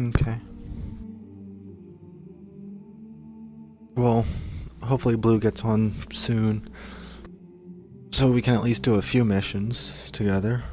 Okay. Well, hopefully Blue gets on soon, so we can at least do a few missions together.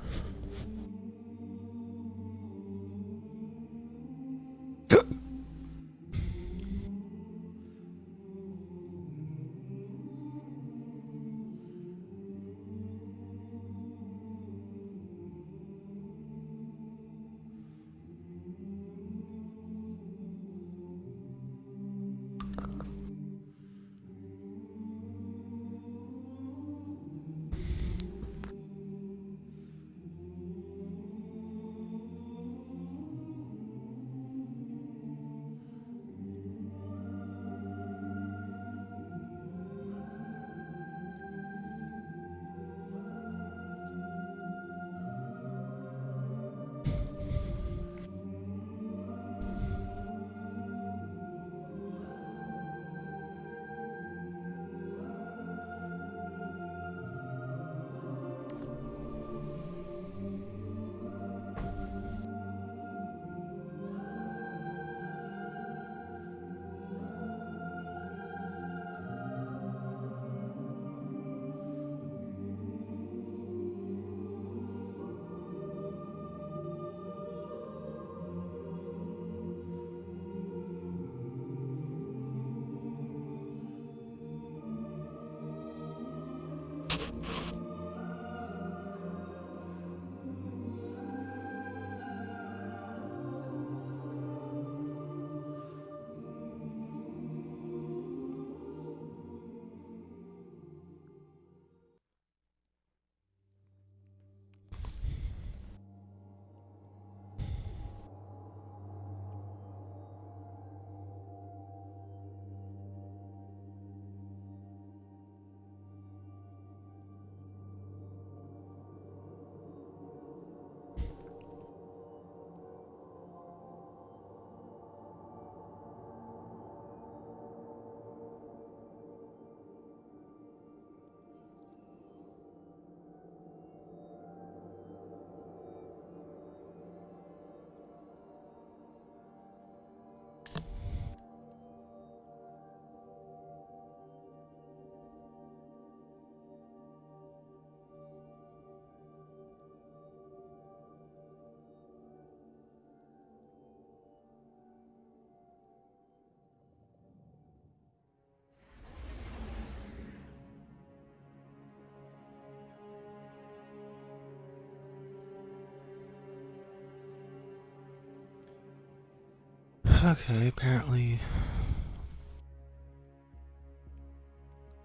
Okay, apparently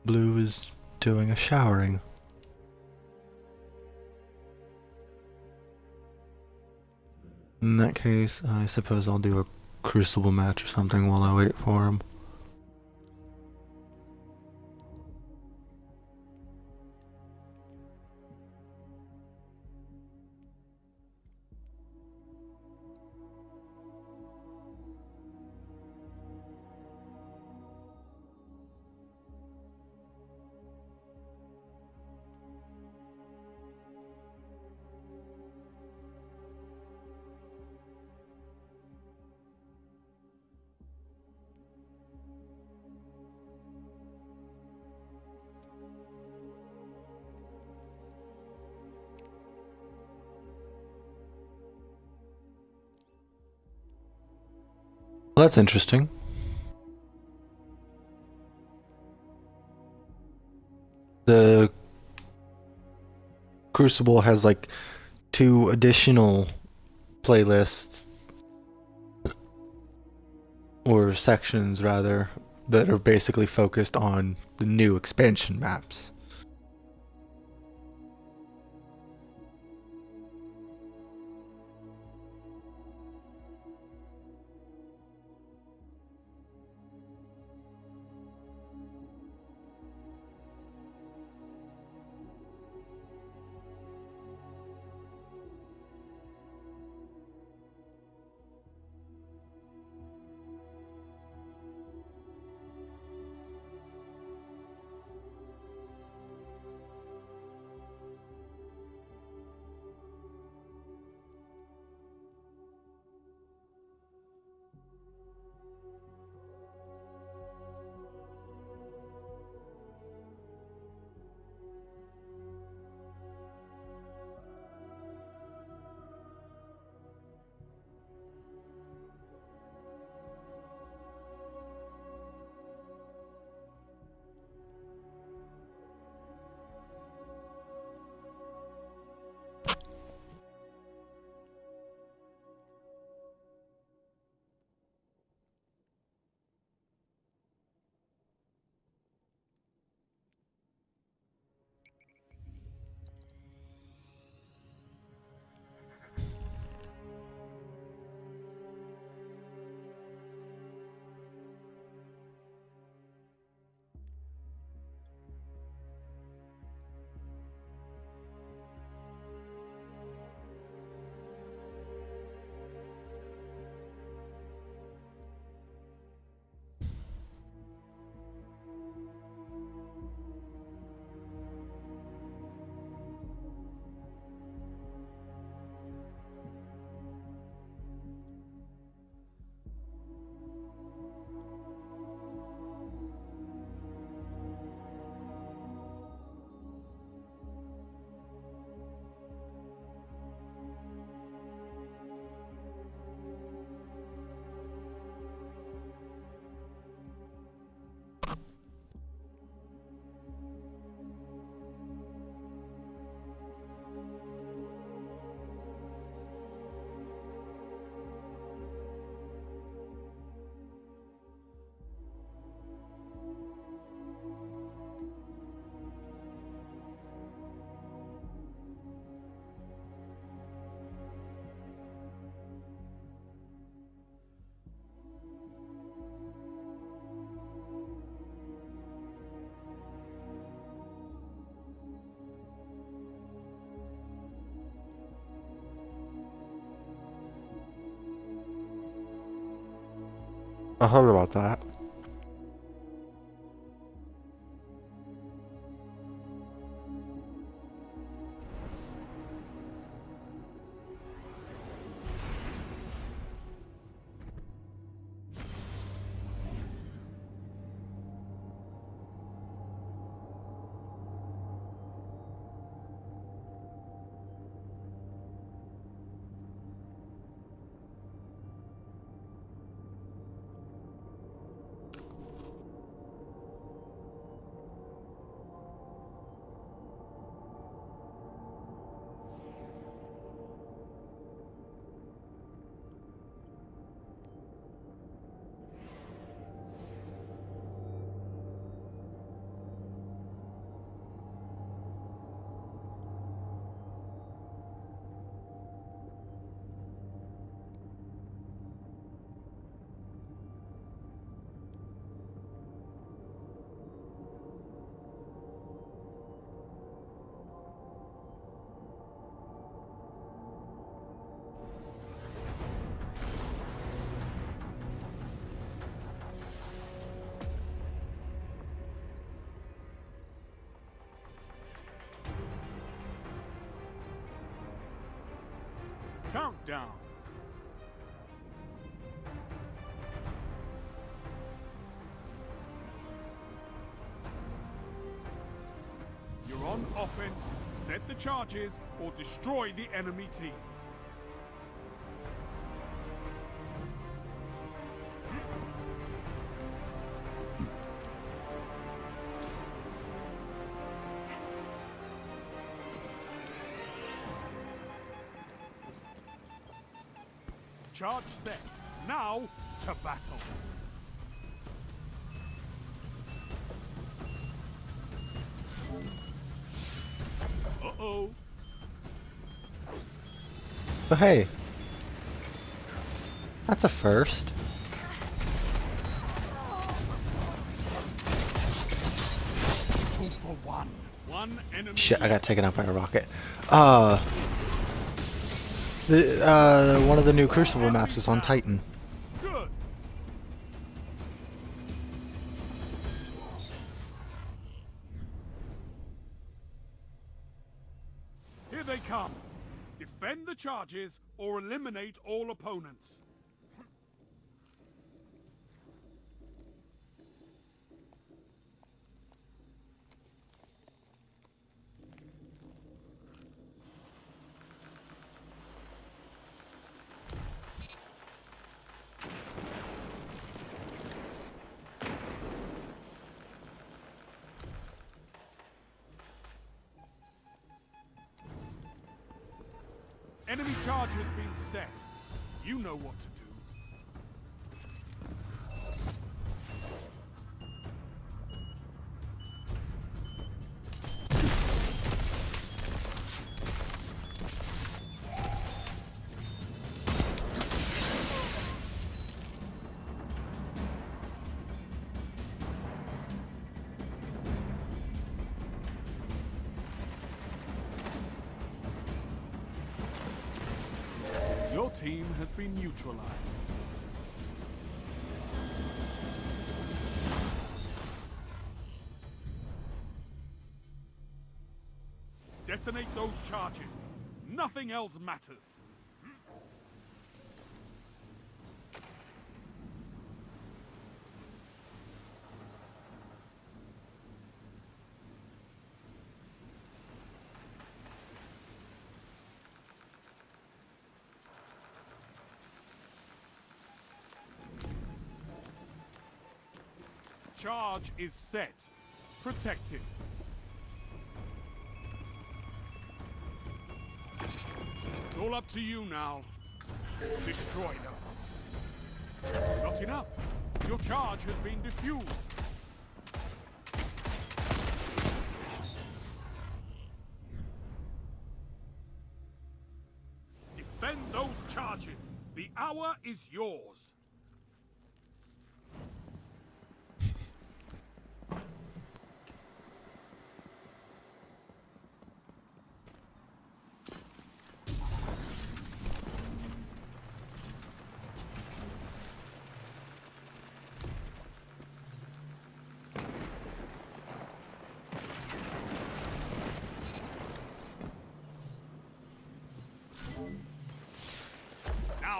Blue is doing a showering. In that case, I suppose I'll do a Crucible match or something while I wait for him. Well, that's interesting. The Crucible has like two additional playlists or sections rather that are basically focused on the new expansion maps. I heard about that. Countdown. You're on offense. Set the charges or destroy the enemy team. Charge set. Now to battle. Uh-oh. But hey, that's a first. Two for one. One enemy. Shit, I got taken out by a rocket. One of the new Crucible maps is on Titan. Good. Here they come. Defend the charges or eliminate all opponents. Enemy charge has been set. You know what to do. Your team has been neutralized. Detonate those charges. Nothing else matters. Charge is set. Protected. It's all up to you now. Destroy them. Not enough. Your charge has been defused. Defend those charges. The hour is yours.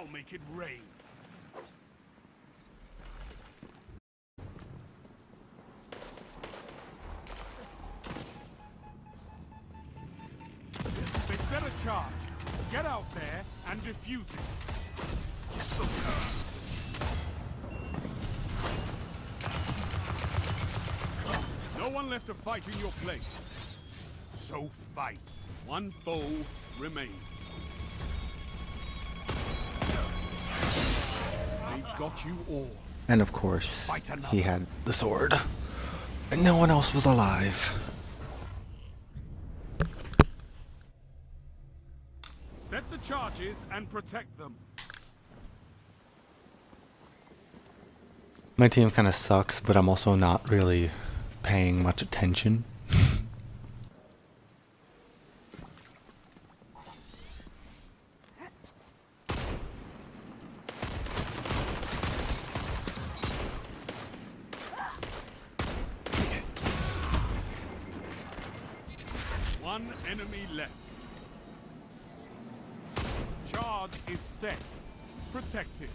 I'll make it rain. They set a charge. Get out there and defuse it. No one left to fight in your place. So fight. One foe remains. They got you all. And of course, Fight another. he had the sword. And no one else was alive. Set the charges and protect them. My team kind of sucks, but I'm also not really paying much attention. One enemy left. Charge is set. Protect it.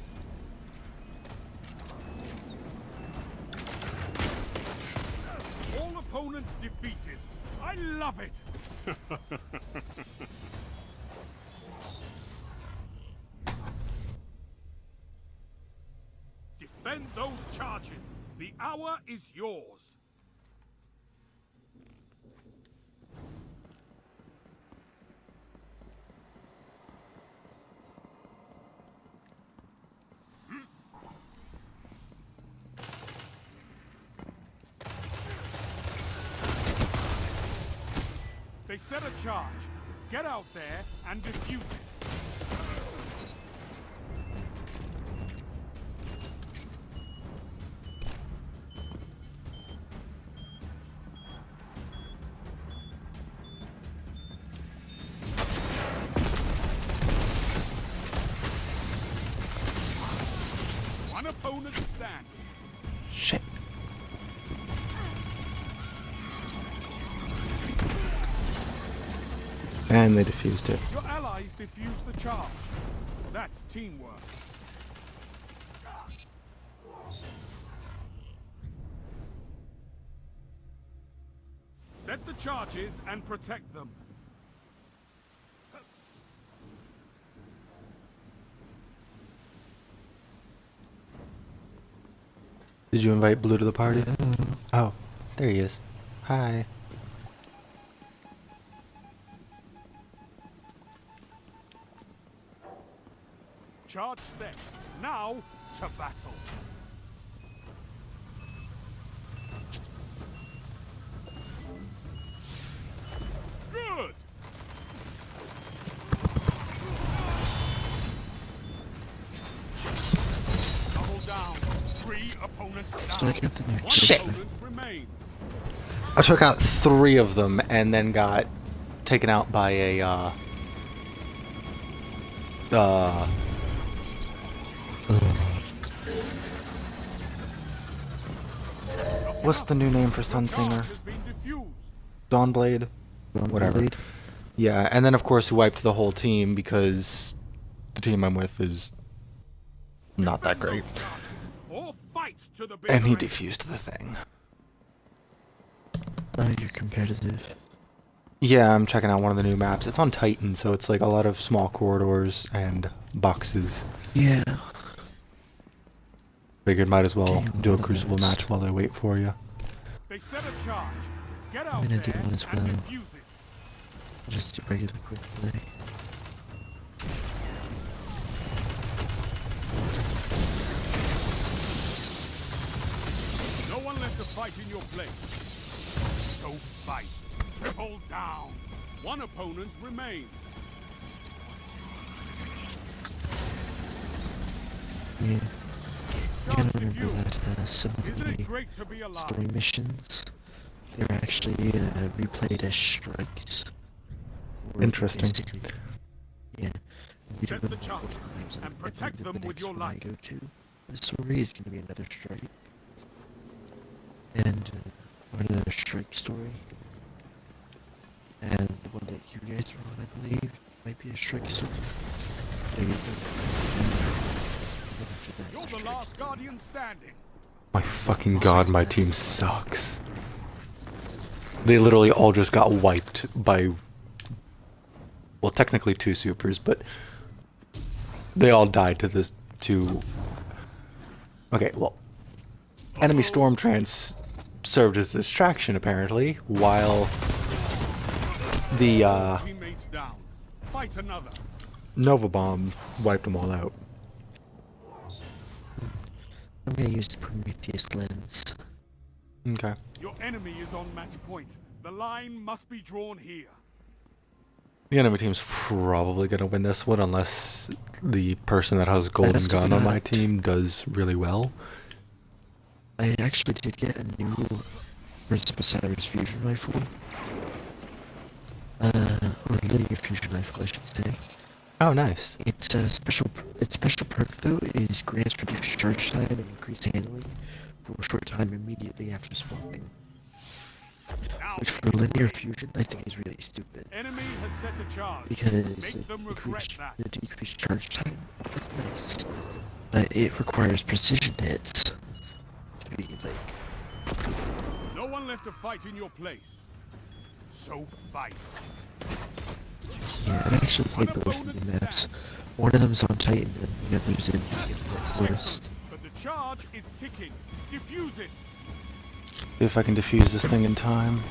All opponents defeated. I love it. Defend those charges. The hour is yours. They set a charge. Get out there and defuse it. One opponent standing. Shit. And they defused it. Your allies defuse the charge. That's teamwork. Set the charges and protect them. Did you invite Blue to the party? Oh, there he is. Hi. Charge set. Now to battle. Good. Double down. 3 opponents down. Look at the new One Shit. opponent remains. I took out 3 of them and then got taken out by a what's the new name for Sunsinger? Charge has been defused. Dawnblade? Whatever. Blade. Yeah, and then of course he wiped the whole team because the team I'm with is not that great. Or fight to the bitter And he end. defused the thing. Oh, you're competitive. Yeah, I'm checking out one of the new maps. It's on Titan, so it's like a lot of small corridors and boxes. Yeah. Figured might as well Okay, do a one of Crucible those. match while I wait for you. They set a charge. Get out I'm gonna there do one as and well. defuse it. Just a regular quick play. No one left to fight in your place. So fight. Triple down. One opponent remains. Yeah. You Charge gotta remember defused. that some of Isn't it the great to be alive? story missions, they're actually replayed as strikes. Or Interesting. basically, yeah. We Set don't the know charges what times and every protect the them with next your one I life. go to. The story is gonna be another strike. And or another strike story. And the one that you guys are on, I believe, might be a strike story. there you go. And after that, You're left the strikes. last Guardian standing. My fucking god, my team sucks. They literally all just got wiped by, well, technically 2 supers, but they all died to this, to... Okay, well, enemy storm trance served as distraction, apparently, while the, Teammates down. Fight another. Nova Bomb wiped them all out. I'm gonna use the Prometheus lens. Okay. Your enemy is on match point. The line must be drawn here. The enemy team's probably gonna win this one unless the person that has Golden That's Gun on my not- team does really well. I actually did get a new Birds of Osiris fusion rifle. Or linear fusion rifle, I should say. Oh, nice. Its special perk though is grants reduced charge time and increased handling for a short time immediately after spawning. Now, Which for linear fusion I think is really stupid. enemy has set a charge. Because Make them regret that. the decreased charge time is nice. But it requires precision hits to be like good. No one left to fight in your place. So fight. Yeah, I've actually played both of the maps. One of them's on Titan and the other's in the Forest. But the charge is ticking. Defuse it. See if I can defuse this thing in time.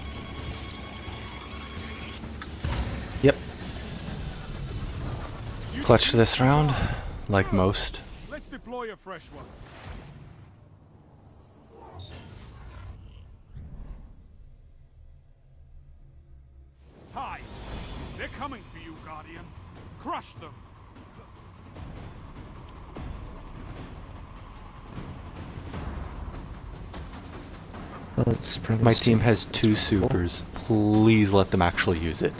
Yep. You Clutch this round, like most. Let's deploy a fresh one. Time. They're coming for you, Guardian. Crush them. Well, it's probably My team has 2 supers. Please let them actually use it.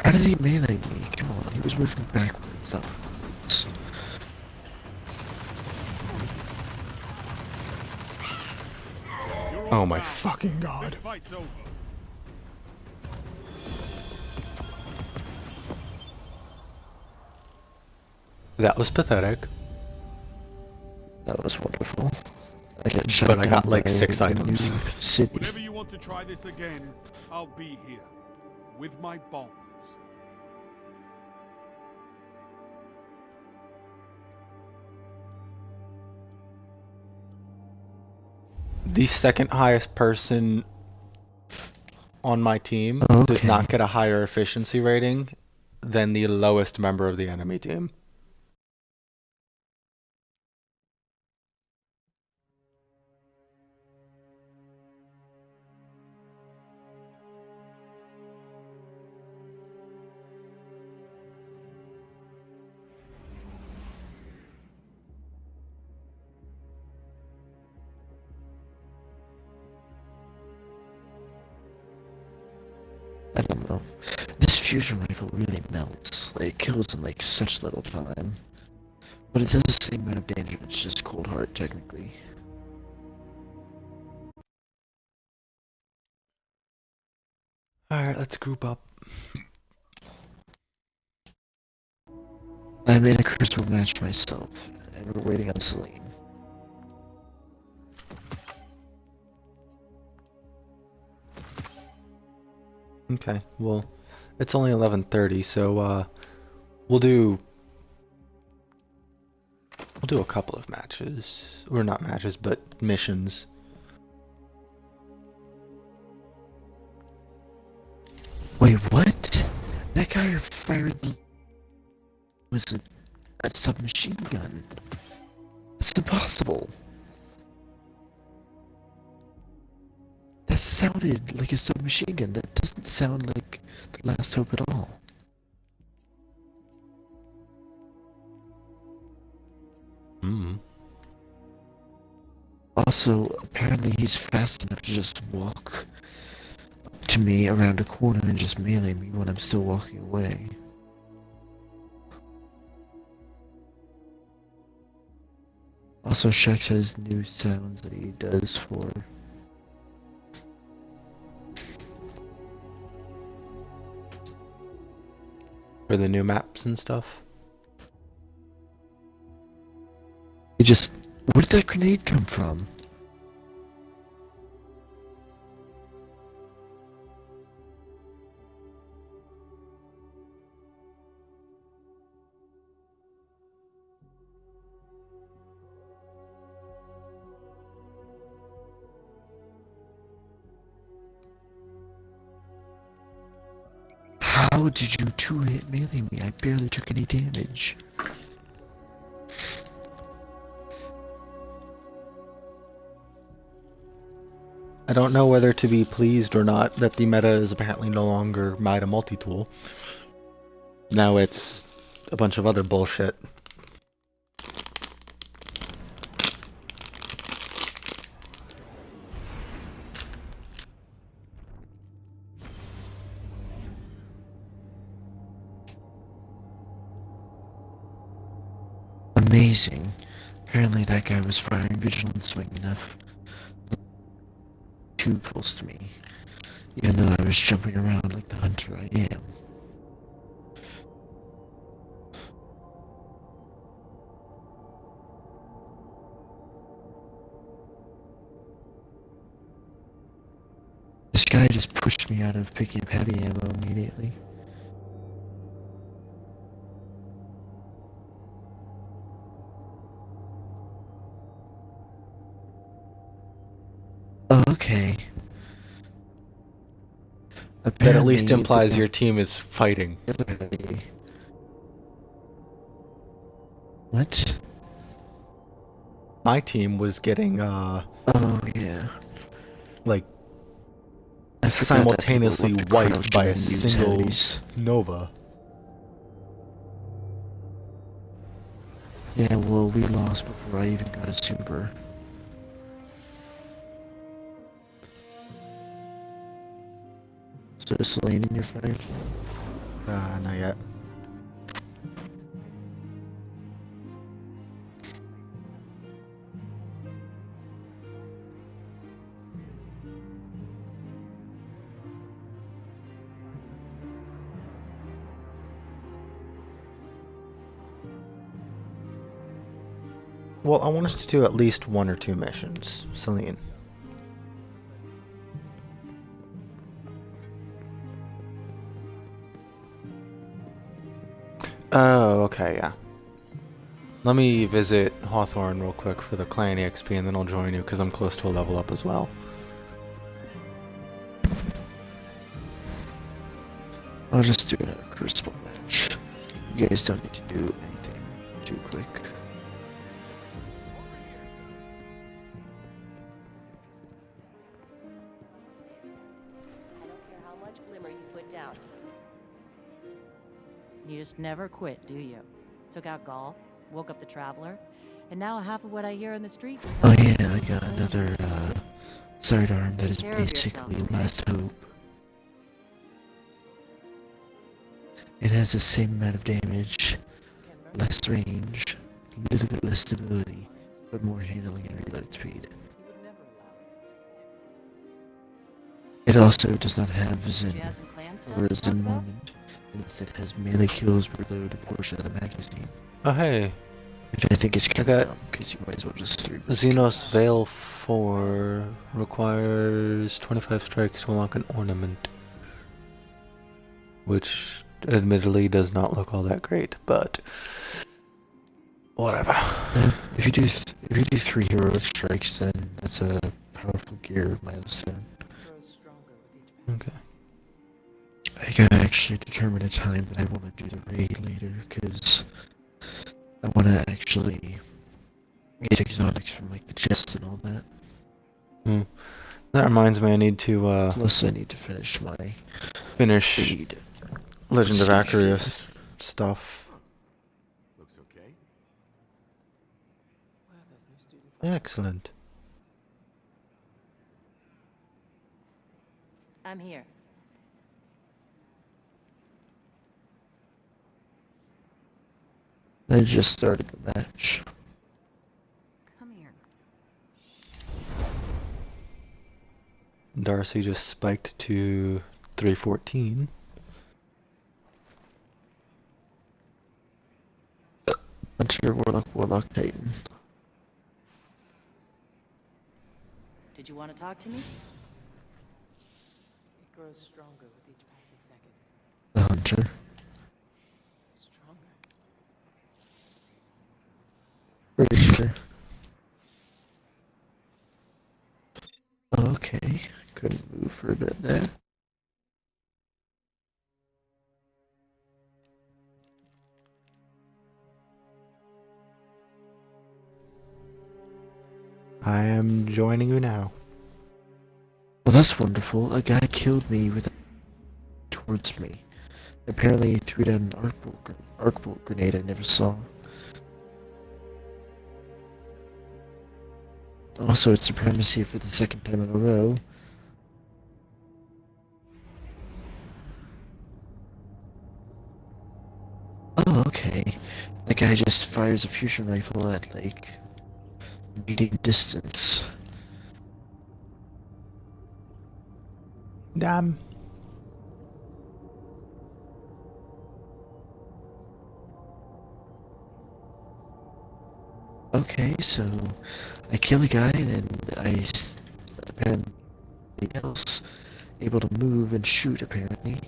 How did he melee me? Come on, he was moving backwards, not forwards. You're Oh all my down. fucking This god. fight's over. That was pathetic. That was wonderful. I got shot But I got down like by 6 the items. new City. Whenever you want to try this again, I'll be here. With my bombs. The second highest person on my team did Okay. not get a higher efficiency rating than the lowest member of the enemy team. I don't know. This fusion rifle really melts. Like, it kills in like such little time. But it does the same amount of damage, it's just cold hard technically. Alright, let's group up. I'm in a crucible match myself, and we're waiting on Celine. Okay, well, it's only 11:30, so we'll do a couple of matches, or not matches, but missions. Wait, what? That guy fired the... was a submachine gun. That's impossible. That sounded like a submachine gun. That doesn't sound like the Last Hope at all. Hmm. Also, apparently he's fast enough to just walk up to me around a corner and just melee me when I'm still walking away. Also, Shax has new sounds that he does for For the new maps and stuff. Where did that grenade come from? How did you two-hit melee me? I barely took any damage. I don't know whether to be pleased or not that the meta is apparently no longer Mida multi-tool. Now it's a bunch of other bullshit. Amazing. Apparently that guy was firing Vigilant Swing enough too close to me, even though I was jumping around like the hunter I am. This guy just pushed me out of picking up heavy ammo immediately. Oh, okay. That at least Apparently, implies your team is fighting. What? My team was getting, Oh, yeah. like, I forgot that simultaneously people love to wiped by a crouch and use single heavies. Nova. Yeah, well, we lost before I even got a super. So is Lane in your fire? Not yet. Well, I want us to do at least 1 or 2 missions, Celine. Oh, okay, yeah. Let me visit Hawthorne real quick for the clan EXP and then I'll join you because I'm close to a level up as well. I'll just do a Crucible match. You guys don't need to do anything too quick. I don't care how much glimmer you put down. You just never quit, do you? Took out Gaul, woke up the Traveler, and now half of what I hear in the street is... Oh yeah, I got another, sidearm that is Take care of basically yourself, okay? Last Hope. It has the same amount of damage, Kimber, less range, a little bit less stability, but more handling and reload speed. you would never allow It also does not have it. Zen, Do you have some clan stuff or to talk Zen about? Moment, and instead has melee kills reload a portion of the magazine, Oh, hey. which I think is kind got of dumb, because you might as well just 3 Xenos Veil 4 requires 25 strikes to unlock an ornament. Which admittedly does not look all that great, but whatever. Yeah, if you do 3 heroic strikes, then that's a powerful gear milestone. Grows stronger with each I gotta actually determine a time that I want to do the raid later, because I want to actually get exotics from like the chests and all that. That reminds me, I need to Plus, I need to finish my finish raid. Legend of Siege Acarius stuff. Looks okay. Excellent. I'm here. I just started the match. Come here. Darcy just spiked to 314. Hunter, Warlock, Titan. Did you want to talk to me? It grows stronger with each passing second. The Hunter. Stronger. Pretty sure. Okay, couldn't move for a bit there. I am joining you now. Well, that's wonderful. A guy killed me with towards me. Apparently, he threw down an arc bolt grenade I never saw. Also, it's supremacy for the second time in a row. Oh, okay. That guy just fires a fusion rifle at, like, medium distance. Damn. Okay, so I kill a guy and apparently else able to move and shoot apparently.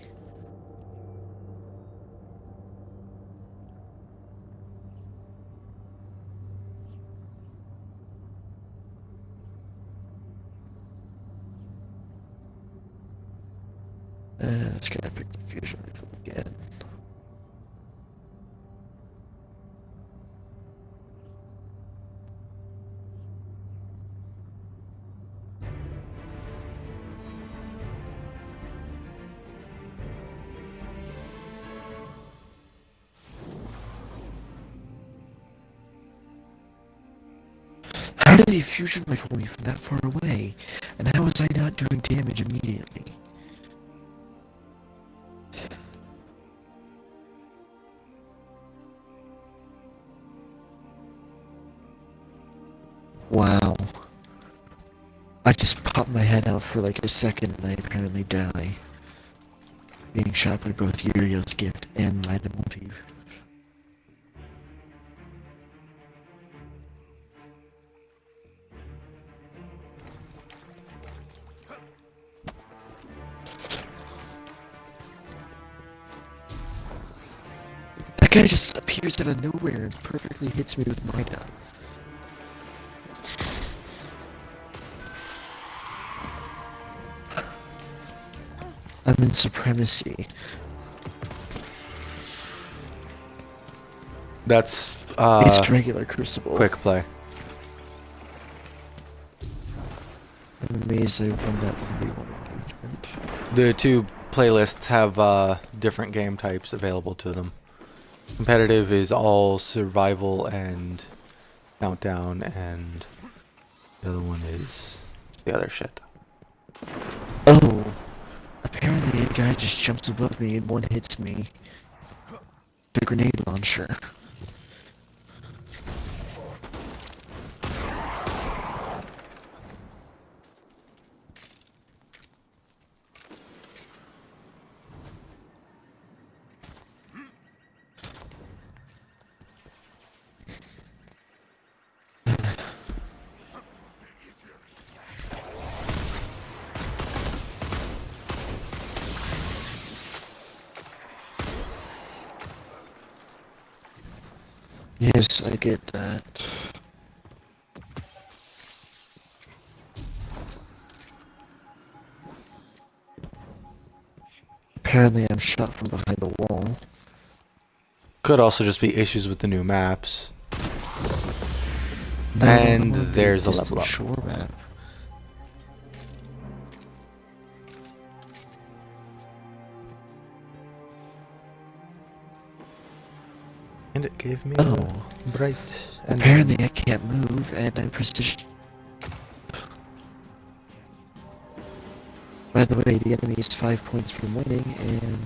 Let's go pick the fusion rifle again. How did the fusion rifle me from that far away? And how was I not doing damage immediately? Wow. I just popped my head out for like a second and I apparently die. Being shot by both Uriel's gift and my motive. That guy just appears out of nowhere and perfectly hits me with Mida. I'm in supremacy. That's It's regular Crucible. quick play. I'm amazed I won that 1v1 engagement. The two playlists have different game types available to them. Competitive is all survival and countdown, and the other one is the other shit. Oh! Apparently a guy just jumps above me and one hits me. The grenade launcher. Yes, I get that. Apparently I'm shot from behind a wall. Could also just be issues with the new maps. No, And the there's a distant level up. shore map. And it gave me Oh. a bright. And Apparently I can't move and I'm precision. By the way, the enemy is 5 points from winning and...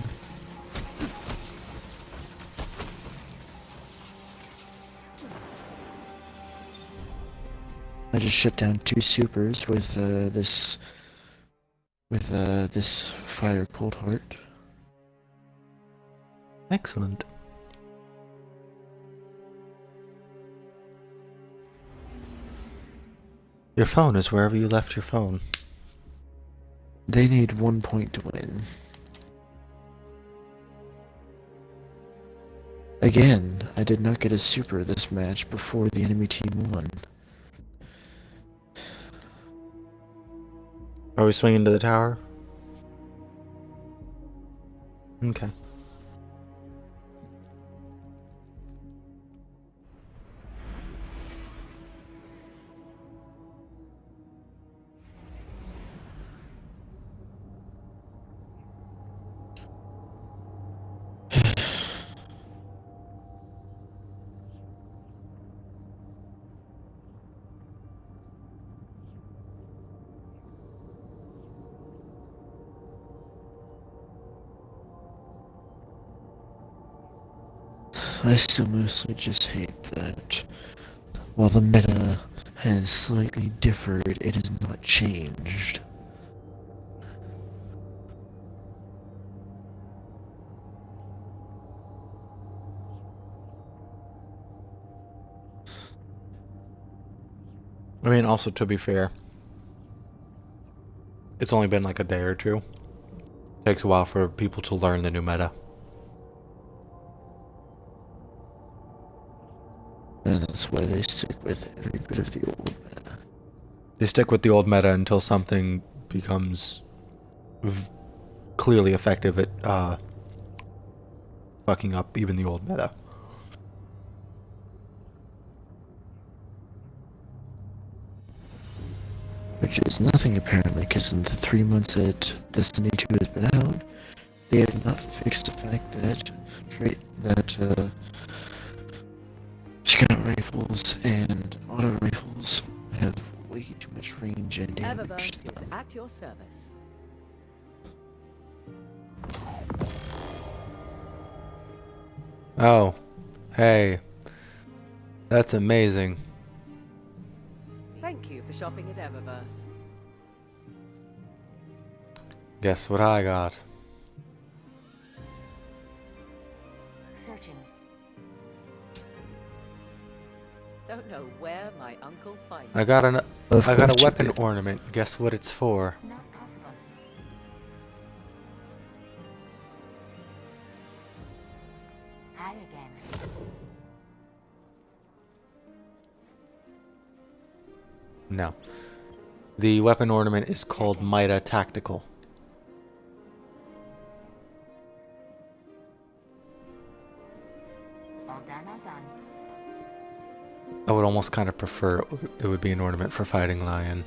I just shut down 2 supers with this fire cold heart. Excellent. Your phone is wherever you left your phone. They need 1 point to win. Again, I did not get a super this match before the enemy team won. Are we swinging to the tower? Okay. I still mostly just hate that while the meta has slightly differed, it has not changed. I mean, also to be fair, it's only been like a day or two. Takes a while for people to learn the new meta. And that's why they stick with every bit of the old meta. They stick with the old meta until something becomes clearly effective at fucking up even the old meta. Which is nothing apparently, because in the 3 months that Destiny 2 has been out, they have not fixed the fact that scout rifles and auto rifles have way too much range and damage Eververse to is them. at your service. Oh, hey. That's amazing. Thank you for shopping at Eververse. Guess what I got? Searching. Don't know where my uncle finds I got Of a course you weapon did. ornament. Guess what it's for? Not possible. Hi again. No. The weapon ornament is called Mida Tactical. All done, all done. I would almost kind of prefer it would be an ornament for Fighting Lion.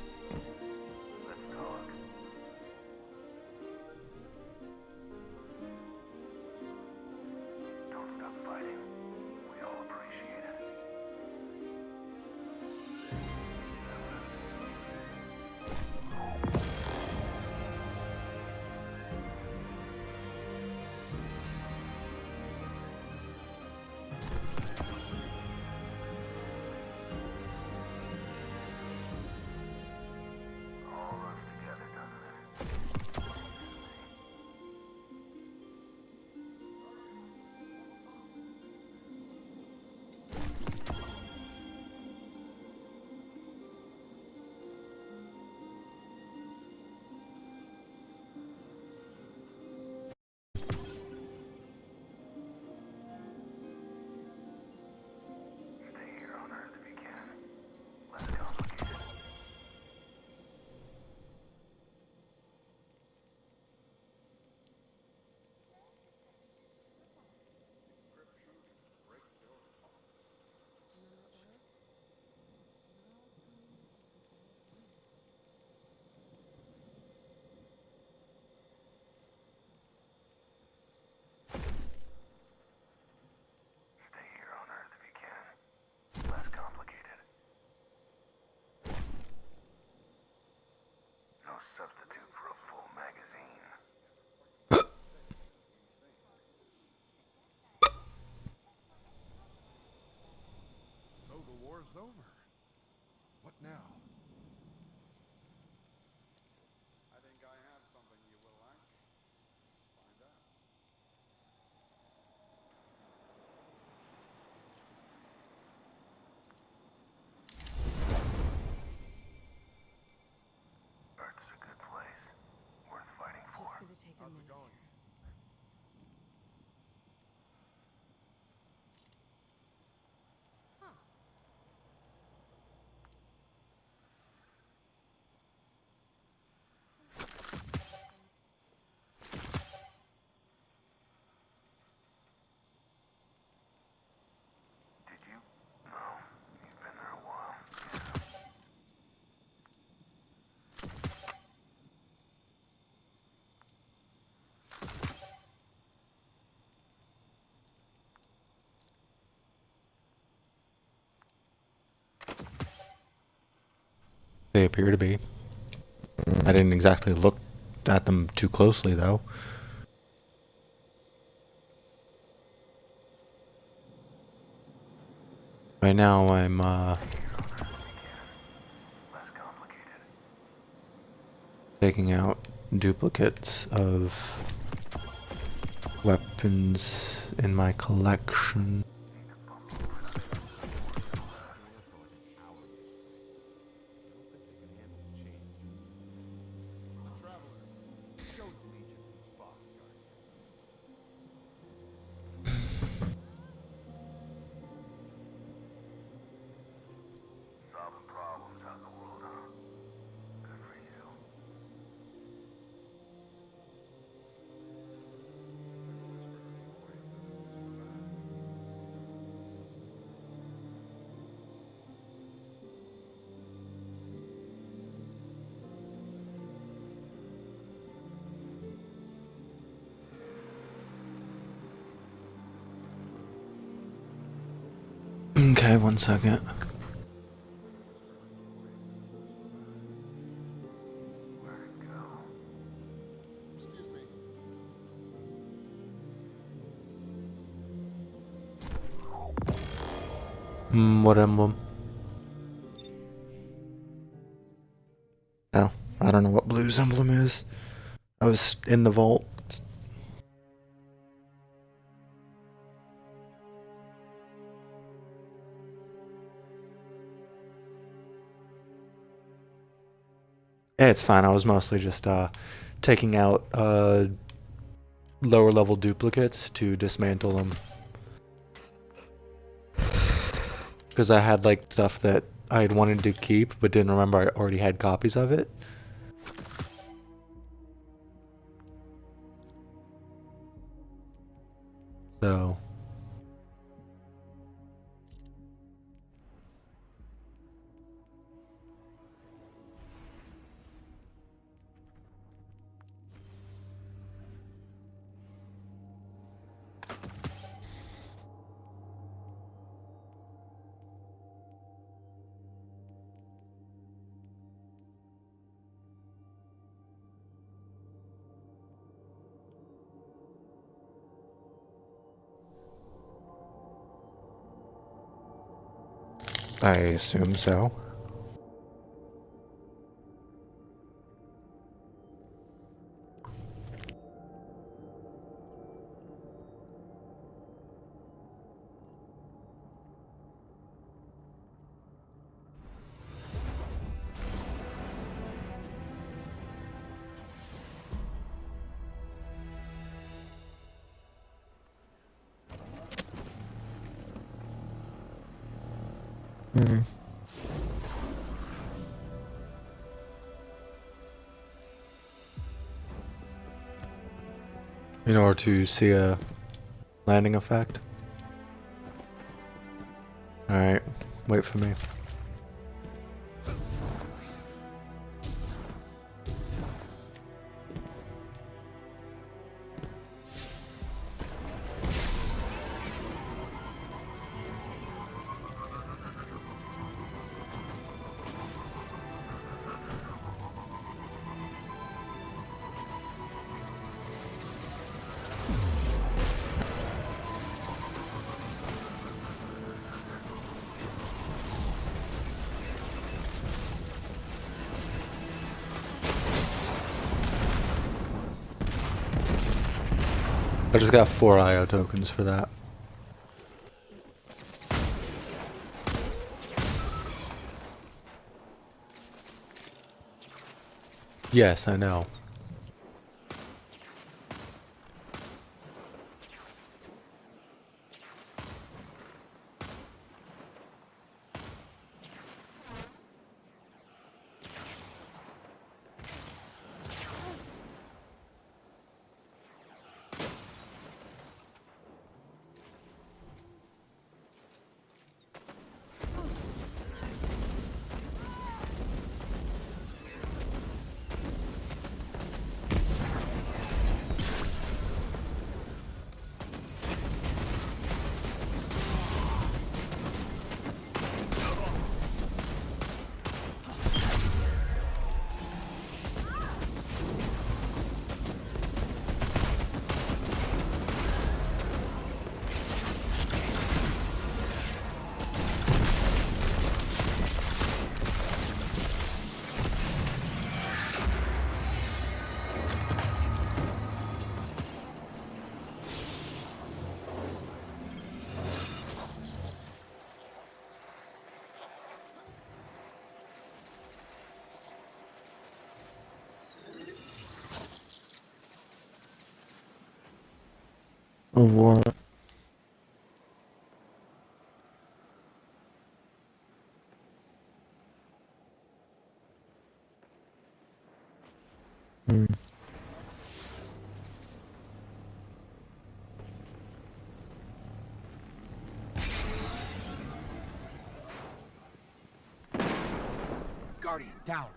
They appear to be. I didn't exactly look at them too closely, though. Right now, I'm, taking out duplicates of weapons in my collection. Okay, one second. What emblem? Oh, I don't know what Blue's emblem is. I was in the vault. It's fine. I was mostly just taking out lower level duplicates to dismantle them. Because I had like stuff that I had wanted to keep but didn't remember I already had copies of it. So I assume so. Hmm. In order to see a landing effect. Alright, wait for me. I just got 4 IO tokens for that. Yes, I know. Of what? Hmm. Guardian, down.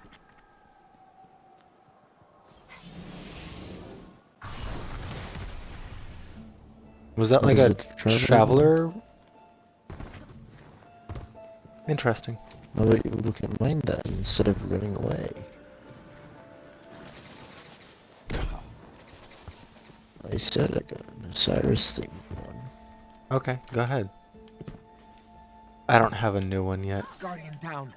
Was that What like is a it, traveler? traveler? Interesting. How about you look at mine then, instead of running away? I said I got an Osiris themed one. Okay, go ahead. I don't have a new one yet. Guardian, down.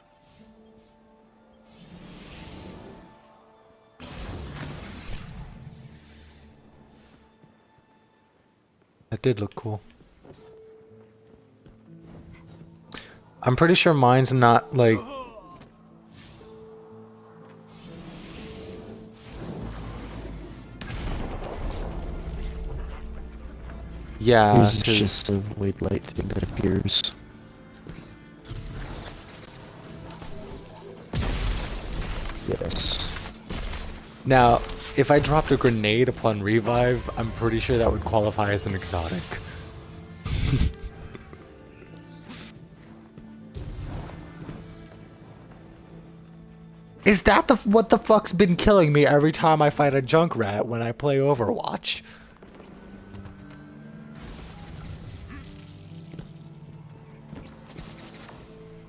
That did look cool. I'm pretty sure mine's not like... Yeah, Yours is 'cause- just a white light thing that appears. Yes. Now, if I dropped a grenade upon revive, I'm pretty sure that would qualify as an exotic. Is that what the fuck's been killing me every time I fight a Junkrat when I play Overwatch?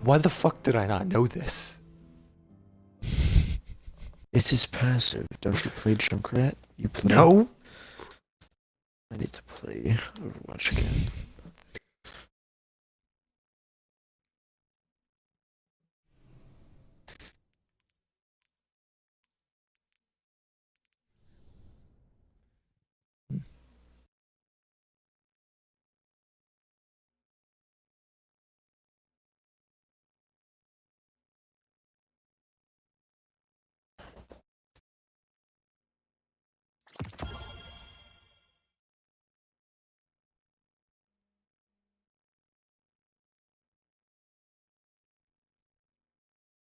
Why the fuck did I not know this? It's his passive. Don't you play Junkrat? You play? No? I need to play Overwatch again.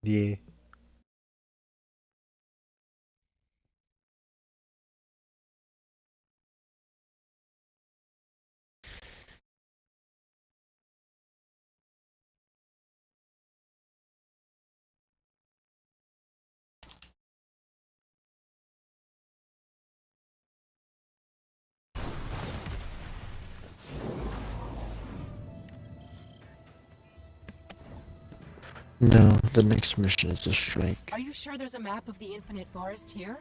Yeah. No, the next mission is a strike. Are you sure there's a map of the Infinite Forest here?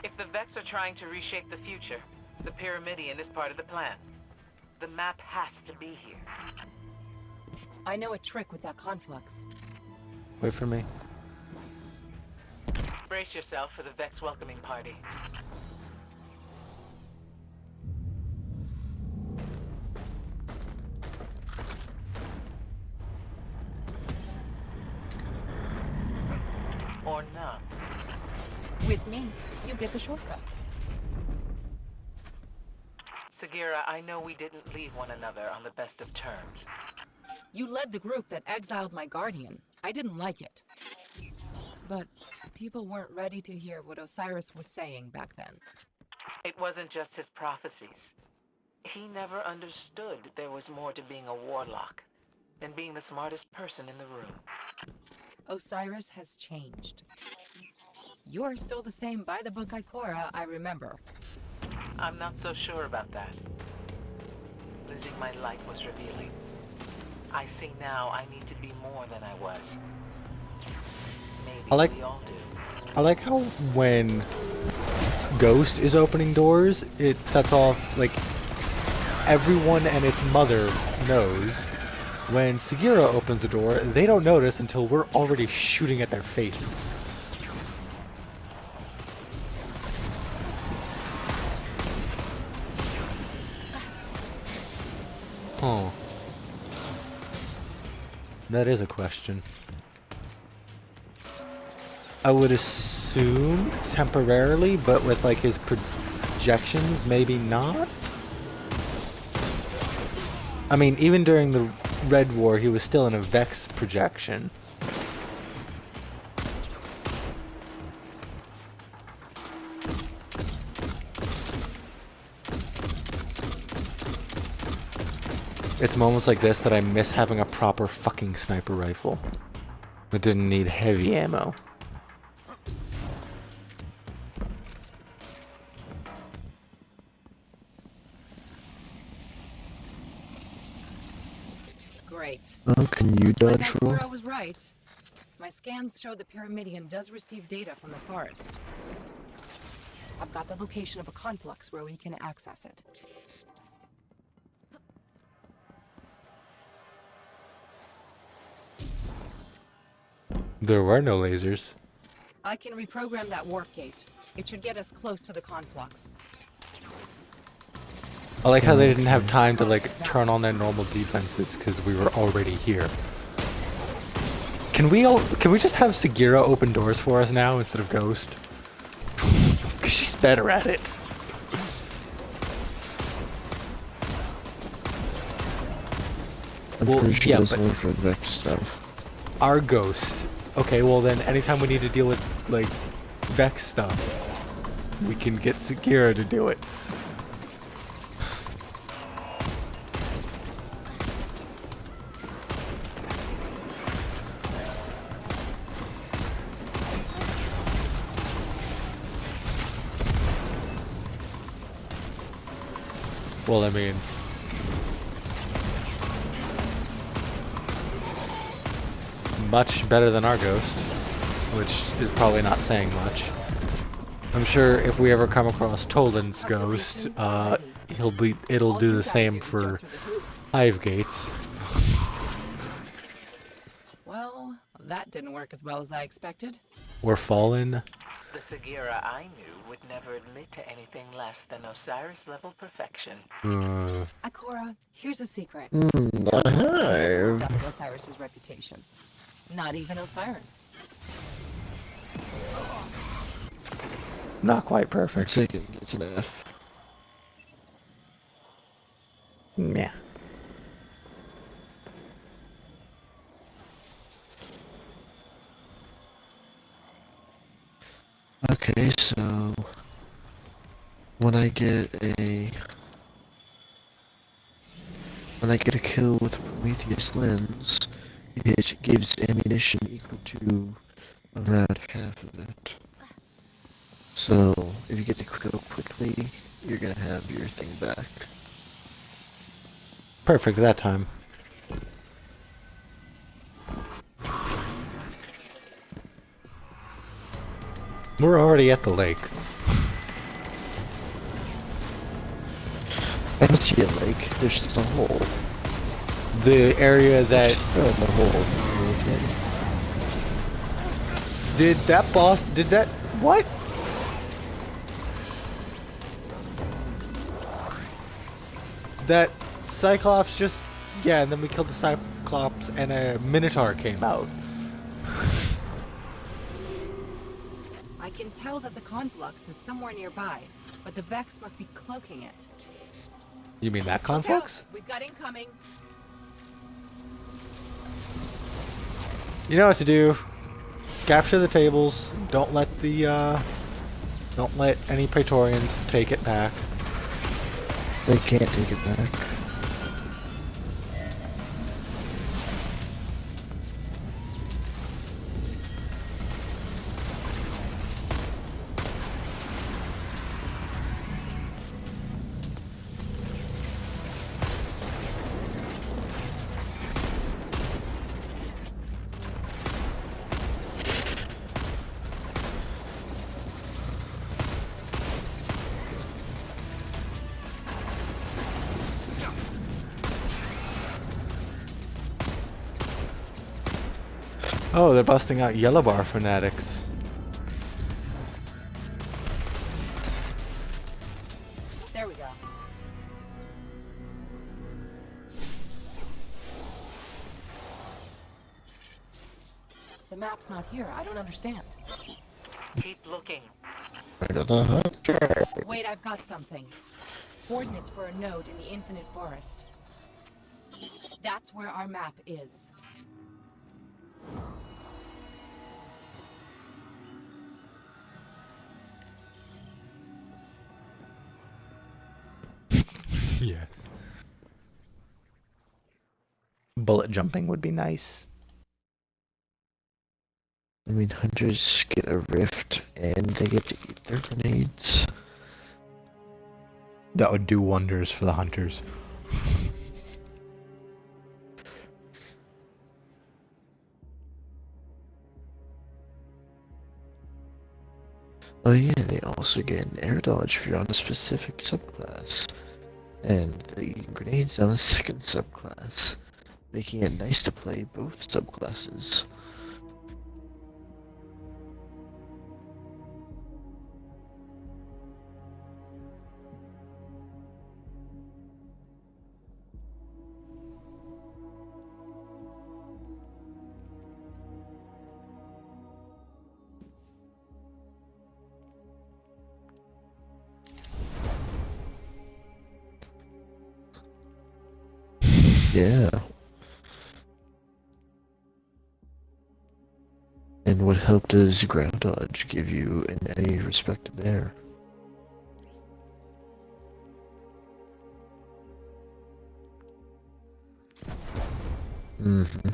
If the Vex are trying to reshape the future, the Pyramidion is part of the plan. The map has to be here. I know a trick with that conflux. Wait for me. Brace yourself for the Vex welcoming party. Or not. With me, you get the shortcuts. Sagira, I know we didn't leave one another on the best of terms. You led the group that exiled my guardian. I didn't like it. But people weren't ready to hear what Osiris was saying back then. It wasn't just his prophecies. He never understood there was more to being a warlock than being the smartest person in the room. Osiris has changed. You're still the same by-the-book Ikora I remember. I'm not so sure about that. Losing my light was revealing. I see now I need to be more than I was. Maybe we all do. I like how when Ghost is opening doors, it sets off, like, everyone and its mother knows. When Sagira opens a door, they don't notice until we're already shooting at their faces. Huh. That is a question. I would assume temporarily, but with like his projections, maybe not? I mean, even during the Red War, he was still in a Vex projection. It's moments like this that I miss having a proper fucking sniper rifle that didn't need heavy ammo. Great. Oh, can you Looks like dodge roll? Ikora was right. My scans show the Pyramidion does receive data from the forest. I've got the location of a conflux where we can access it. There were no lasers. I can reprogram that warp gate. It should get us close to the conflux. I like how they didn't have time to like turn on their normal defenses because we were already here. Can we just have Sagira open doors for us now instead of Ghost? Cause she's better at it. I'm Well, pretty sure yeah, there's but- one for Vex stuff. Our Ghost. Okay, well then anytime we need to deal with like Vex stuff, we can get Sagira to do it. Well, I mean, much better than our Ghost, which is probably not saying much. I'm sure if we ever come across Toland's Ghost, it'll do the same for Hive Gates. Well, that didn't work as well as I expected. Or Fallen. The Sagira I knew would never admit to anything less than Osiris-level perfection. Ikora, here's a secret. The Hive. Doubt Osiris's reputation. Not even Osiris. Not quite Looks perfect. like it gets an F. Meh. Okay, so when I get a kill with Prometheus Lens, it gives ammunition equal to around half of it. So if you get to kill quickly, you're gonna have your thing back. Perfect that time. We're already at the lake. I can see a lake. There's just a hole. The area that Oh, the hole. Within. did that what? That Cyclops just and then we killed the Cyclops and a Minotaur came out. I can tell that the conflux is somewhere nearby, but the Vex must be cloaking it. You mean that Look out, conflux? we've got incoming. You know what to do. Capture the tables. Don't let any Praetorians take it back. They can't take it back. Oh, they're busting out Yellow Bar fanatics. There we go. The map's not here. I don't understand. Keep looking. Right of the hunter. Wait, I've got something. Coordinates for a node in the Infinite Forest. That's where our map is. Yes. Bullet jumping would be nice. I mean, hunters get a rift and they get to eat their grenades. That would do wonders for the hunters. Oh yeah, they also get an air dodge if you're on a specific subclass. And the grenades on the second subclass, making it nice to play both subclasses. Yeah. And what help does ground dodge give you in any respect there? Mm-hmm.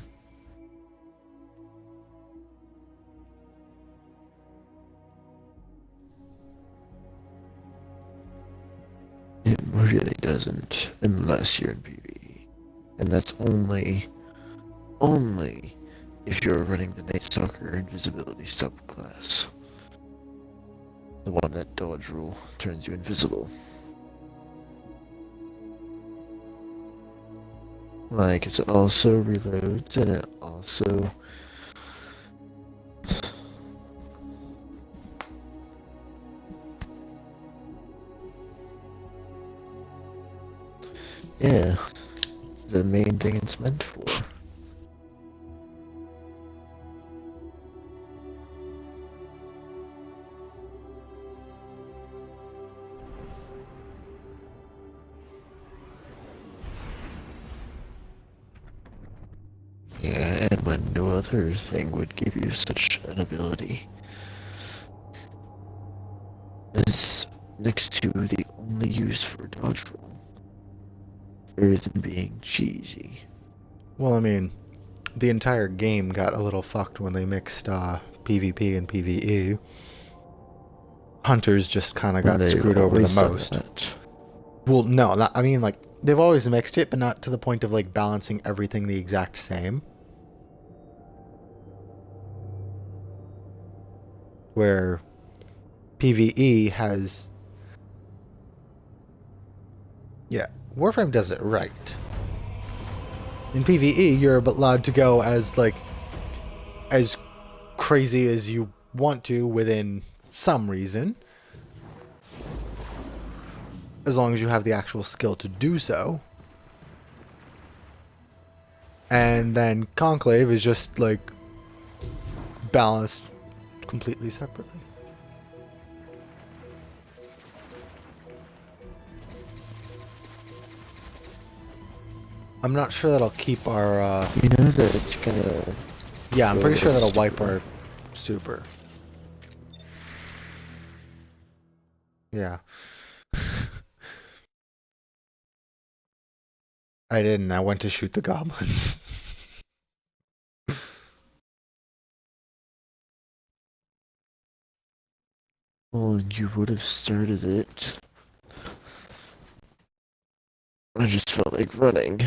It really doesn't, unless you're in PvE. And that's only if you're running the Night Stalker Invisibility subclass. The one that dodge rule turns you invisible. Like, it also reloads, and it also... Yeah, the main thing it's meant for. Yeah, and when no other thing would give you such an ability. It's next to the only use for dodge roll, other than being cheesy. Well, I mean, the entire game got a little fucked when they mixed PvP and PvE. Hunters just kind of got They screwed over always the done most. that. Well, no, I mean, like, they've always mixed it, but not to the point of, like, balancing everything the exact same. Where PvE has... Yeah, Warframe does it right. In PvE, you're allowed to go as, like, as crazy as you want to within some reason. As long as you have the actual skill to do so. And then Conclave is just, like, balanced completely separately. I'm not sure that'll keep our, You know that it's gonna... yeah, I'm pretty sure that'll Super. wipe our super. Yeah. I didn't. I went to shoot the goblins. Well, you would have started it. I just felt like running.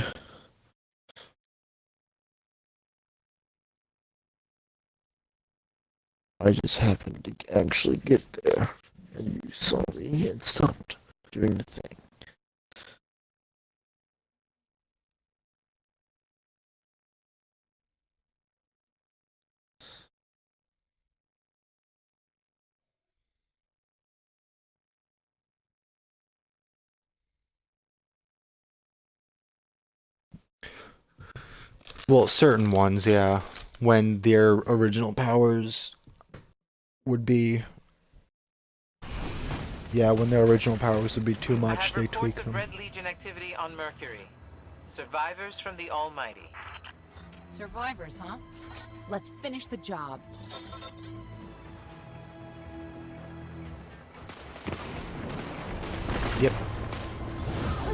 I just happened to actually get there, and you saw me and stopped doing the thing. Well, certain ones, yeah. When their original powers would be... Yeah, when their original powers would be too I much, have they reports tweak of them. Red Legion activity on Mercury. Survivors from the Almighty. Survivors, huh? Let's finish the job. Yep.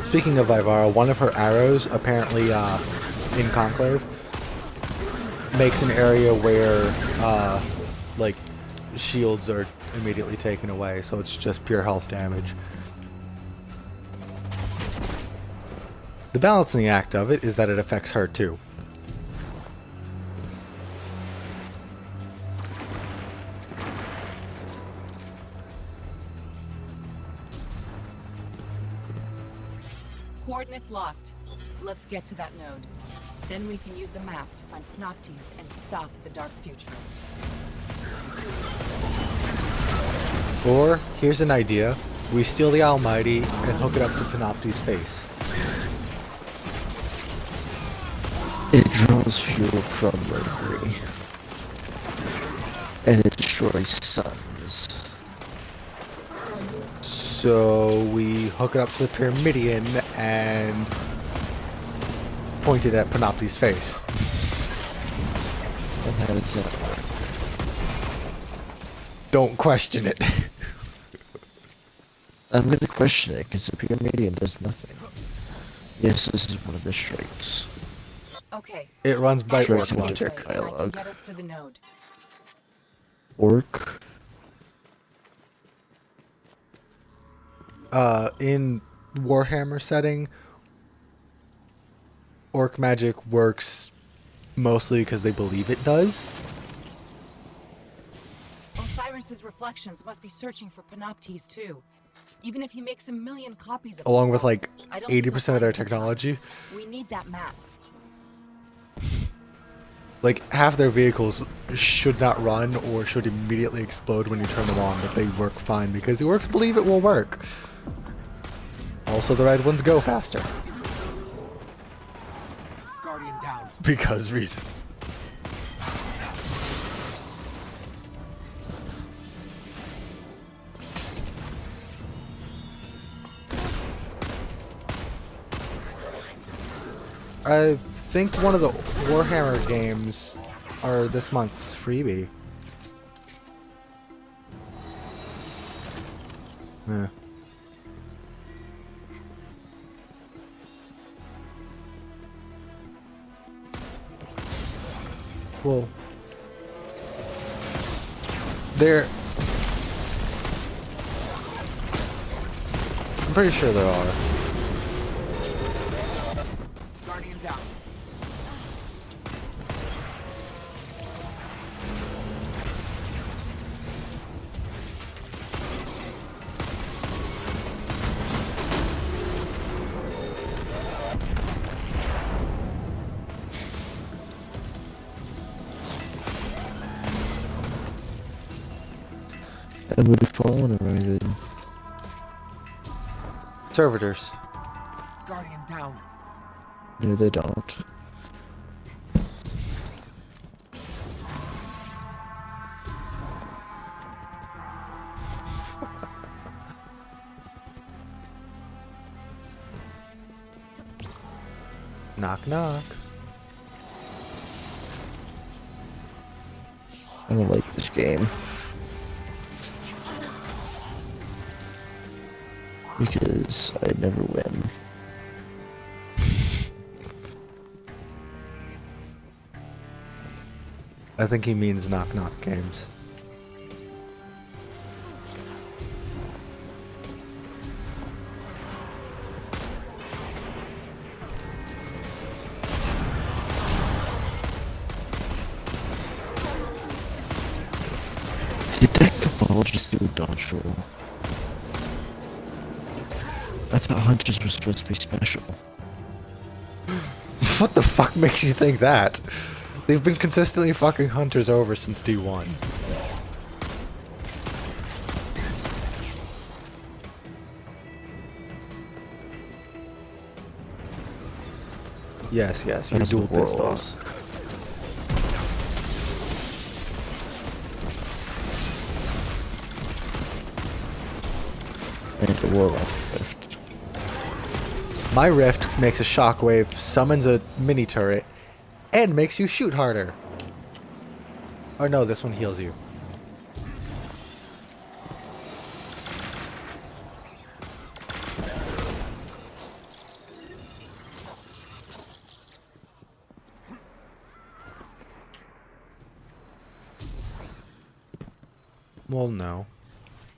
Speaking of Vivara, one of her arrows, apparently in Conclave, makes an area where like shields are immediately taken away, so it's just pure health damage. The balancing act of it is that it affects her too. Coordinates locked. Let's get to that node. Then we can use the map to find Panoptes and stop the Dark Future. Or, here's an idea, we steal the Almighty and hook it up to Panoptes' face. It draws fuel from Mercury. And it destroys suns. So we hook it up to the Pyramidion and point it at Panoptes' face. And how does that work? Don't question it. I'm gonna question it, because the Pyramidion does nothing. Yes, this is one of the strikes. Okay. It runs by Strikes orc into logic. their I can dialogue. get us to the node. Orc? In Warhammer setting, orc magic works mostly because they believe it does. Osiris's reflections must be searching for Panoptes too. Even if he makes 1,000,000 copies of Along with himself, like I don't think 80% of their we'll find him. technology. We need that map. Like half their vehicles should not run or should immediately explode when you turn them on, but they work fine because the orcs believe it will work. Also, the red ones go faster. Guardian down. Because reasons. I think one of the Warhammer games are this month's freebie. Yeah. Well, there. I'm pretty sure there are. Guardian down. And would have fallen or Raven? Servitors. Guardian down. No, they don't. Knock knock. I don't like this game. Because I never win. I think he means knock knock games. Did that Cabal just do a dodge roll? I thought Hunters were supposed to be special. What the fuck makes you think that? They've been consistently fucking hunters over since D1. Yes, yes, you're That's dual a warlock. pistols. And a Warlock left. My rift makes a shockwave, summons a mini turret, and makes you shoot harder. Or no, this one heals you. Well, no.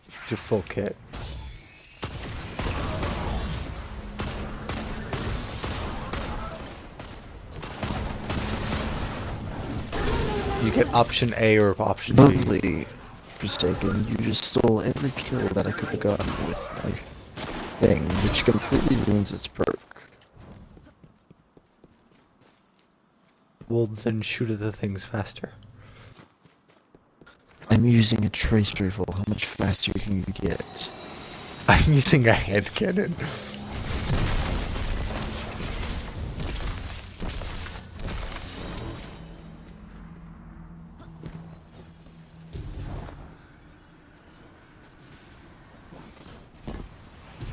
It's your full kit. You get option A or option B. Lovely, Forsaken. You just stole every kill that I could have gotten with my thing, which completely ruins its perk. Well, then shoot at the things faster. I'm using a trace rifle. How much faster can you get? I'm using a hand cannon.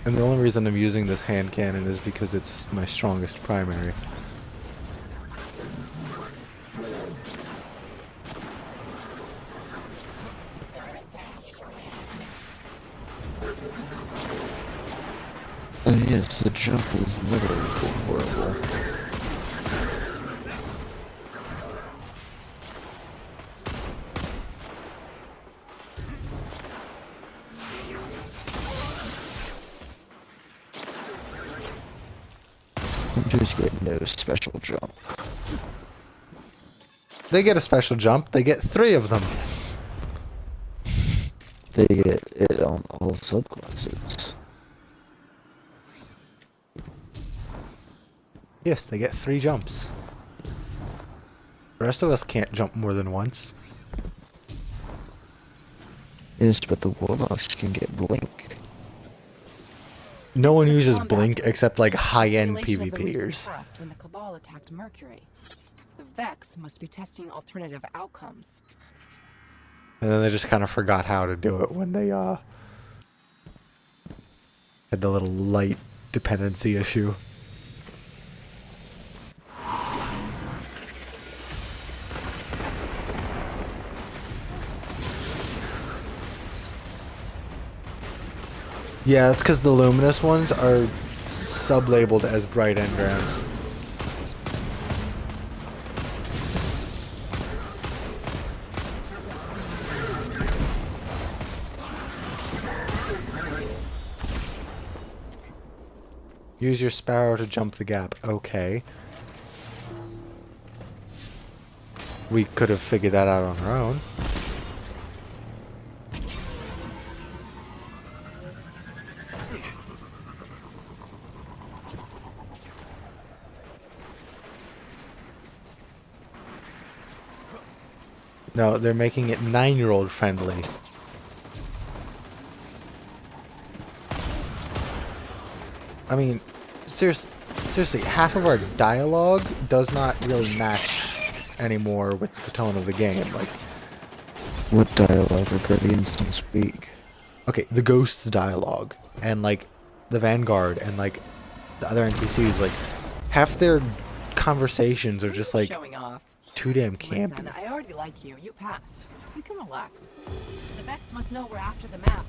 And the only reason I'm using this hand cannon is because it's my strongest primary. Yes, the jump is literally horrible. Hunters get no special jump. They get a special jump. They get 3 of them. They get it on all subclasses. Yes, they get 3 jumps. The rest of us can't jump more than once. Yes, but the warlocks can get blink. No one uses Combat. blink except like high-end Simulation of the recent PvPers. thrust when the Cabal attacked Mercury. The Vex must be testing alternative outcomes. And then they just kind of forgot how to do it when they had the little light dependency issue. Yeah, that's because the luminous ones are sub-labeled as bright engrams. Use your sparrow to jump the gap. Okay. We could have figured that out on our own. No, they're making it 9-year-old friendly. I mean, seriously, half of our dialogue does not really match anymore with the tone of the game. Like, What dialogue are Guardians don't speak? okay, the Ghost's dialogue, and like the Vanguard, and like the other NPCs, like half their conversations are just like Showing off. too damn campy. Listen, I already like you. You passed. You can relax. The Vex must know we're after the map.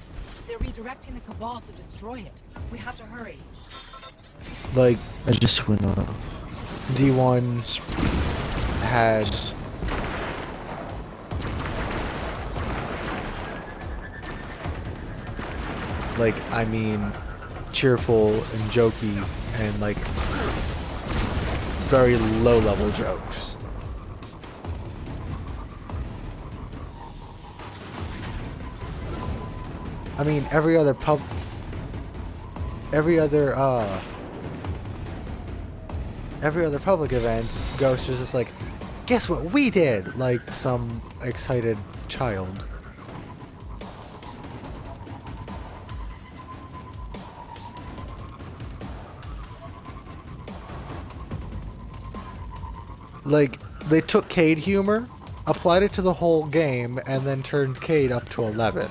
They're redirecting the Cabal to destroy it. We have to hurry. Like I just went off. D1 had like, I mean, cheerful and jokey and like very low level jokes. I mean, every other public event, Ghost is just like, guess what we did? Like some excited child. Like, they took Cade humor, applied it to the whole game, and then turned Cade up to 11.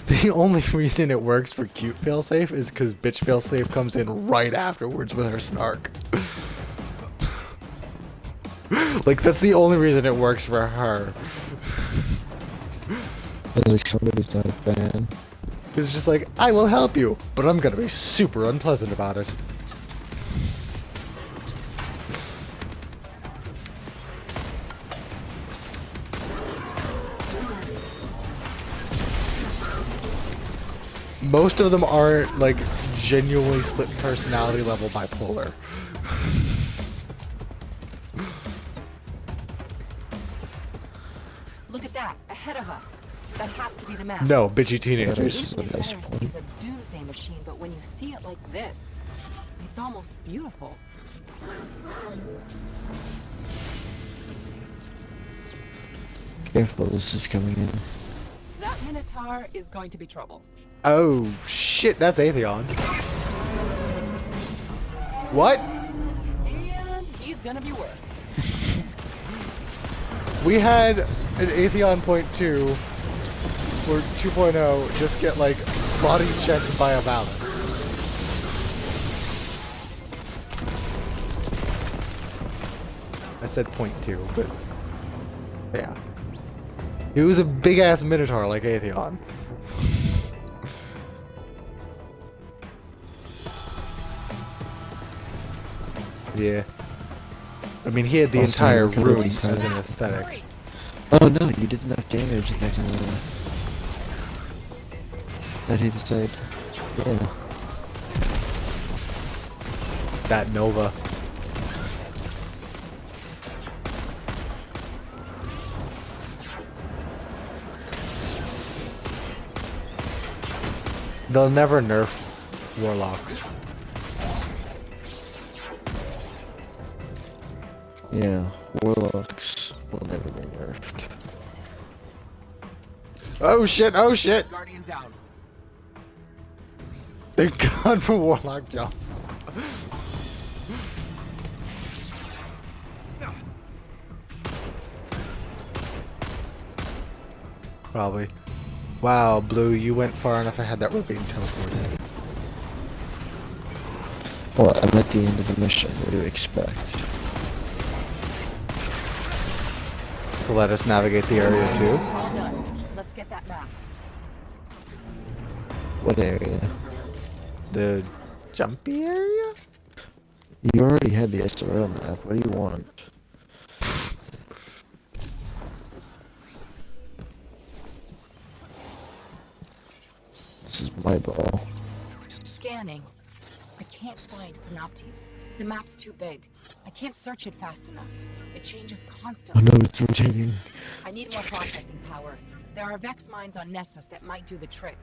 The only reason it works for cute failsafe is because bitch failsafe comes in right afterwards with her snark. Like, that's the only reason it works for her. It's like somebody's not a fan. It's just like, I will help you, but I'm gonna be super unpleasant about it. Most of them aren't, like, genuinely split personality level bipolar. Look at that, ahead of us. That has to be the map. No, bitchy That teenagers. is a nice Cyrus point. is a doomsday machine, but when you see it like this, it's almost beautiful. Careful, this is coming in. That Minotaur is going to be trouble. Oh, shit, that's Atheon. What? And he's gonna be worse. We had an Atheon point 2 or 2.0 just get, like, body checked by a Valis. I said point 2, but yeah. He was a big ass Minotaur like Atheon. Yeah. I mean, he had the Also, entire you could room always have- as an aesthetic. Hurry. Oh no, you did enough damage that he decided. Yeah. That Nova. They'll never nerf warlocks. Yeah, warlocks will never be nerfed. Oh shit, oh shit! Guardian down. Thank God for warlock jump. Probably. Wow, Blue, you went far enough ahead that we're being teleported. Well, I'm at the end of the mission. What do you expect? To let us navigate the area too. All done. Let's get that map. What area? The jumpy area? You already had the SRL map. What do you want? This is my ball. Scanning. I can't find Panoptes. The map's too big. I can't search it fast enough. It changes Oh constantly. no, it's rotating. I need more processing power. There are Vex mines on Nessus that might do the trick.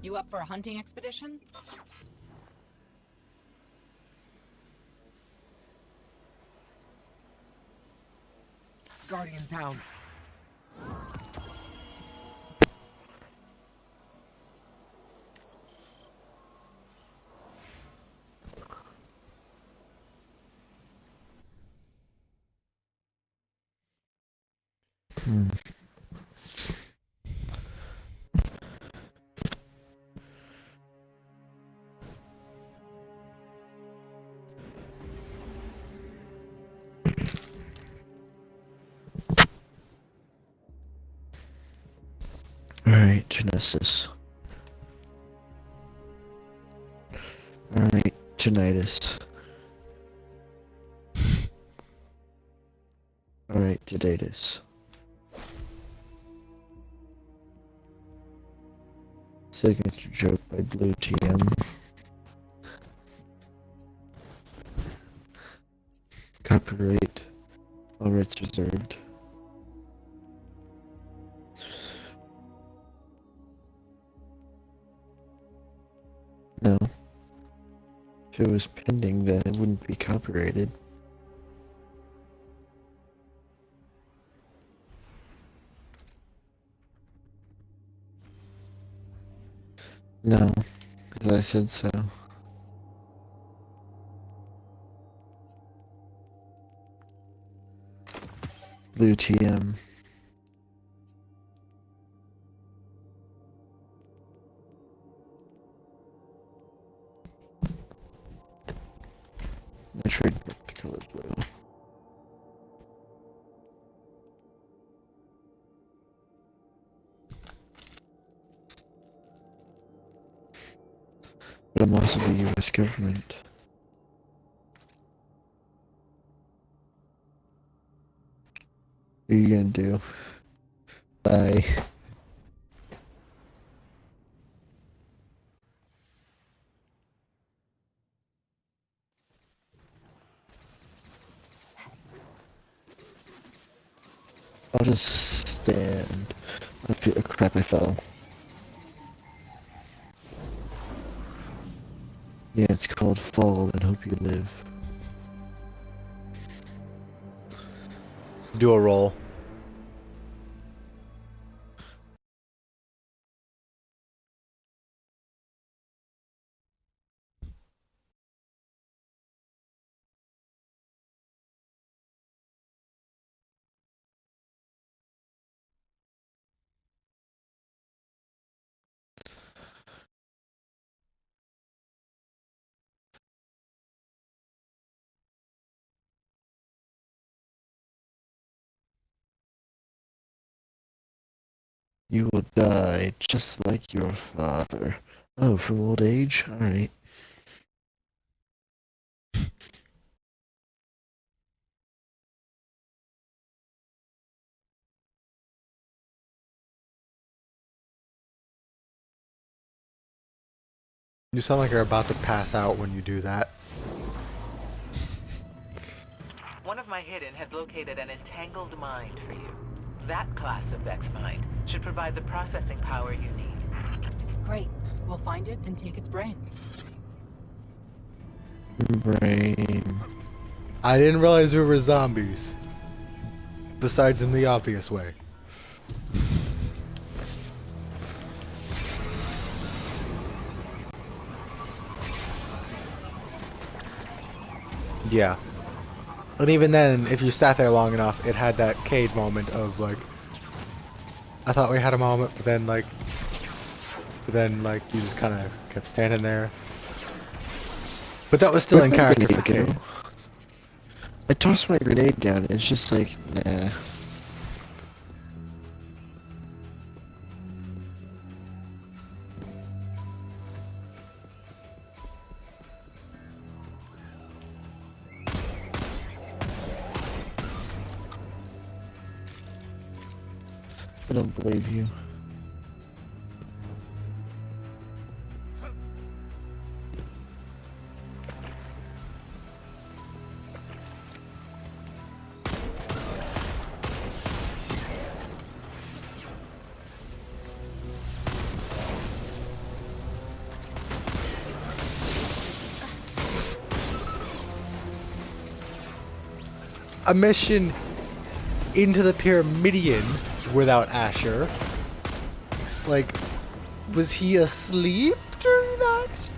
You up for a hunting expedition? Guardian down. Alright, Genesis. Alright, tinnitus. Alright, tinnitus. Signature joke by Blue TM. Copyright. All rights reserved. No. If it was pending, then it wouldn't be copyrighted. No, because I said so. Blue TM. I trademarked the color blue. But I'm also the US government. What are you gonna do? Bye. I'll just stand up here. Crap, I fell. Yeah, it's called Fall and Hope You Live. Do a roll. You will die just like your father. Oh, from old age? Alright. You sound like you're about to pass out when you do that. One of my hidden has located an entangled mind for you. That class of Vex mind should provide the processing power you need. Great. We'll find it and take its brain. Brain. I didn't realize we were zombies. Besides in the obvious way. Yeah. And even then, if you sat there long enough, it had that Cade moment of like, I thought we had a moment, but then like you just kind of kept standing there. But that was still in character for Cade. I tossed my grenade down, it's just like, nah. I don't believe you. A mission into the Pyramidion without Asher. Like, was he asleep during that?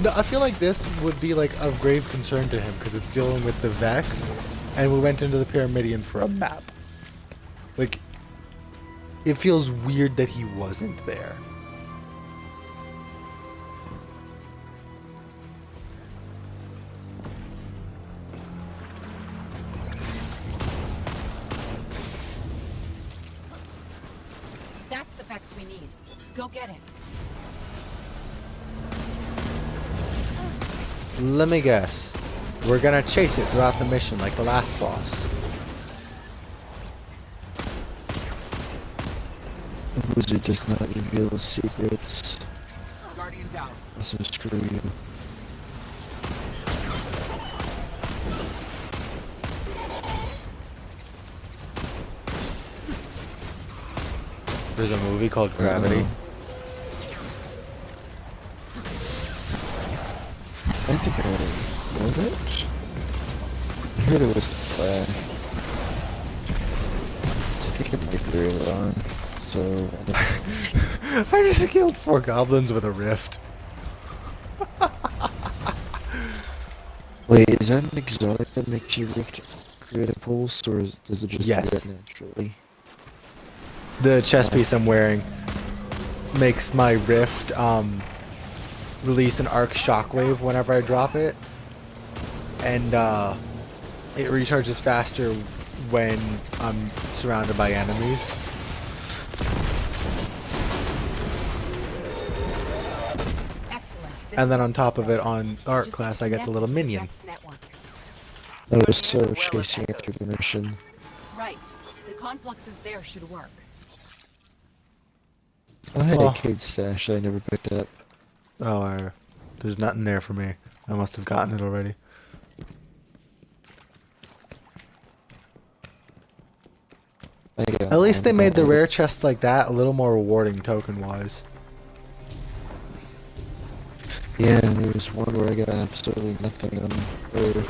No, I feel like this would be like of grave concern to him because it's dealing with the Vex, and we went into the Pyramidion for a map. Like, it feels weird that he wasn't there. That's the Vex we need. Go get it. Let me guess. We're gonna chase it throughout the mission like the last boss. The wizard does not reveal his secrets. Guardian down. So screw you. There's a movie called Gravity. I think I wrote it. I heard it was flash. I think it might be very long. So I just killed 4 goblins with a rift. wait, is that an exotic that makes you create a pulse, or does it just Yes. do that naturally? The chest piece I'm wearing makes my rift release an arc shockwave whenever I drop it, and it recharges faster when I'm surrounded by enemies. Excellent. And then on top of it, on Art Class, I get the little minion. I was so chasing it through the mission. Right. The confluxes there should work. I had Oh. a Cade stash I never picked up. Oh, there's nothing there for me. I must have gotten it already. At least they made the rare chests like that a little more rewarding token-wise. Yeah, there was one where I got absolutely nothing on Earth.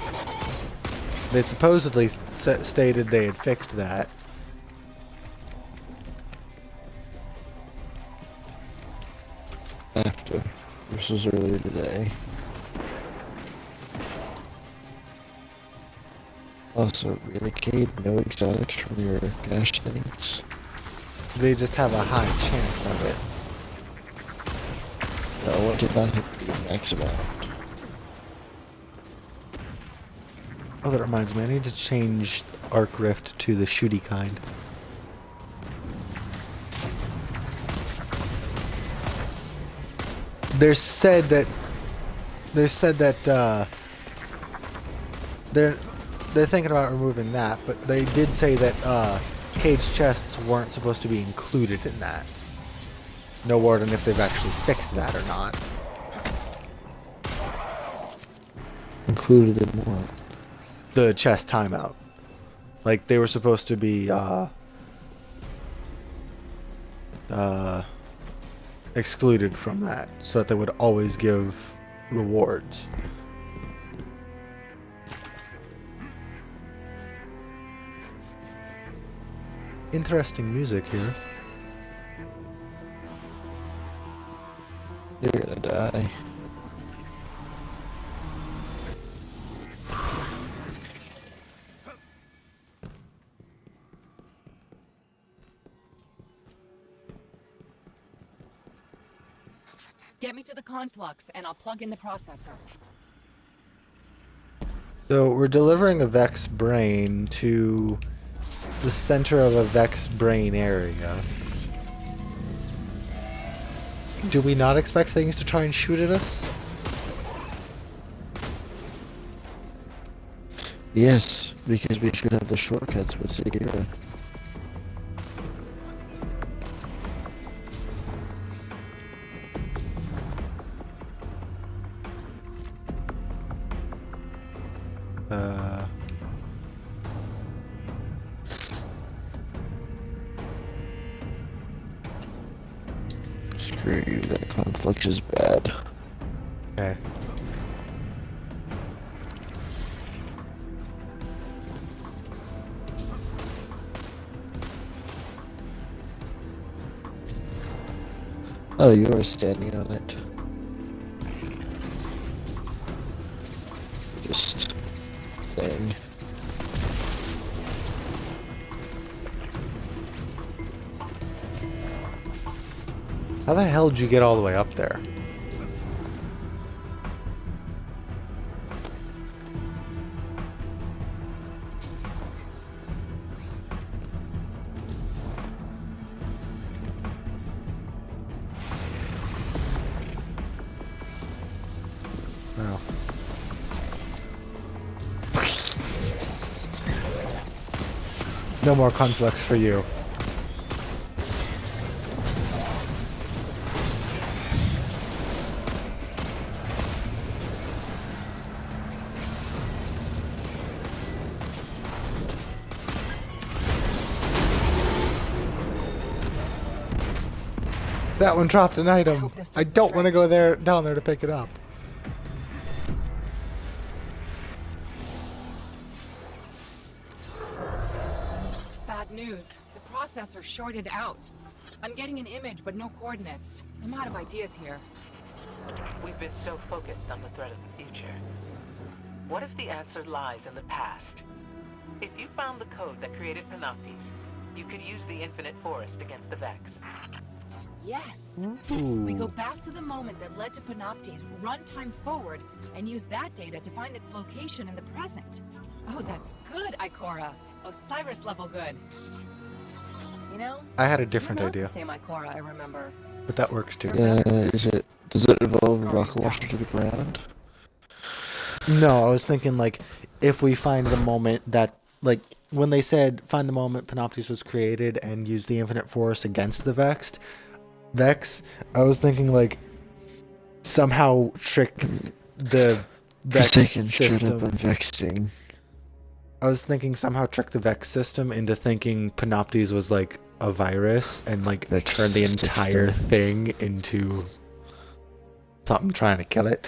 They supposedly stated they had fixed that. After. This was earlier today. Also, really, Cade, no exotics from your cash things. They just have a high chance of it. No, I did not hit the max amount. Oh, that reminds me, I need to change Arc Rift to the shooty kind. There's said that they're thinking about removing that, but they did say that cage chests weren't supposed to be included in that. No word on if they've actually fixed that or not. Included in what? The chest timeout. Like they were supposed to be excluded from that, so that they would always give rewards. Interesting music here. You're gonna die. Get me to the conflux, and I'll plug in the processor. So we're delivering a Vex brain to the center of a Vex brain area. Do we not expect things to try and shoot at us? Yes, because we should have the shortcuts with Sagira. Screw you, that conflict is bad. Okay. Oh, you are standing on it. Just thing. How the hell did you get all the way up there? Oh. No more conflicts for you. That one dropped an item. hope this I does the don't want to trick. go down there to pick it up. Bad news. The processor shorted out. I'm getting an image, but no coordinates. I'm out of ideas here. We've been so focused on the threat of the future. What if the answer lies in the past? If you found the code that created Panoptes, you could use the Infinite Forest against the Vex. Yes. We go back to the moment that led to Panoptes, run time forward, and use that data to find its location in the present. Oh, that's good, Ikora. Osiris level good. You know, I had a different you're not idea, the same Ikora I remember. but that works too. Does it involve a rocket launcher to the ground? No, I was thinking like if we find the moment that like when they said find the moment Panoptes was created and use the infinite force against the Vex, I was thinking like somehow trick the Vex Forsaken straight up system. on Vexing. I was thinking somehow trick the Vex system into thinking Panoptes was like a virus and like Vex turn the system. entire thing into something trying to kill it.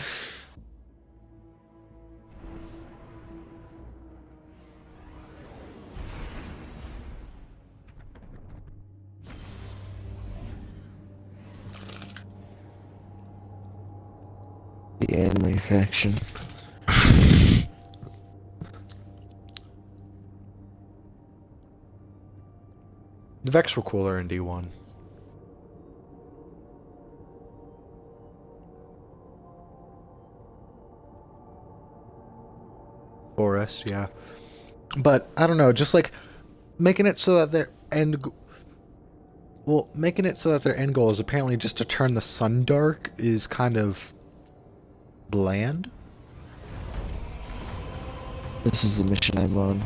The anime faction. The Vex were cooler in D1. For us, yeah. But I don't know, just like making it so that their making it so that their end goal is apparently just to turn the sun dark is kind of bland. This is the mission I'm on.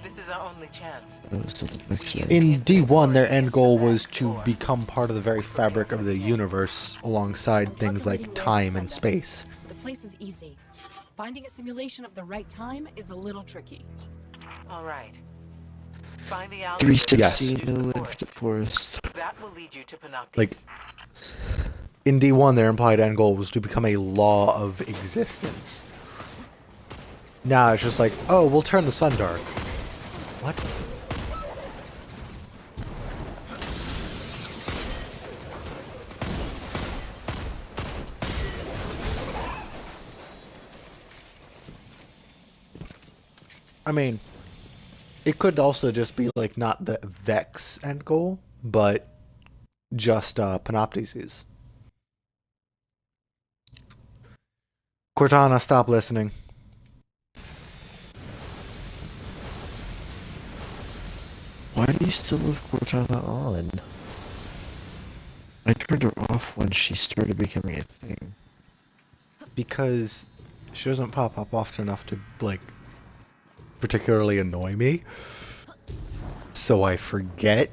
This is our only chance. Oh, so the Vexer. In D1, their end goal was to become part of the very fabric of the universe alongside things like time and space. The place is easy. Finding a simulation of the right time is a little tricky. All right. Find the alley. 360 Use no the infinite forest. forest. That will lead you to Panoptes. Like, in D1, their implied end goal was to become a law of existence. Now it's just like, oh, we'll turn the sun dark. What? I mean, it could also just be like not the Vex end goal, but just Panoptes'. Cortana, stop listening. Why do you still have Cortana on? I turned her off when she started becoming a thing. Because she doesn't pop up often enough to, like, particularly annoy me. So I forget.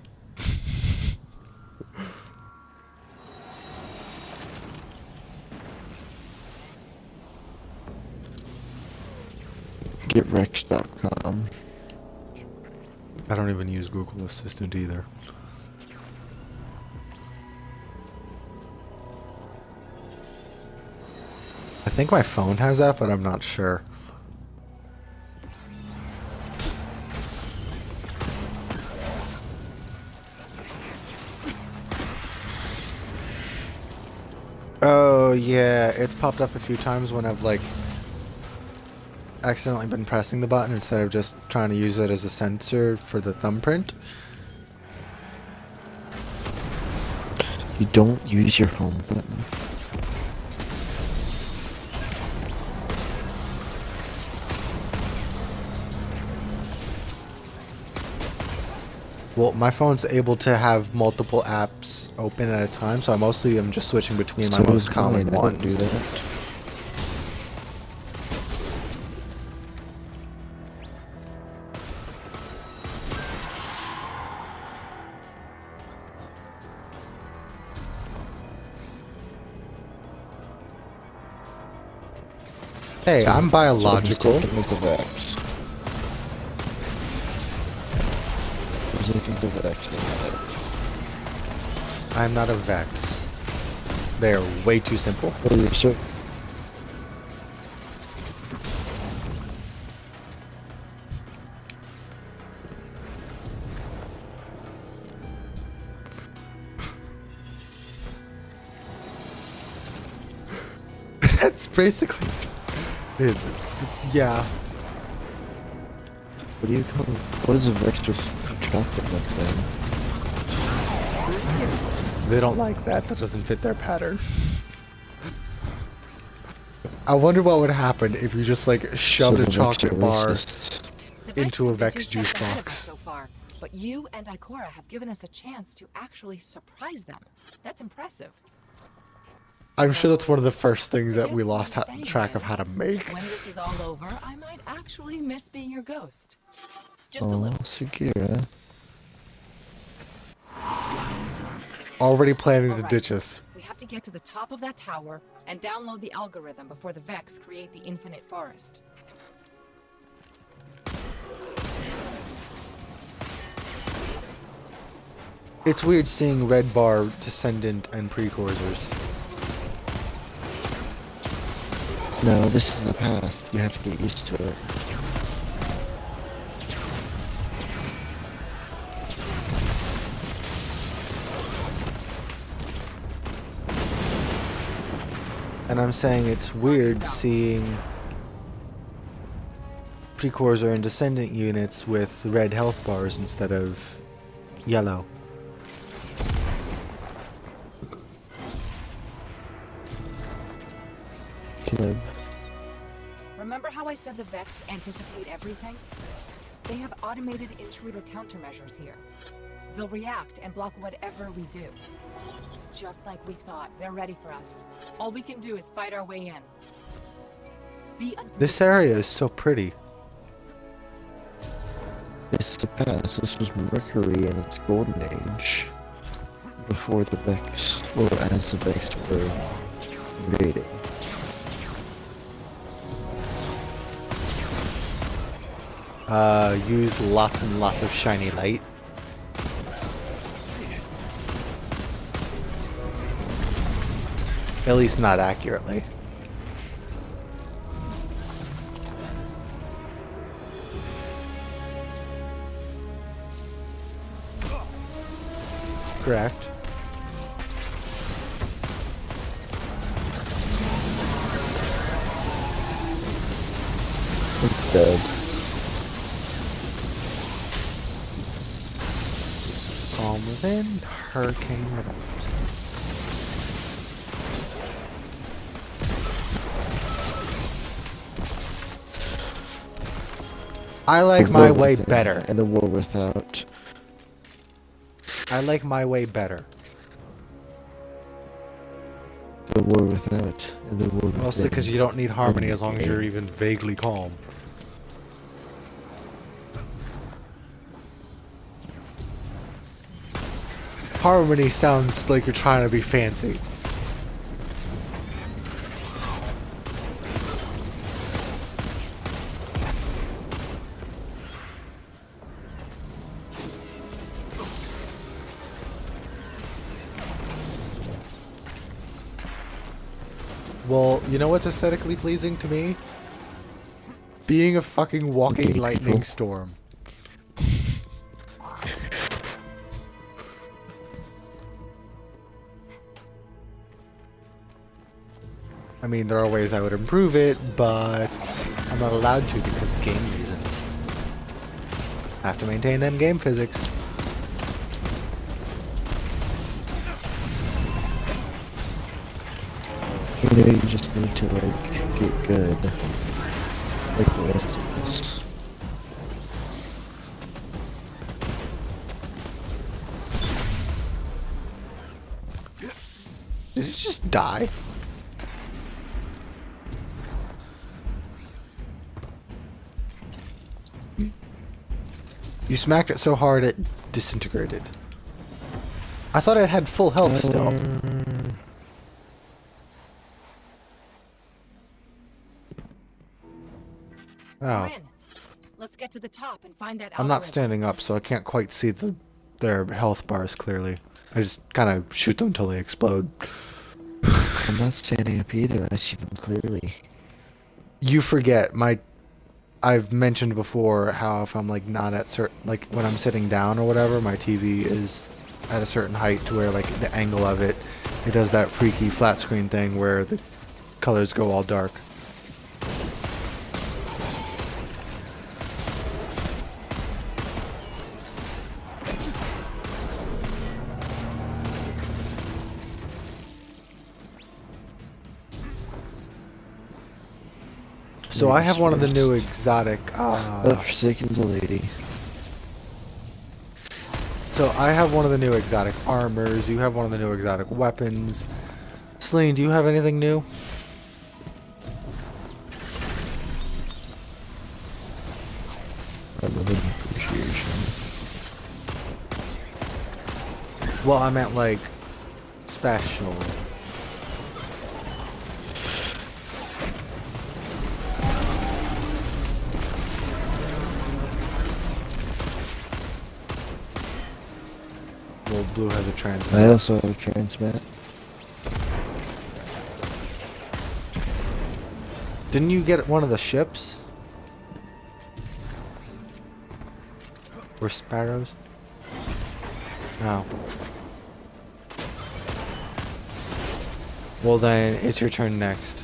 GetRex.com. I don't even use Google Assistant either. I think my phone has that, but I'm not sure. Oh yeah, it's popped up a few times when I've like accidentally been pressing the button instead of just trying to use it as a sensor for the thumbprint. You don't use your home button. Well, my phone's able to have multiple apps open at a time, so I mostly am just switching between So my most is common mine. I don't ones. do that. Hey, I'm biological. So if it's a Vex. It's a Vex. I'm not a Vex. They're way too simple. Oh, you're so. That's basically it. Yeah. What do you call it? What is a Vex with chocolate milk then? They don't like that. That doesn't fit their pattern. I wonder what would happen if you just like shoved So a the Vex are chocolate bar racist. The into a have been Vex two juice steps ahead of us box. so far, but you and Ikora have given us a chance to actually surprise them. That's impressive. I'm sure that's So, one of the first things I that we guess what lost I'm saying track of how to is, make. When this is all over, I might actually miss being your ghost. Just a Oh, little. Sagira. Already planning to Alright. ditch us. We have to get to the top of that tower and download the algorithm before the Vex create the infinite forest. It's weird seeing Red Bar, Descendant, and Precursors. No, this is the past. You have to get used to it. And I'm saying it's weird seeing Precursor and Descendant units with red health bars instead of yellow. Caleb. Remember how I said the Vex anticipate everything? They have automated intruder countermeasures here. They'll react and block whatever we do. Just like we thought, they're ready for us. All we can do is fight our way in. Be This area is so pretty. It's the past. This was Mercury in its golden age. Before the Vex, or as the Vex were invading. Use lots and lots of shiny light. At least not accurately. Correct. It's dead. Calm within, hurricane without. I like The my War way Within better. And the War Without. I like my way better. The War Without. And the War Within. Mostly because you don't need harmony as long as Okay. you're even vaguely calm. Harmony sounds like you're trying to be fancy. Well, you know what's aesthetically pleasing to me? Being a fucking walking Okay, lightning cool. storm. I mean, there are ways I would improve it, but I'm not allowed to because game reasons. I have to maintain them game physics. You know, you just need to, like, get good. Like the rest of us. Did it just die? You smacked it so hard it disintegrated. I thought it had full health still. Oh, We're in. Let's get to the top and find that I'm not algorithm. standing up, so I can't quite see their health bars clearly. I just kind of shoot them until they explode. I'm not standing up either. I see them clearly. You forget I've mentioned before how if I'm like not at certain, like when I'm sitting down or whatever, my TV is at a certain height to where like the angle of it does that freaky flat screen thing where the colors go all dark. So I have one of the new First. exotic. Oh, Forsaken's a lady. So I have one of the new exotic armors. You have one of the new exotic weapons. Celine, do you have anything new? I'm with appreciation. Well, I meant like special. Well, Blue has a transmit. I also have a transmat. Didn't you get one of the ships? Or sparrows? No. Well then, it's your turn next.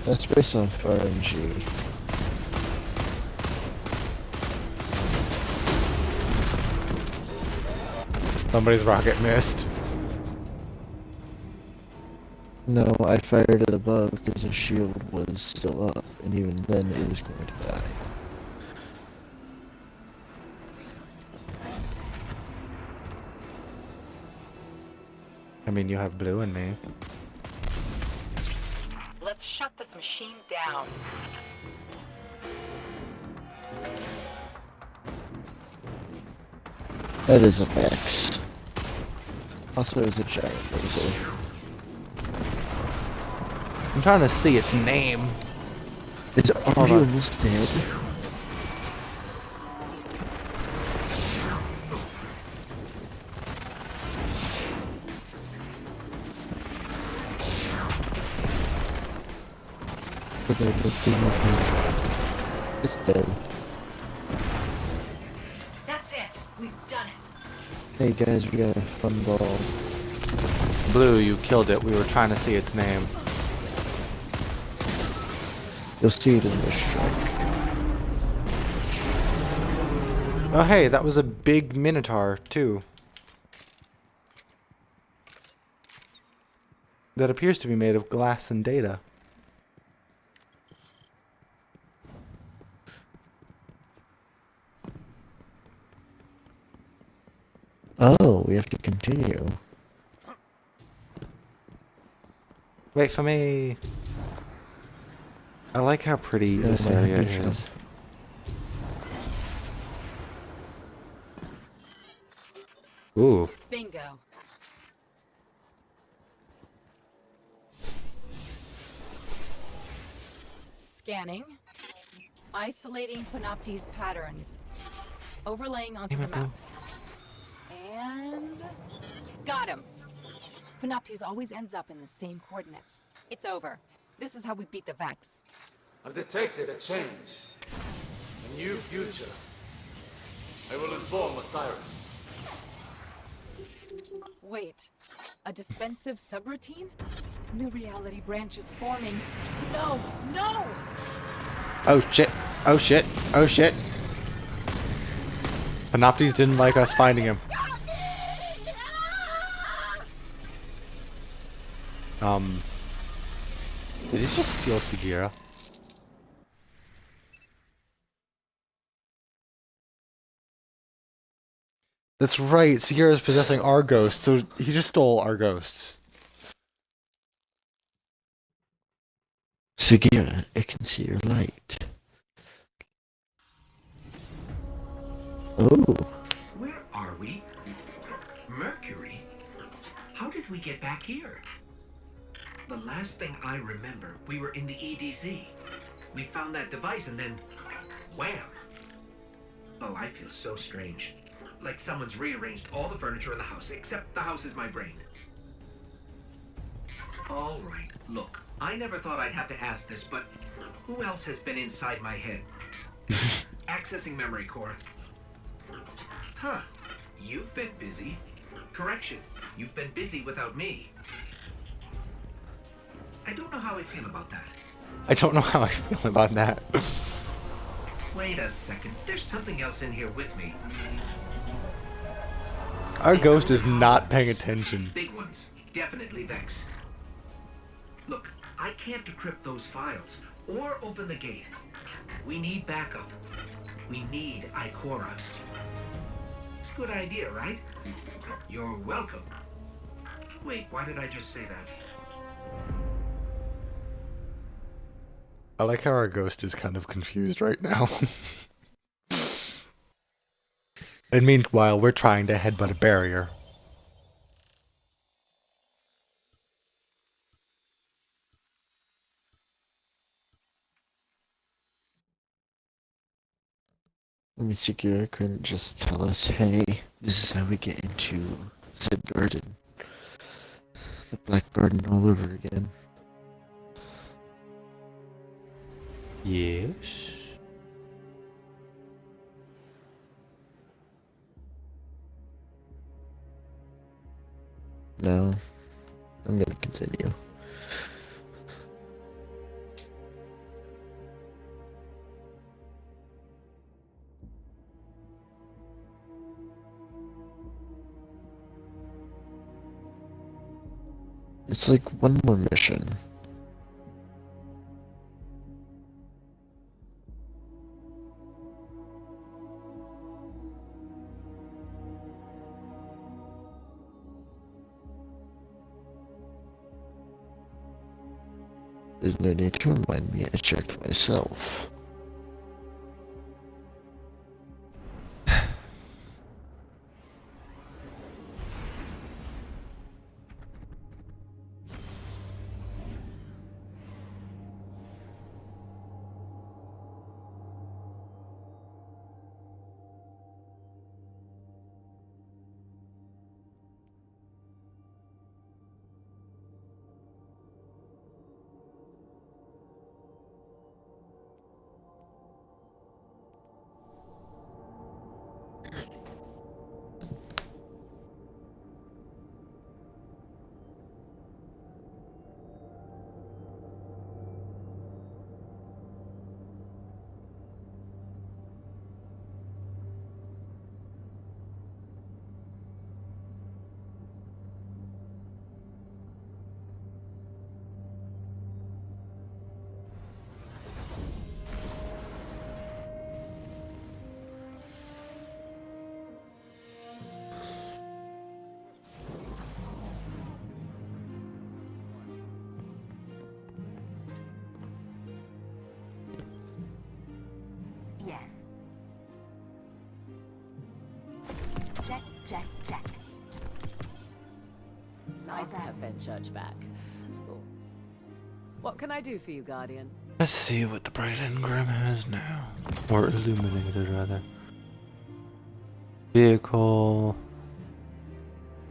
That's based on RNG. Somebody's rocket missed. No, I fired it above because the shield was still up, and even then it was going to die. I mean, you have Blue and me. Let's shut this machine down. That is a Vex. Also, it's a giant laser. I'm trying to see its name. Is Hold Arby on. almost dead? It's dead. That's it. We've done it. Hey guys, we got a fun ball. Blue, you killed it. We were trying to see its name. You'll see it in the strike. Oh hey, that was a big Minotaur, too. That appears to be made of glass and data. Oh, we have to continue. Wait for me. I like how pretty Yeah, this my area happy jump. is. Ooh. Bingo. Scanning. Isolating Panoptes patterns. Overlaying onto Damn the it, map. And... got him. Panoptes always ends up in the same coordinates. It's over. This is how we beat the Vex. I've detected a change. A new future. I will inform Osiris. Wait. A defensive subroutine? New reality branch is forming. No! No! Oh shit. Oh shit. Oh shit. Panoptes didn't like us finding him. Did he just steal Sagira? That's right, Sagira's possessing our ghost, so he just stole our ghosts. Sagira, I can see your light. Oh, Where are we? Mercury? How did we get back here? The last thing I remember, we were in the EDZ. We found that device and then... wham! Oh, I feel so strange. Like someone's rearranged all the furniture in the house, except the house is my brain. All right, look, I never thought I'd have to ask this, but who else has been inside my head? Accessing memory core. Huh, you've been busy. Correction, you've been busy without me. I don't know how I feel about that. I don't know how I feel about that. Wait a second, there's something else in here with me. Our ghost is not paying attention. Big ones, definitely Vex. Look, I can't decrypt those files or open the gate. We need backup. We need Ikora. Good idea, right? You're welcome. Wait, why did I just say that? I like how our ghost is kind of confused right now. And meanwhile, we're trying to headbutt a barrier. I mean, Sekiro couldn't just tell us, hey, this is how we get into said garden. The Black Garden all over again. Yes. No, I'm gonna continue. It's like one more mission. There's no need to remind me, I checked myself. Yes. Check, check, check. It's nice to have Fenchurch back. What can I do for you, Guardian? Let's see what the Bright Engram has now. Or illuminated, rather. Vehicle.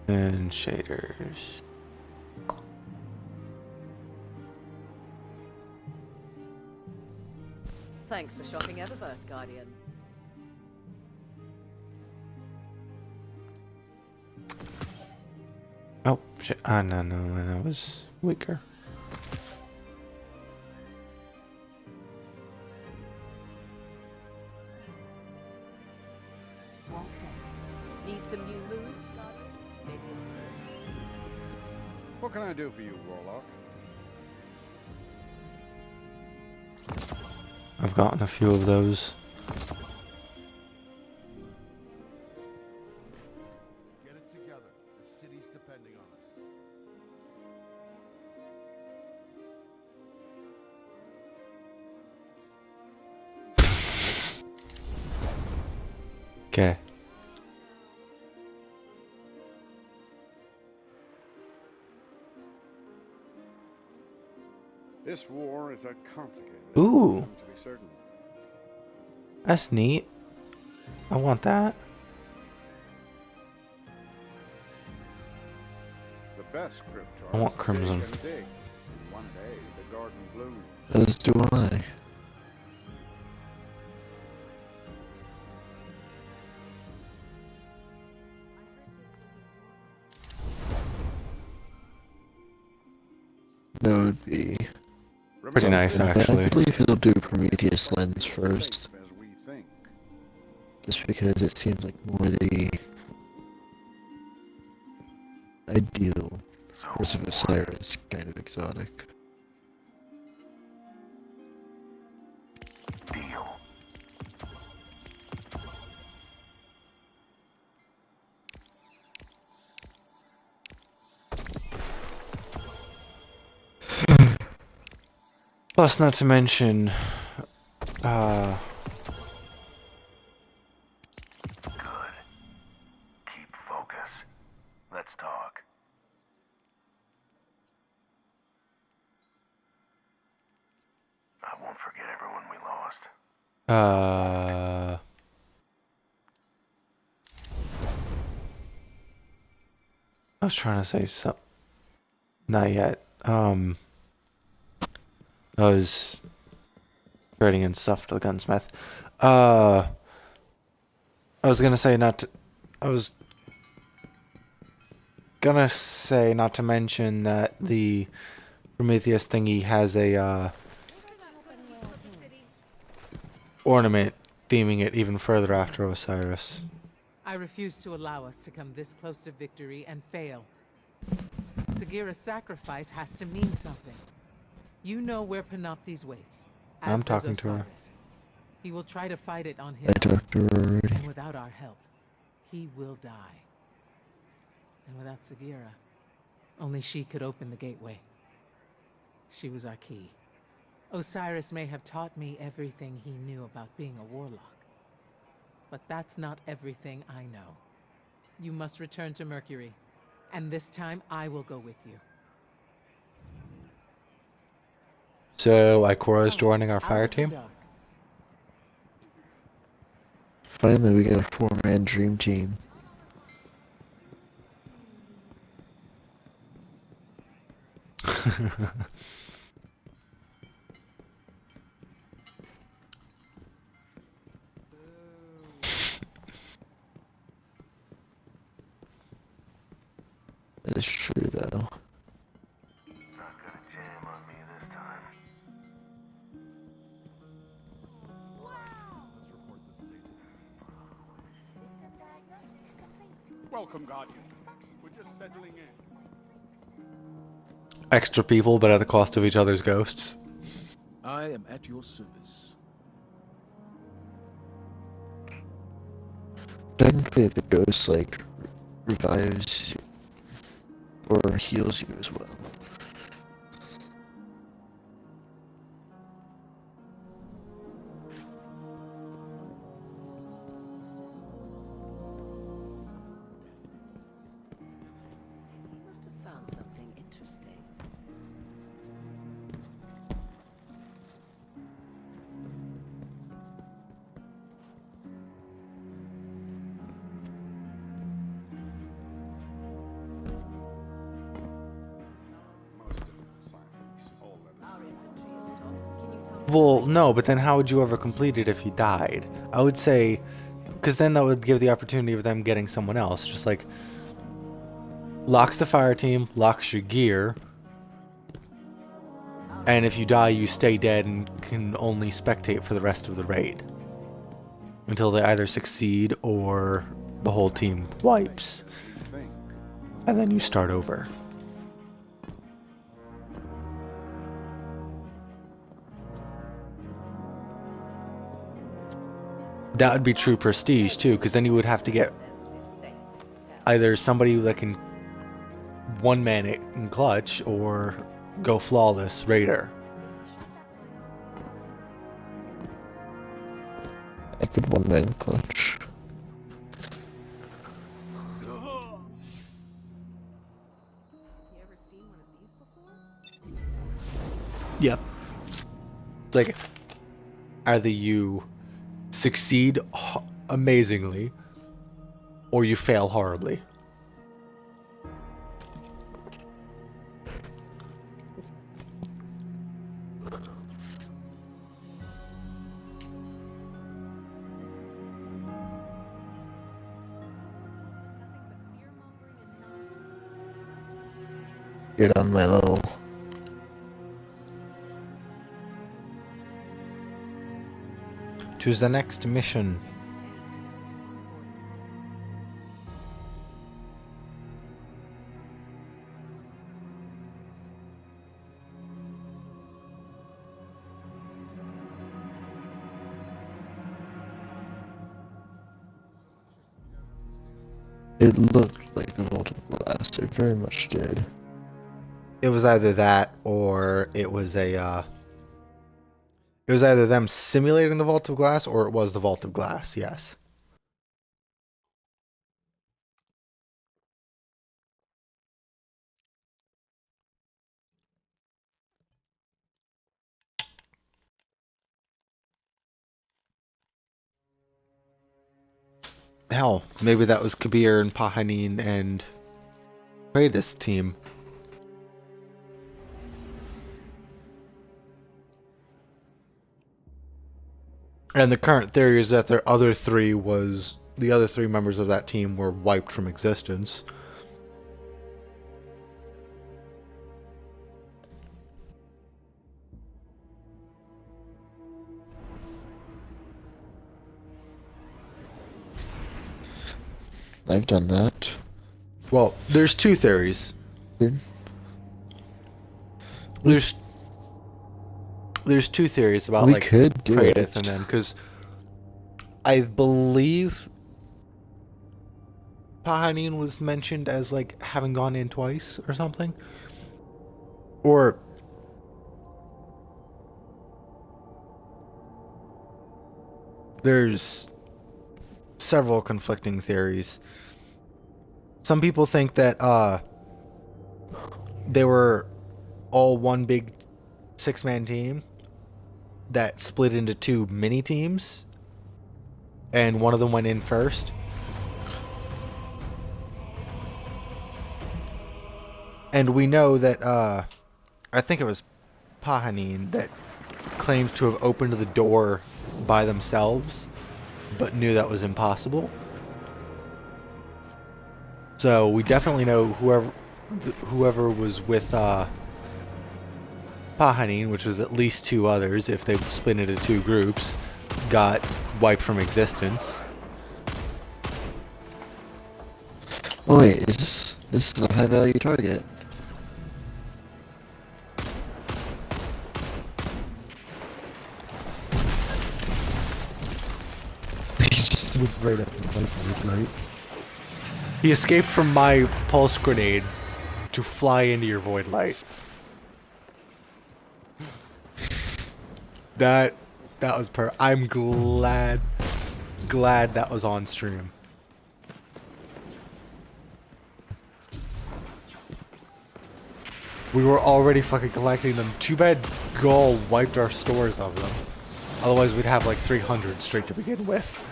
And shaders. Thanks for shopping Eververse, Guardian. Oh, shit. Ah, no, that was weaker. Won't fit. Need some new moves, Guardian? Maybe. What can I do for you, Warlock? I've gotten a few of those. Get it together. The city's depending on us. Okay. This war is a complicated. Ooh. To be certain. That's neat. I want that. The best crypt I want are crimson. big and big. One day the garden blooms. As do I. That would be Pretty nice, I actually. believe he'll do Prometheus Lens first, As we think. just because it seems like more the ideal Curse of Osiris kind of exotic. Plus, not to mention, Good. Keep focus. Let's talk. I won't forget everyone we lost. I was trying to say something. Not yet. I was trading in stuff to the gunsmith. I was gonna say not to. I was gonna say not to mention that the Prometheus thingy has a ornament theming it even further after Osiris. I refuse to allow us to come this close to victory and fail. Sagira's sacrifice has to mean something. You know where Panoptes waits. As I'm does talking to her. Osiris. He will try to fight it on his I talked to her already. and without our help, he will die. And without Sagira, only she could open the gateway. She was our key. Osiris may have taught me everything he knew about being a warlock. But that's not everything I know. You must return to Mercury. And this time, I will go with you. So Ikora is joining our fire team. Finally, we got a 4-man dream team. That is true, though. Not gonna jam on me this time. Welcome, Guardian. We're just settling in. Extra people, but at the cost of each other's ghosts. I am at your service. Technically, the ghost, like, revives you or heals you as well. Must have found something interesting. Well, no, but then how would you ever complete it if you died? I would say, because then that would give the opportunity of them getting someone else. Just like, locks the fire team, locks your gear, and if you die, you stay dead and can only spectate for the rest of the raid. Until they either succeed or the whole team wipes. And then you start over. That would be true prestige too, because then you would have to get either somebody that can one man it in clutch or go flawless raider. I could 1-man clutch. Yep. It's like either you succeed amazingly or you fail horribly. Get on my level. Choose the next mission. It looked like the Vault of Glass. It very much did. It was either that or it was a It was either them simulating the Vault of Glass or it was the Vault of Glass, yes. Hell, maybe that was Kabir and Pahanin and Kratos' team. And the current theory is that the other three members of that team were wiped from existence. I've done that. Well, there's two theories. Good. There's two theories about We like could do Kratos it. and them, because I believe Pahanin was mentioned as like having gone in twice or something, or there's several conflicting theories. Some people think that they were all one big 6-man team that split into 2 mini teams, and one of them went in first. And we know that I think it was Pahanin that claimed to have opened the door by themselves, but knew that was impossible. So we definitely know whoever was with Pahanin, which was at least 2 others, if they split into 2 groups, got wiped from existence. Oh wait, this is a high value target. He just moved right up and right. He escaped from my pulse grenade to fly into your void light. That was I'm glad that was on stream. We were already fucking collecting them. Too bad Gaul wiped our stores of them. Otherwise we'd have like 300 straight to begin with.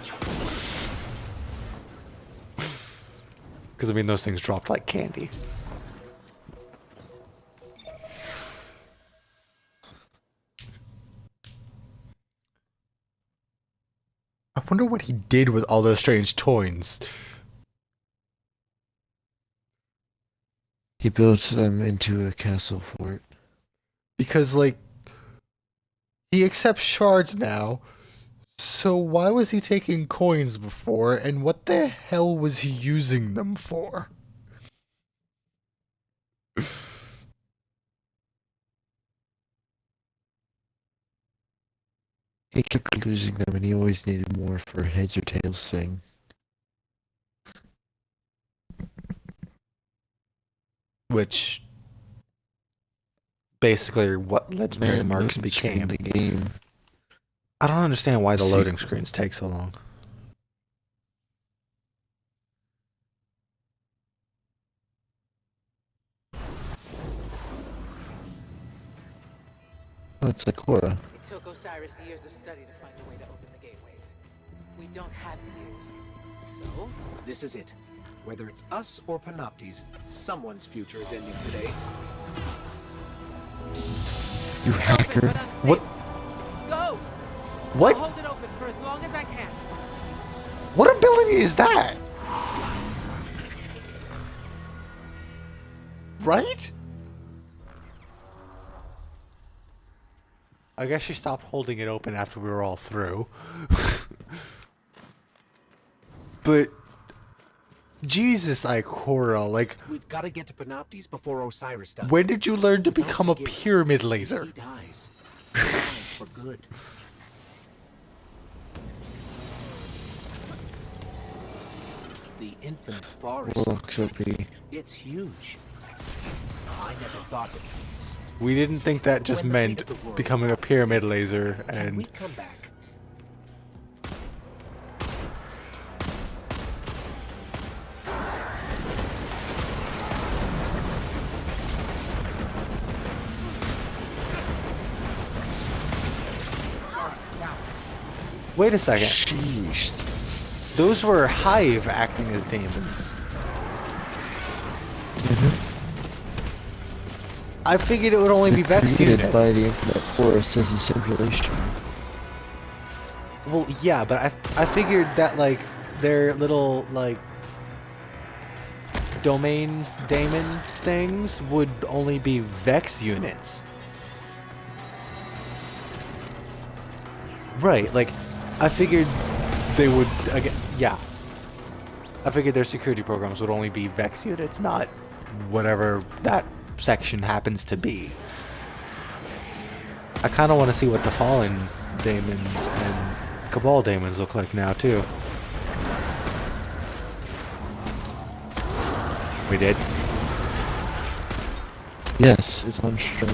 Because I mean those things dropped like candy. I wonder what he did with all those strange toys. He built them into a castle fort. Because, like, he accepts shards now, so why was he taking coins before, and what the hell was he using them for? He kept losing them and he always needed more for a heads or tails thing. Which basically what legendary marks became. The game. I don't understand why the loading screens take so long. Oh, it's Ikora. It took Osiris years of study to find a way to open the gateways. We don't have years. So? This is it. Whether it's us or Panoptes, someone's future is ending today. You hacker. What? Go! What? I'll hold it open for as long as I can. What ability is that? Right? I guess she stopped holding it open after we were all through. But Jesus, Ikora, like, We've got to get to Panoptes before Osiris does. when did you learn to become a pyramid laser? He dies. He dies for good. The infinite forest. Looks OP. It's huge. I never thought that We didn't think that just When the meant fate of the world becoming a is pyramid at laser stake, can and we come back? wait a second. Sheesh. Those were Hive acting as daemons. I figured it would only be Vex Created units. by the Infinite Forest as a simulation. Well, yeah, but I figured that like their little like domain daemon things would only be Vex units. Right, like I figured they would again, yeah. I figured their security programs would only be Vex units, not whatever that section happens to be. I kind of want to see what the Fallen daemons and Cabal daemons look like now too. We did. Yes, it's on stream.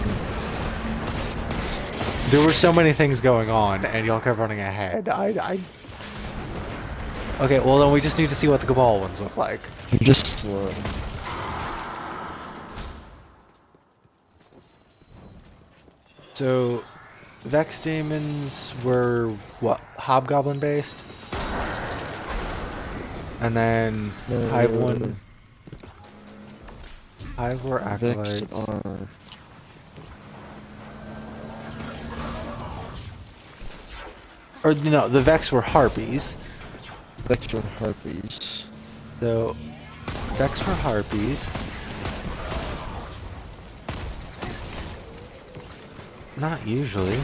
There were so many things going on, and y'all kept running ahead. Okay, well then we just need to see what the Cabal ones look like. You're just slow. So, Vex daemons were what? Hobgoblin based, and then No, Hive one. Hive were Vex acolytes. are... Or no, the Vex were harpies. Vex are harpies. So, Vex were harpies. Not usually.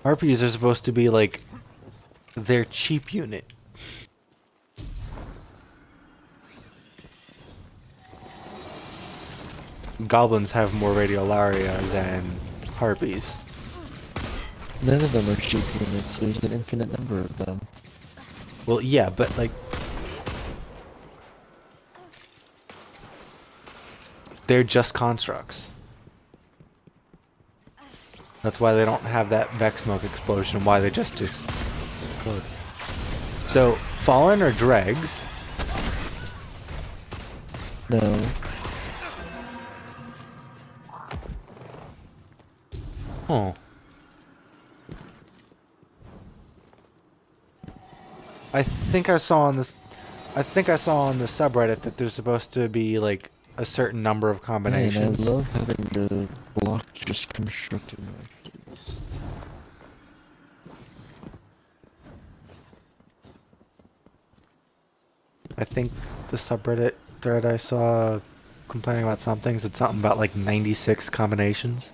Harpies are supposed to be like their cheap unit. Goblins have more radiolaria than harpies. None of them are cheap units. There's an infinite number of them. Well, yeah, but like they're just constructs. That's why they don't have that Vex smoke explosion and why they just explode. So, Fallen or Dregs? No. Oh. I think I saw on this subreddit that there's supposed to be like a certain number of combinations. Man, I love having the block just constructed rifles. I think the subreddit thread I saw complaining about something said something about like 96 combinations.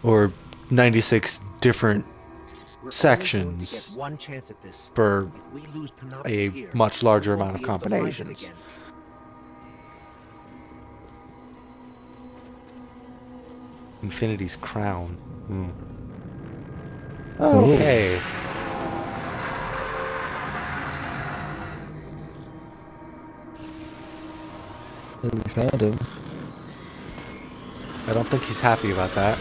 Or 96 different sections One chance at this. for If we lose Panoptes a here, much larger we won't amount of be able to find them combinations. again. Infinity's crown. Okay. So we found him. I don't think he's happy about that.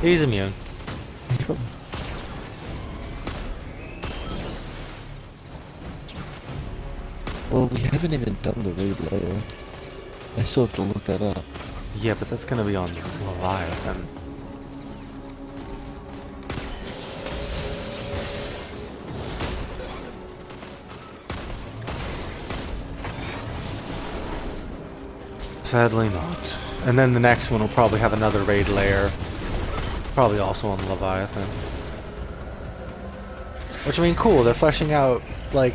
He's immune. Well, we haven't even done the raid layer. I still have to look that up. Yeah, but that's gonna be on Leviathan. Sadly not. And then the next one will probably have another raid layer. Probably also on Leviathan. Which, I mean, cool, they're fleshing out, like,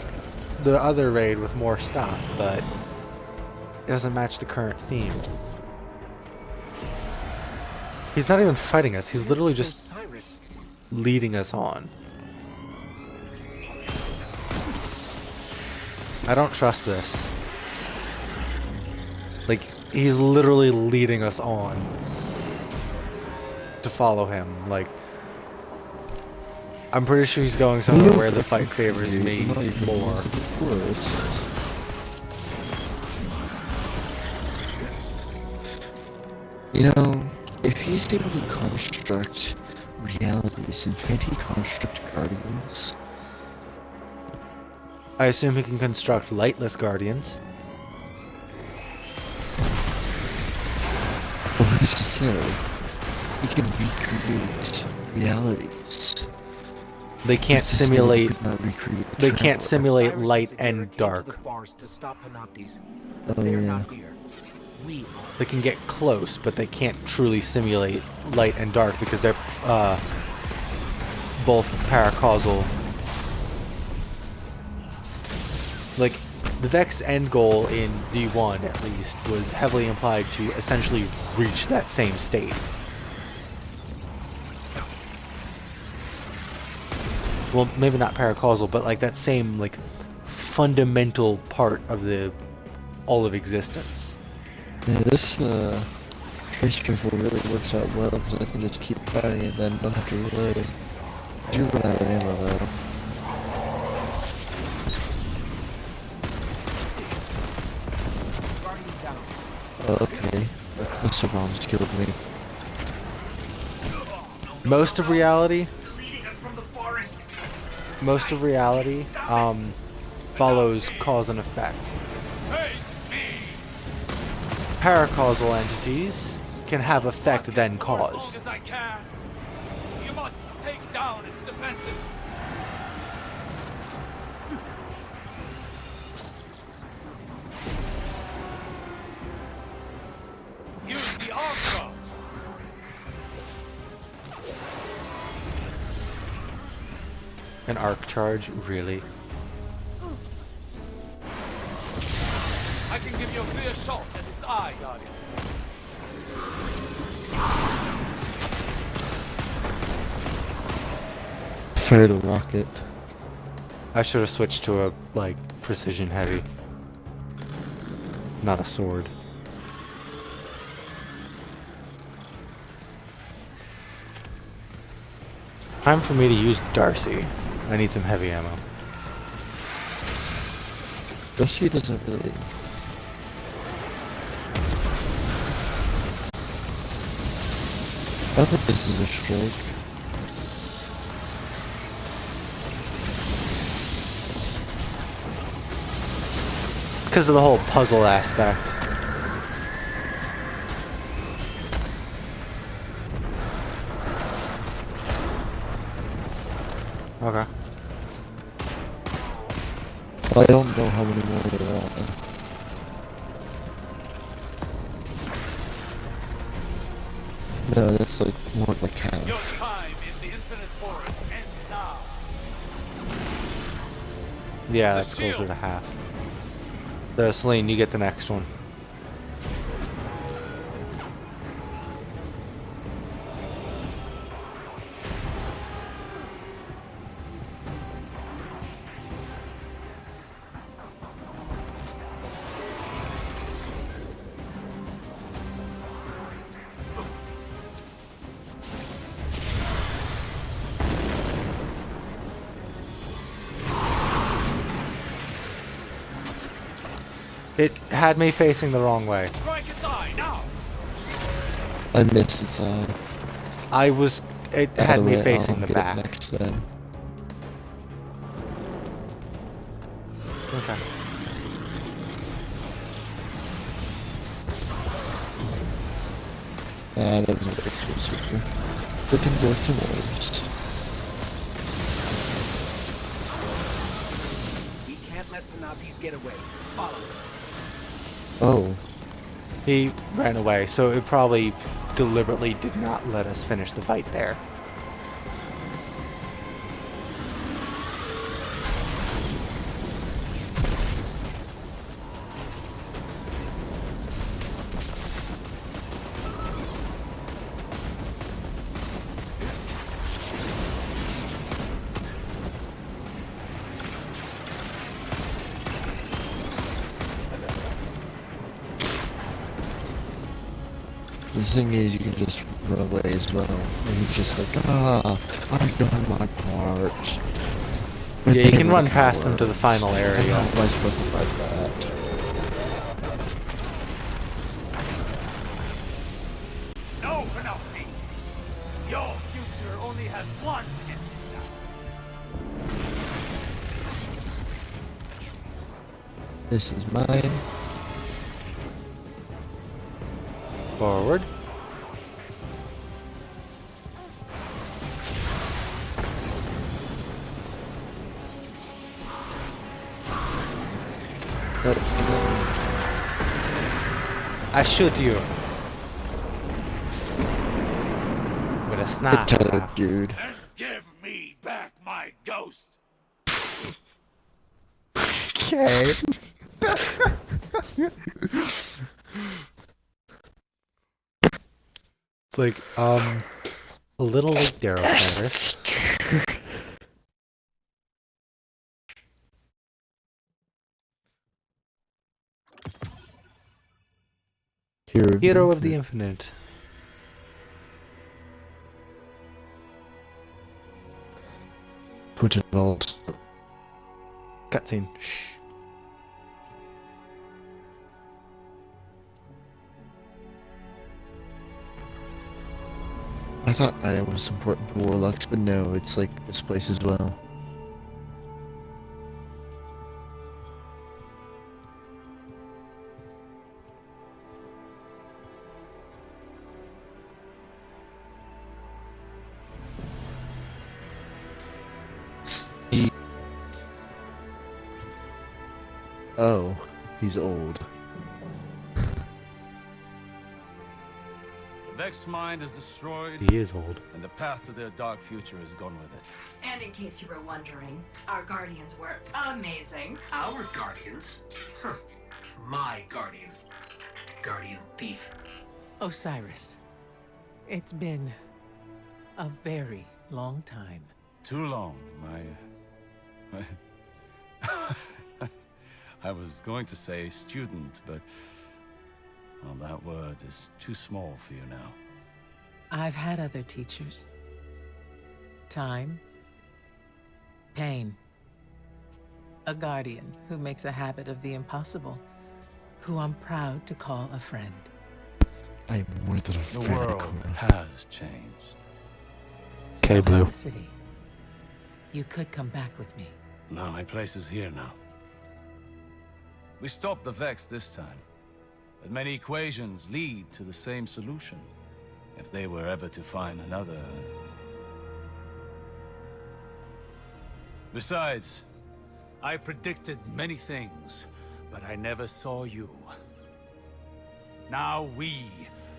the other raid with more stuff, but it doesn't match the current theme. He's not even fighting us, he's literally just leading us on. I don't trust this. Like, he's literally leading us on to follow him. Like, I'm pretty sure he's going somewhere where the fight favors me more. Forest. You know, if he's able to construct realities, then can't he construct guardians? I assume he can construct lightless guardians. Well, who's to say? He can recreate realities. They can't Who's to say he simulate. could not recreate the They can't Traveler? simulate Cyrus light is and here to dark. the forest to stop Panoptes. Oh, They're yeah. not here. We are. They can get close, but they can't truly simulate light and dark because they're both paracausal. Like, the Vex end goal in D1, at least, was heavily implied to essentially reach that same state. Well, maybe not paracausal, but like that same, like, fundamental part of the all of existence. Yeah, this trace rifle really works out well because I can just keep firing it, then don't have to reload. I do run out of ammo though. Oh, okay, the cluster bombs killed me. Most of reality follows cause and effect. Paracausal entities can have effect then cause. As I can. You must take down its defenses. Use the arc charge. An arc charge, really? I can give you a clear shot at its eye, Guardian. Fired a rocket. I should have switched to a, like, precision heavy. Not a sword. Time for me to use Darcy. I need some heavy ammo. Darcy doesn't really. I think this is a strike. Because of the whole puzzle aspect. Okay. I don't know how many more there are. No, that's like more like half. Your time in the infinite forest ends now. Yeah, that's closer to half. So, Celine, you get the next one. It had me facing the wrong way. Strike its eye now. I missed its eye. It had me facing I'll the get back. It next then. Okay. Ah, that was a waste of a super. Good thing works in orbs. We can't let Panoptes get away. Follow us. Oh. He ran away, so it probably deliberately did not let us finish the fight there. The thing is, you can just run away as well. And you're just like, I've done my part. But Yeah, you then can look run how it past them to the works. final And area. how am I supposed to fight that? No, Penelope! Your future only has one destiny. This is mine. Forward. I shoot you. With a The sniper. tether, dude. And give me back my ghost! Okay. It's like, a little like Darrow Cyrus. Hero of the Infinite. Put it all. Cutscene. Shh. I thought I was important to Warlocks, but no, it's like this place as well. Oh, he's old. Vex's mind is destroyed. He is old. And the path to their dark future is gone with it. And in case you were wondering, our guardians were amazing. Our guardians? Huh. My guardian. Guardian thief. Osiris, it's been a very long time. Too long, I was going to say student, but well, that word is too small for you now. I've had other teachers. Time. Pain. A guardian who makes a habit of the impossible, who I'm proud to call a friend. I am more than a The fan. world has changed. Okay, Blue. The city. You could come back with me. No, my place is here now. We stopped the Vex this time. But many equations lead to the same solution. If they were ever to find another... Besides, I predicted many things, but I never saw you. Now we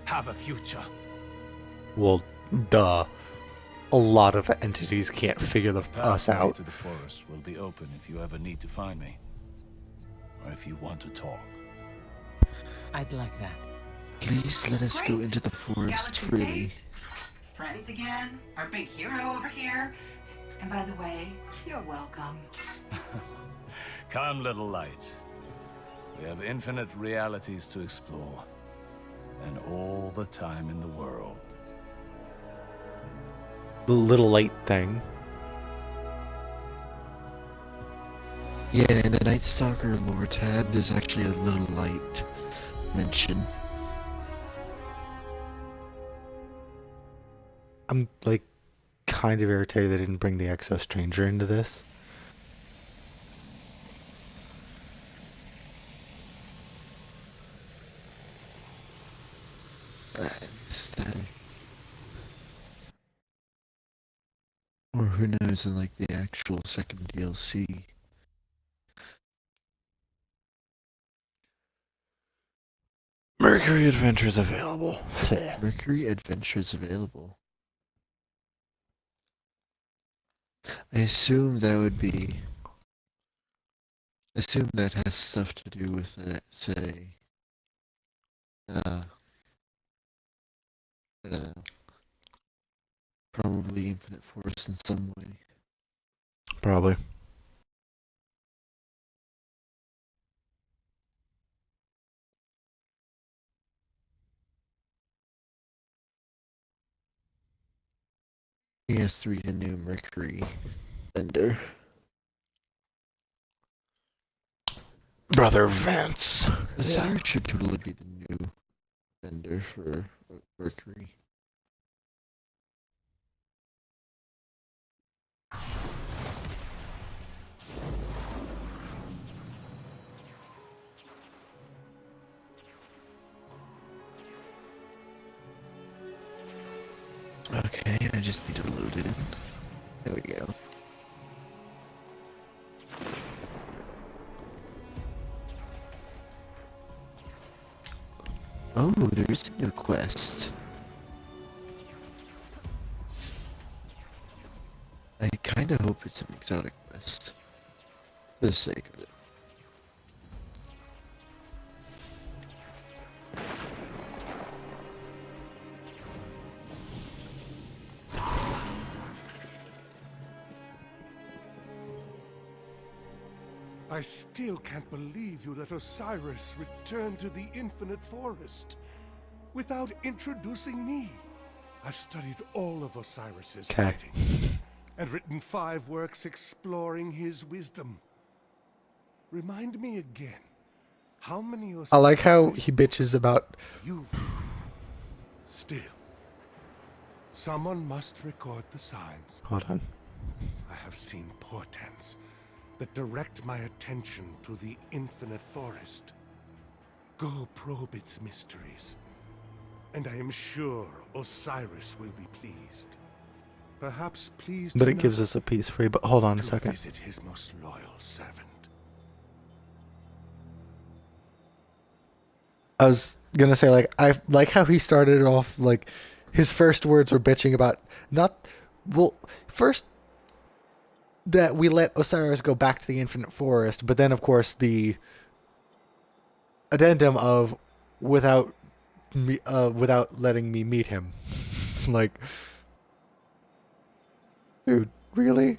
have a future. Well, duh. A lot of entities can't figure us Pathway out. to the forest will be open if you ever need to find me. Or if you want to talk. I'd like that. Please let us go into the forest freely. Friends again? Our big hero over here? And by the way, you're welcome. Come, little light. We have infinite realities to explore. And all the time in the world. The little light thing. Yeah, in the Night Stalker lore tab, there's actually a little light mention. I'm like kind of irritated they didn't bring the Exo Stranger into this. Or who knows in like the actual second DLC. Mercury Adventures available. Mercury Adventures available. I assume that would be... I assume that has stuff to do with it, say... I don't know. Probably Infinite Force in some way. Probably. PS3, the new Mercury vendor. Brother Vance. Osiris should totally be the new vendor for Mercury. Okay, I just need to load it in. There we go. Oh, there's a new quest. I kinda hope it's an exotic quest. For the sake of it. I still can't believe you let Osiris return to the Infinite Forest without introducing me. I've studied all of Osiris's writings and written 5 works exploring his wisdom. Remind me again, how many Osiris I like how he bitches about. you've... Still, someone must record the signs. Hold on. I have seen portents that direct my attention to the Infinite Forest. Go probe its mysteries, and I am sure Osiris will be pleased. Perhaps pleased But it enough gives us a piece free. But hold on a to second. visit his most loyal servant. I was gonna say, like, I like how he started off, like, his first words were bitching about first that we let Osiris go back to the Infinite Forest, but then of course the addendum of without letting me meet him. Like, dude, really?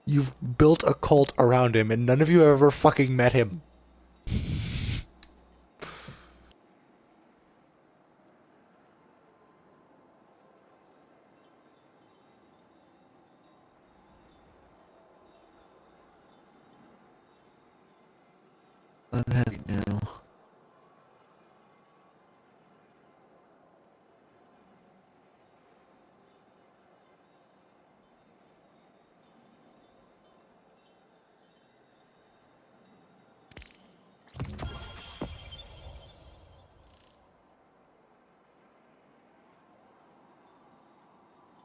You've built a cult around him and none of you have ever fucking met him. I'm happy now.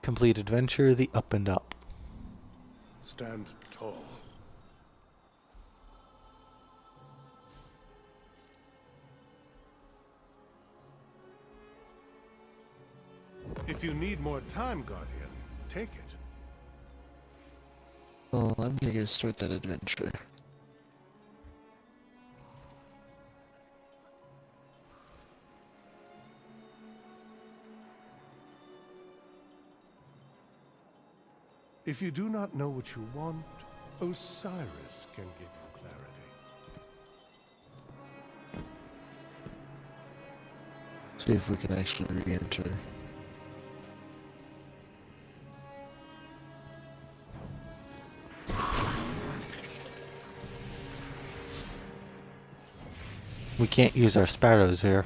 Complete adventure, the Up and Up. Stand tall. If you need more time, Guardian, take it. Well, I'm gonna go start that adventure. If you do not know what you want, Osiris can give you clarity. See if we can actually re-enter. We can't use our sparrows here.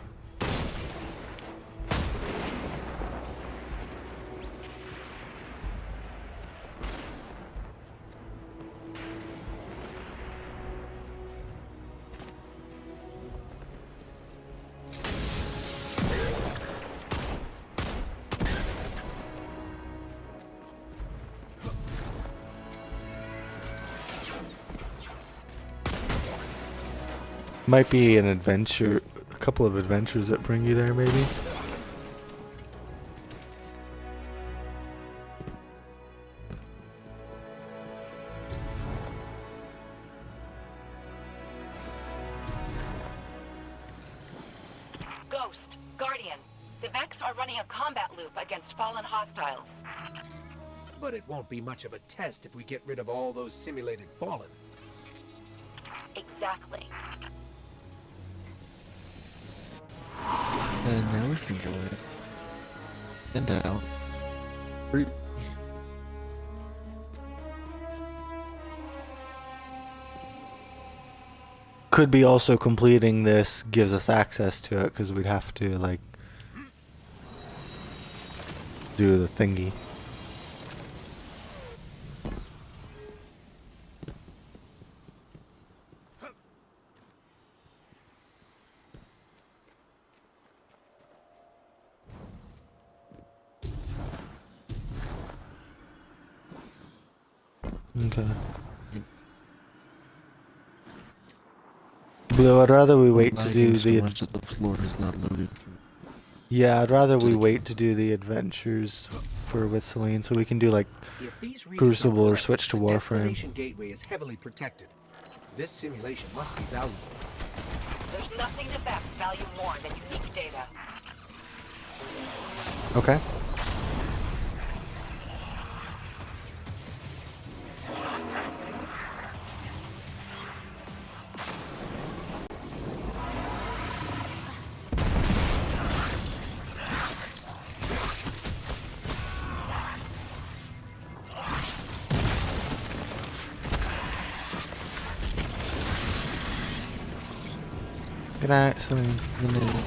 Might be an adventure, a couple of adventures that bring you there, maybe. Ghost, Guardian, the Vex are running a combat loop against fallen hostiles. But it won't be much of a test if we get rid of all those simulated fallen. Exactly. And now we can go in and out. Free. Could be also completing this gives us access to it because we'd have to like do the thingy. Okay. Blue, I'd rather we wait to do so the. much that the floor is not loaded for. Yeah, I'd rather we wait to do the adventures with Celine so we can do like If these readings Crucible are or correct, switch to the Warframe. Destination gateway is heavily protected. This simulation must be valuable. There's nothing to Vex value more than unique data. Okay. Good night, Celine. Good night.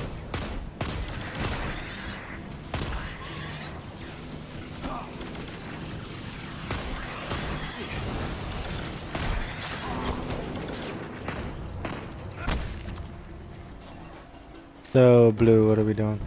So, Blue, what are we doing?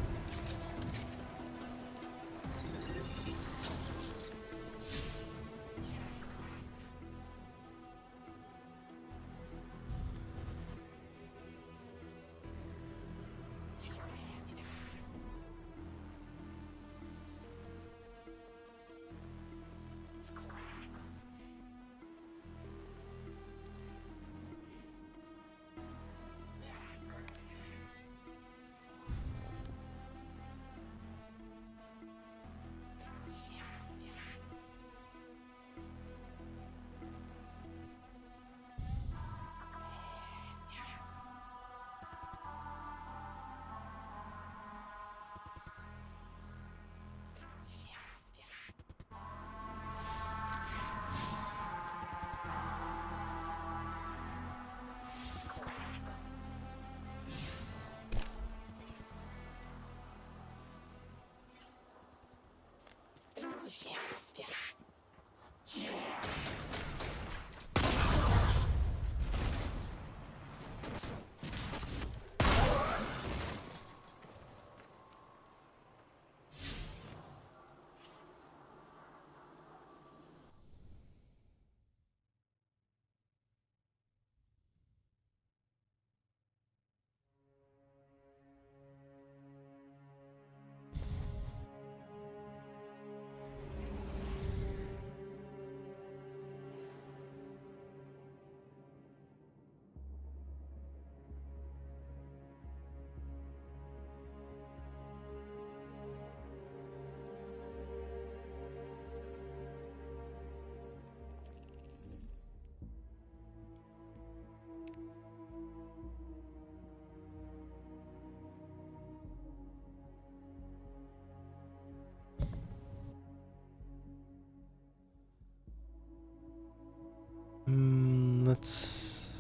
Let's...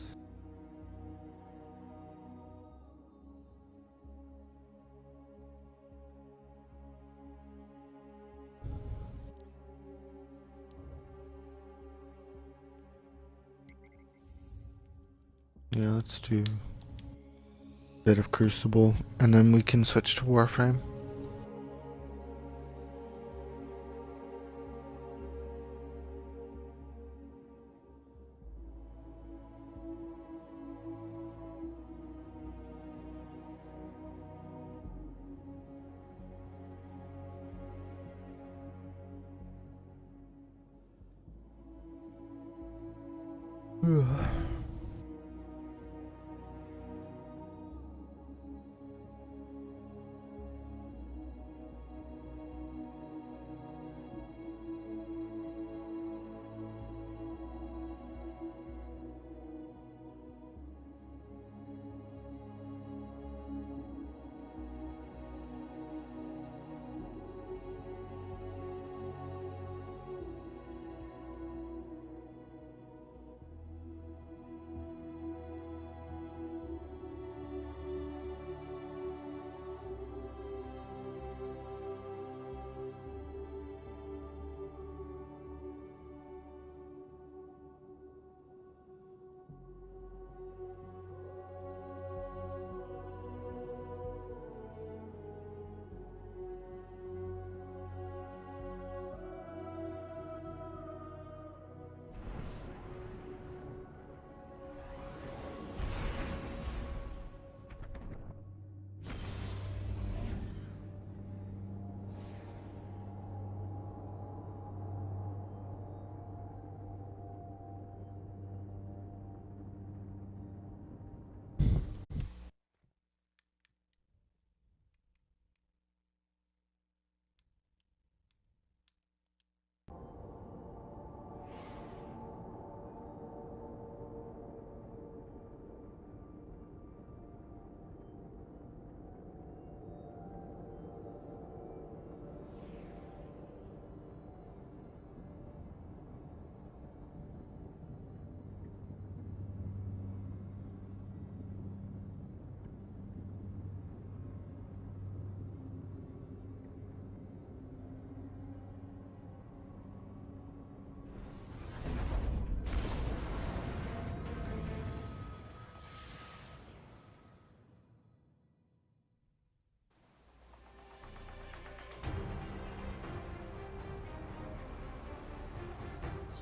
Yeah, let's do a bit of Crucible, and then we can switch to Warframe.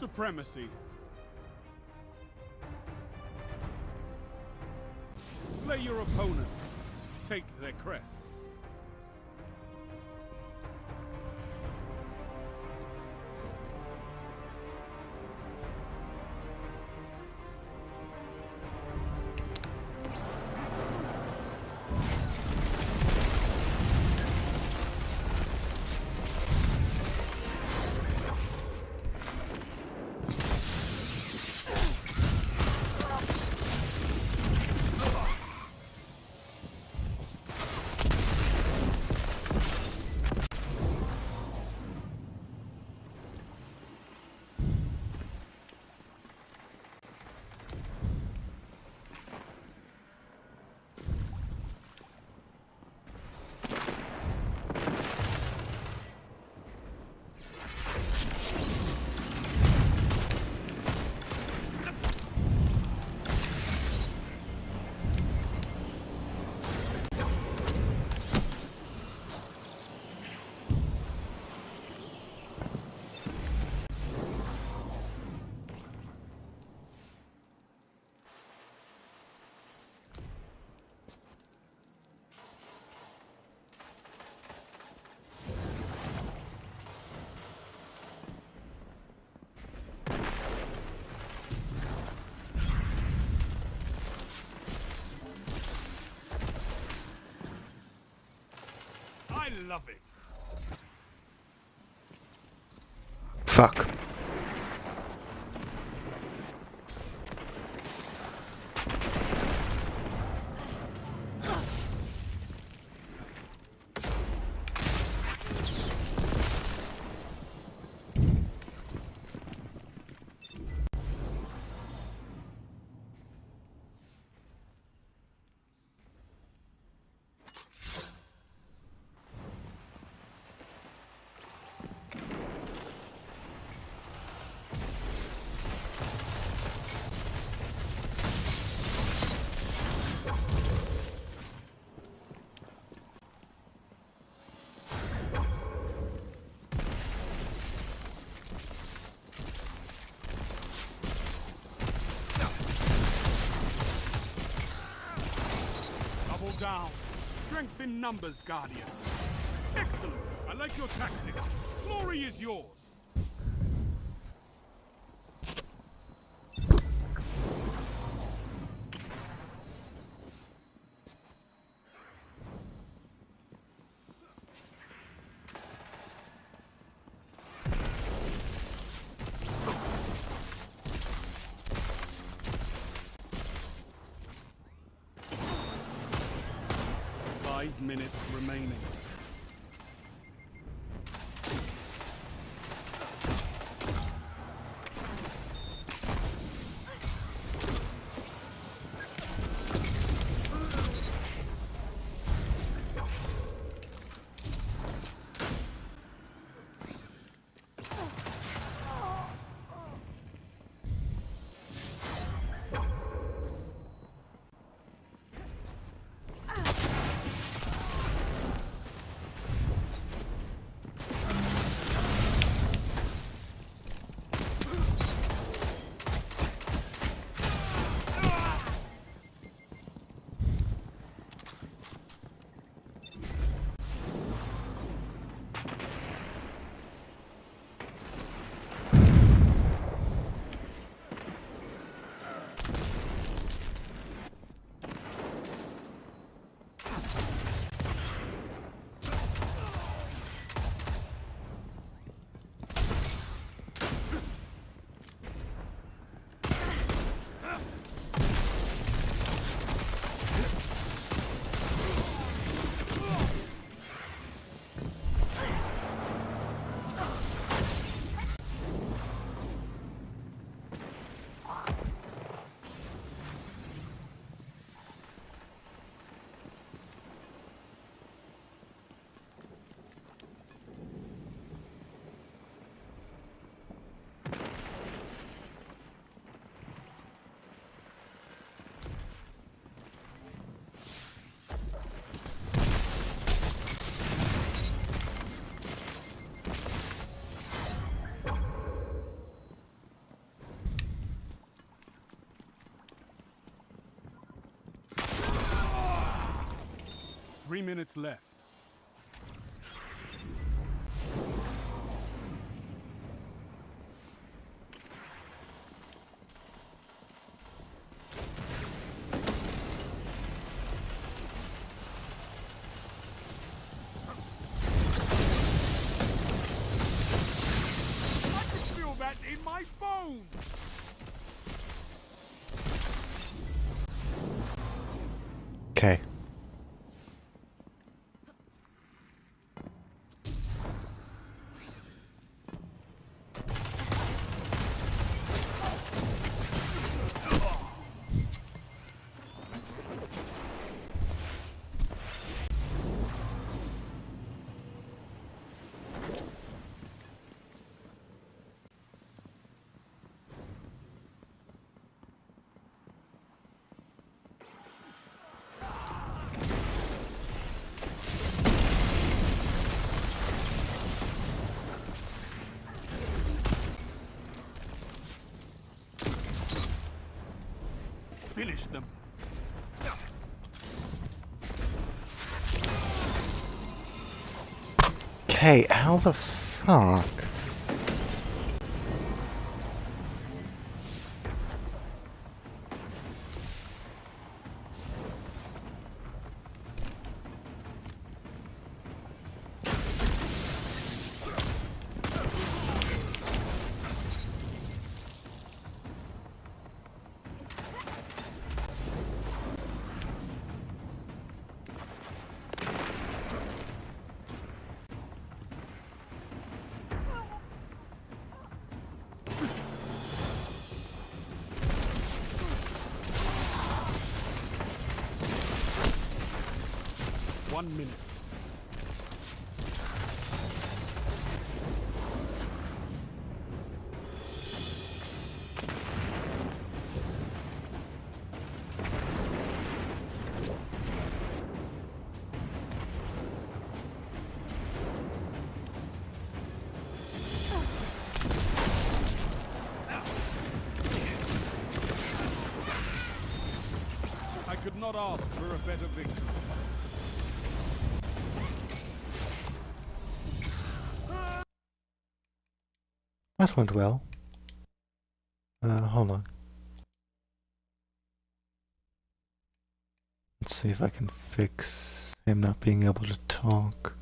supremacy. Slay your opponent. Take their crest. I love it. Fuck. Down. Strength in numbers, Guardian. Excellent. I like your tactics. Glory is yours. Minutes remaining. 3 minutes left. I can feel that in my bones! Okay. Finish them. Okay, how the fuck? One minute. I could not ask for a better victory. That went well. Hold on. Let's see if I can fix him not being able to talk.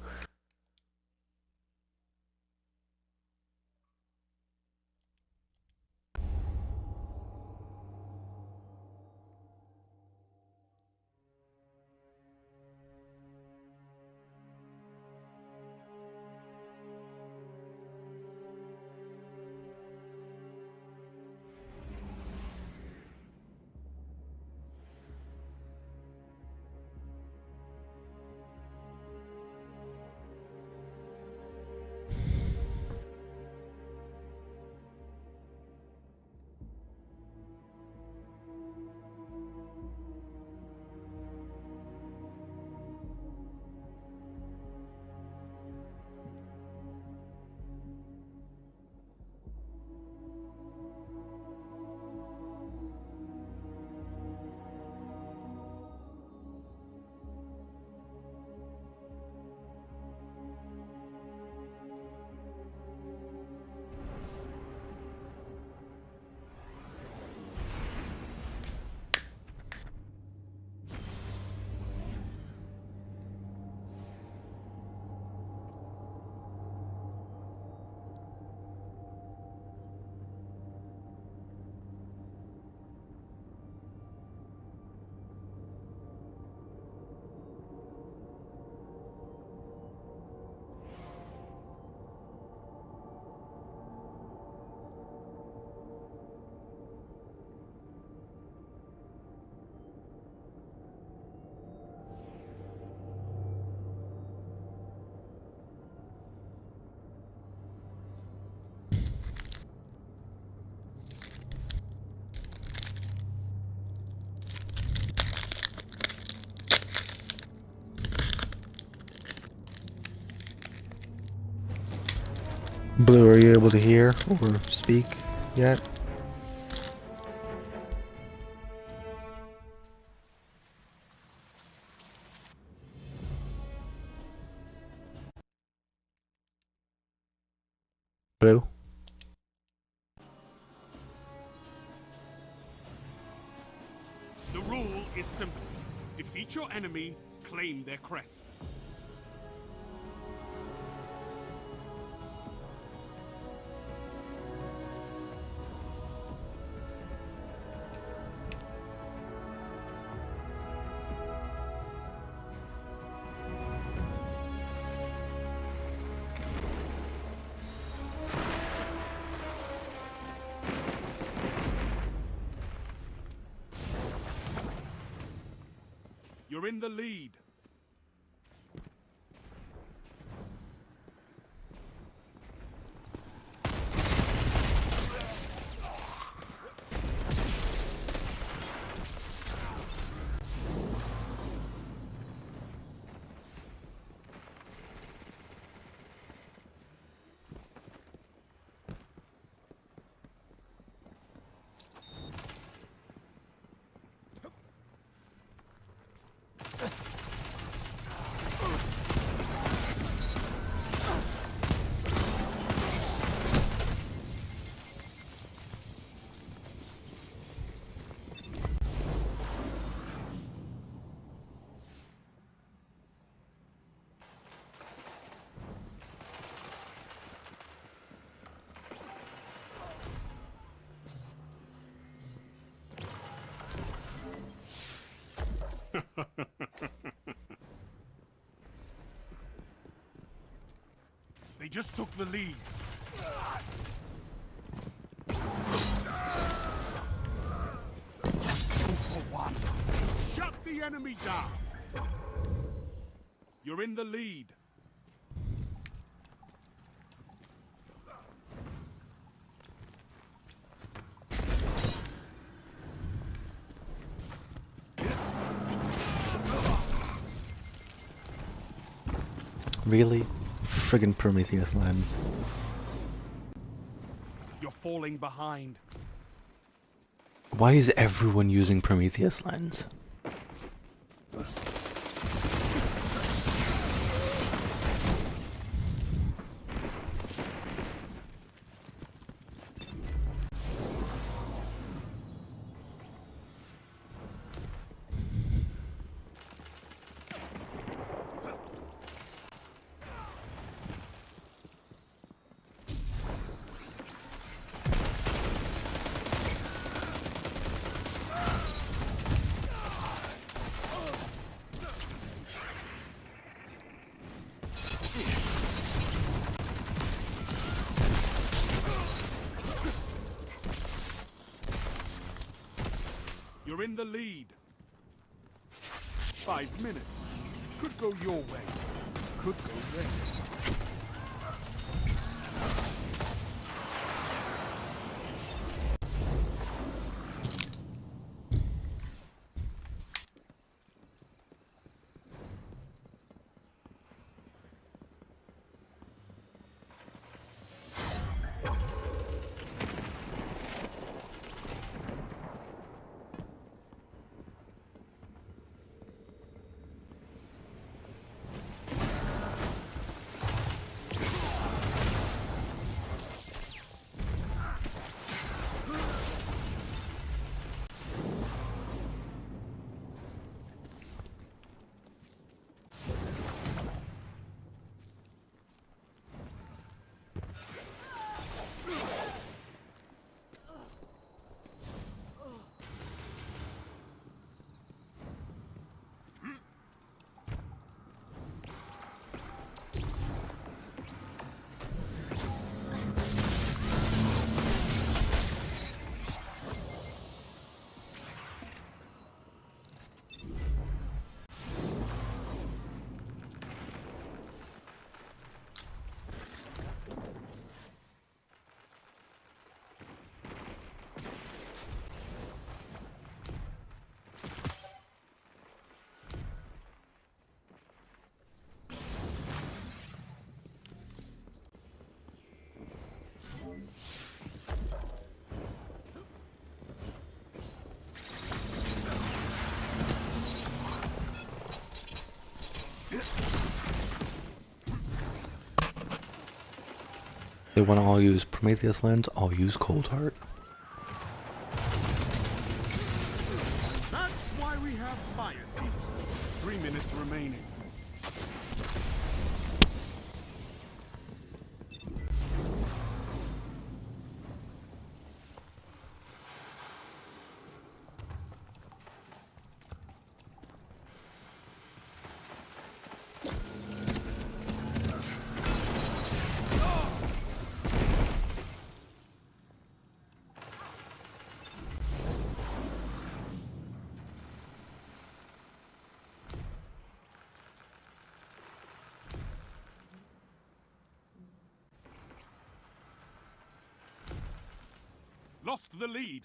Blue, are you able to hear or speak yet? Hello? The rule is simple. Defeat your enemy, claim their crest. You're in the lead. They just took the lead. For one. Shut the enemy down. You're in the lead. Really? Friggin' Prometheus lens. You're falling behind. Why is everyone using Prometheus lens? You're in the lead. 5 minutes. Could go your way. Could go theirs. They want to all use Prometheus lens, I'll use Cold Heart. That's why we have fire teams. 3 minutes remaining. Lost the lead.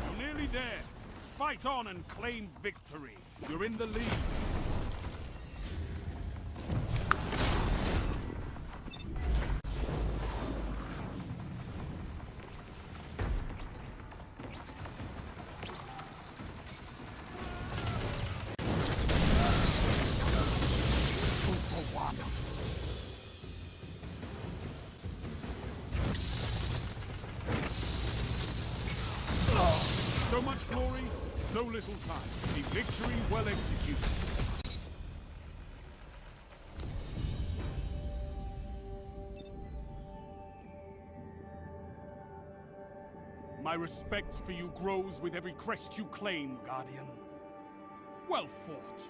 You're nearly there. Fight on and claim victory. You're in the lead. So much glory, so little time. A victory well executed. My respect for you grows with every crest you claim, Guardian. Well fought.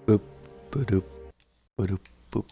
Boop, ba-doop, ba-doop, boop.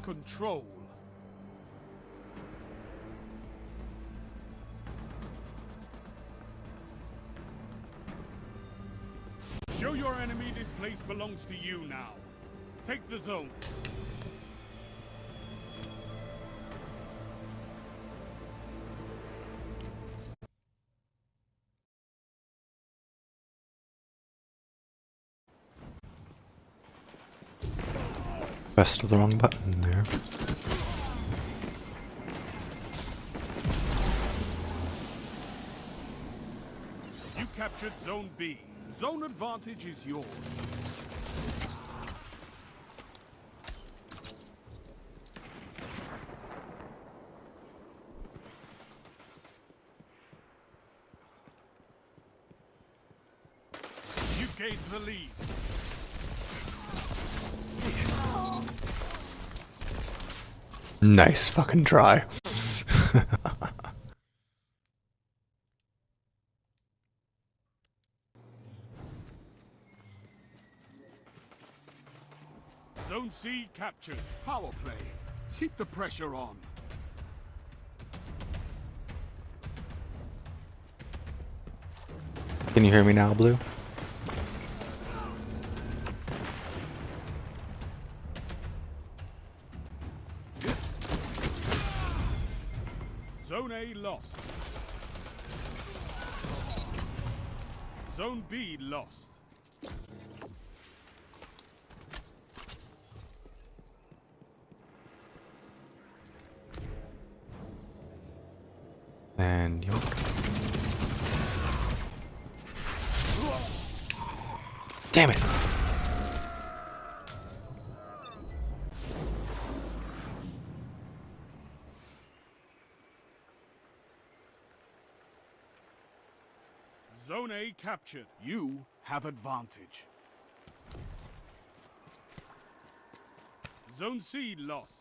control. Show your enemy this place belongs to you now. Take the zone. Pressed the wrong button there. You captured Zone B. Zone advantage is yours. You gained the lead. Nice fucking try. Zone C captured. Power play. Keep the pressure on. Can you hear me now, Blue? Zone A lost. Zone B lost. And yoink. Damn it! Zone A captured. You have advantage. Zone C lost.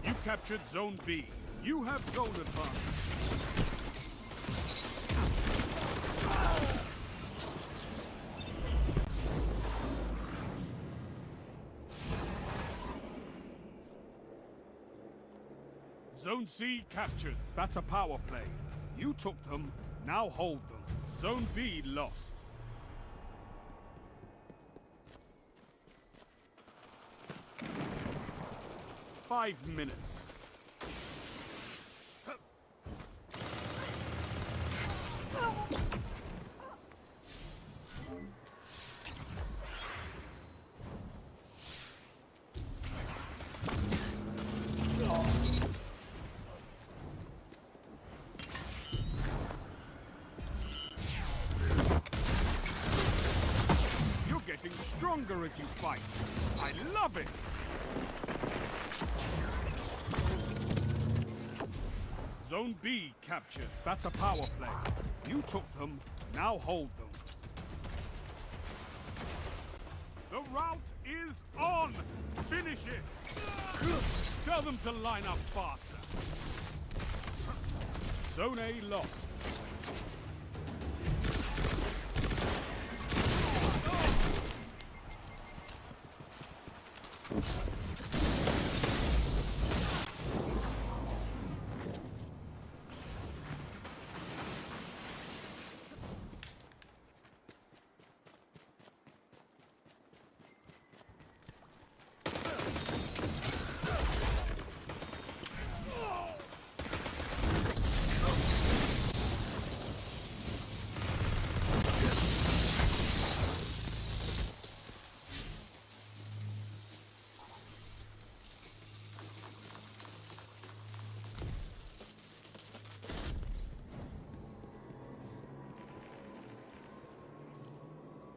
You captured Zone B. You have zone advantage. Zone C captured. That's a power play. You took them, now hold them. Zone B lost. Five minutes. You're getting stronger as you fight. I love it. Zone B captured. That's a power play. You took them, now hold them. The route is on! Finish it! Tell them to line up faster. Zone A lost.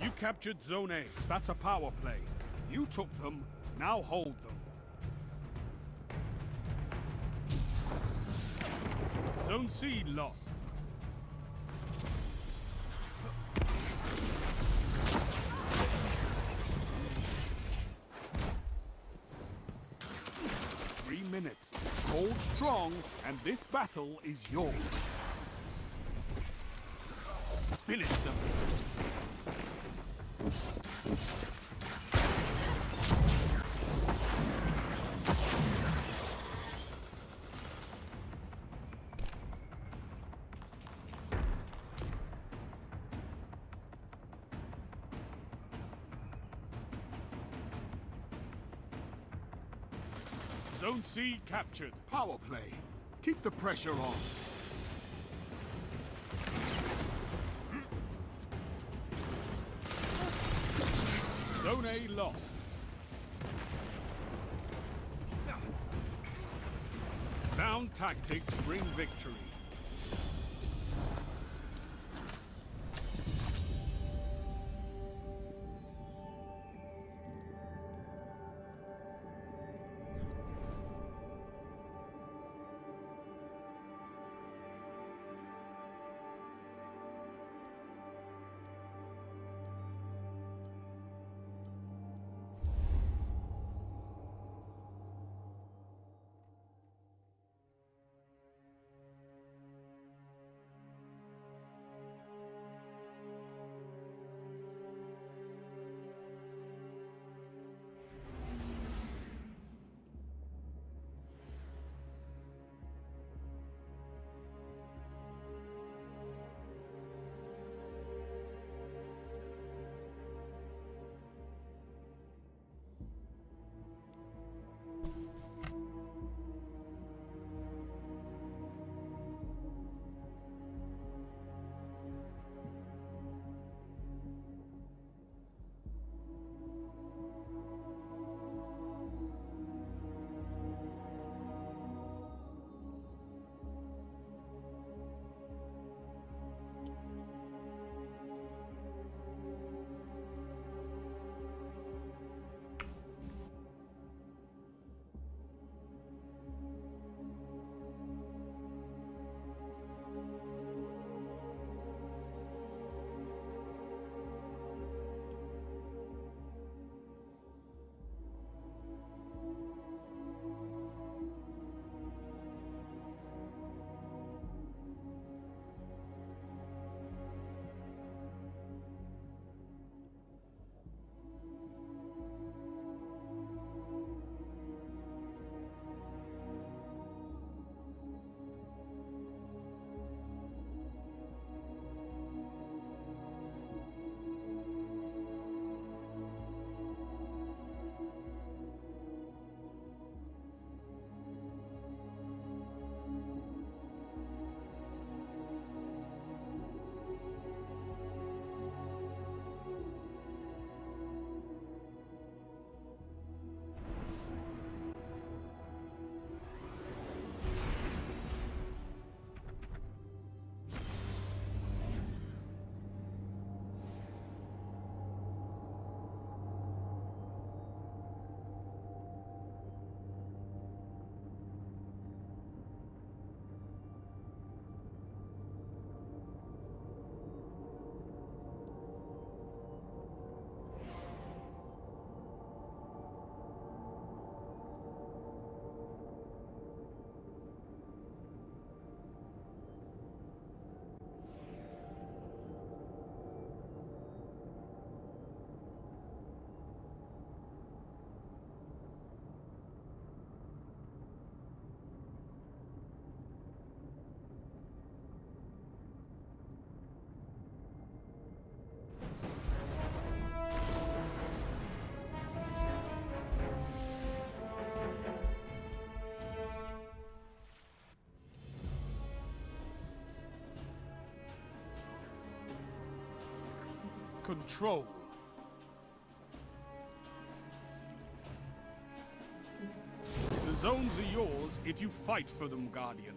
You captured Zone A. That's a power play. You took them, now hold them. Zone C lost. Minutes. Hold strong, and this battle is yours. Finish them. Zone C captured. Power play. Keep the pressure on. Zone A lost. Sound tactics bring victory. Control. The zones are yours if you fight for them, Guardian.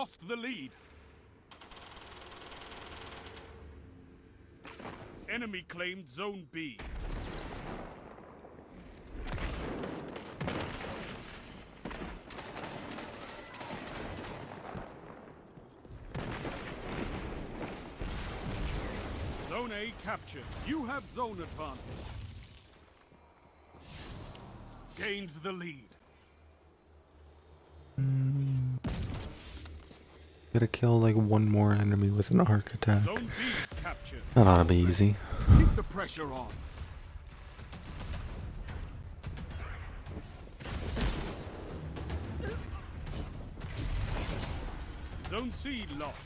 lost the lead. Enemy claimed Zone B. Zone A captured. You have zone advantage. Gains the lead. Gotta kill like one more enemy with an arc attack. Zone B captured. That ought to be easy. Keep the pressure on. Zone C lost.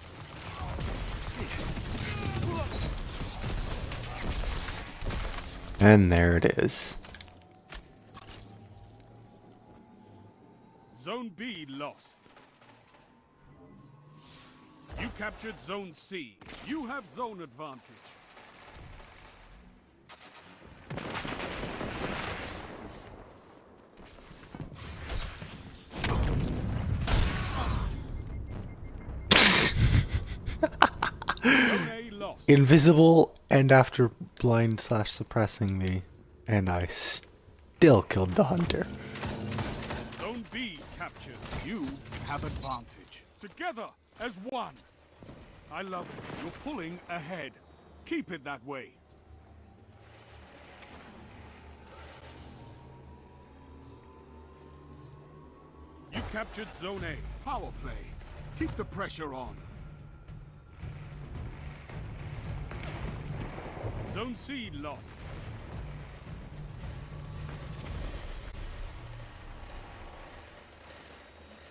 And there it is. Zone B lost. You captured Zone C. You have zone advantage. Zone A lost. Invisible and after blind slash suppressing me. And I still killed the hunter. Zone B captured. You have advantage. Together as one. I love it. You're pulling ahead. Keep it that way. You captured Zone A. Power play. Keep the pressure on. Zone C lost.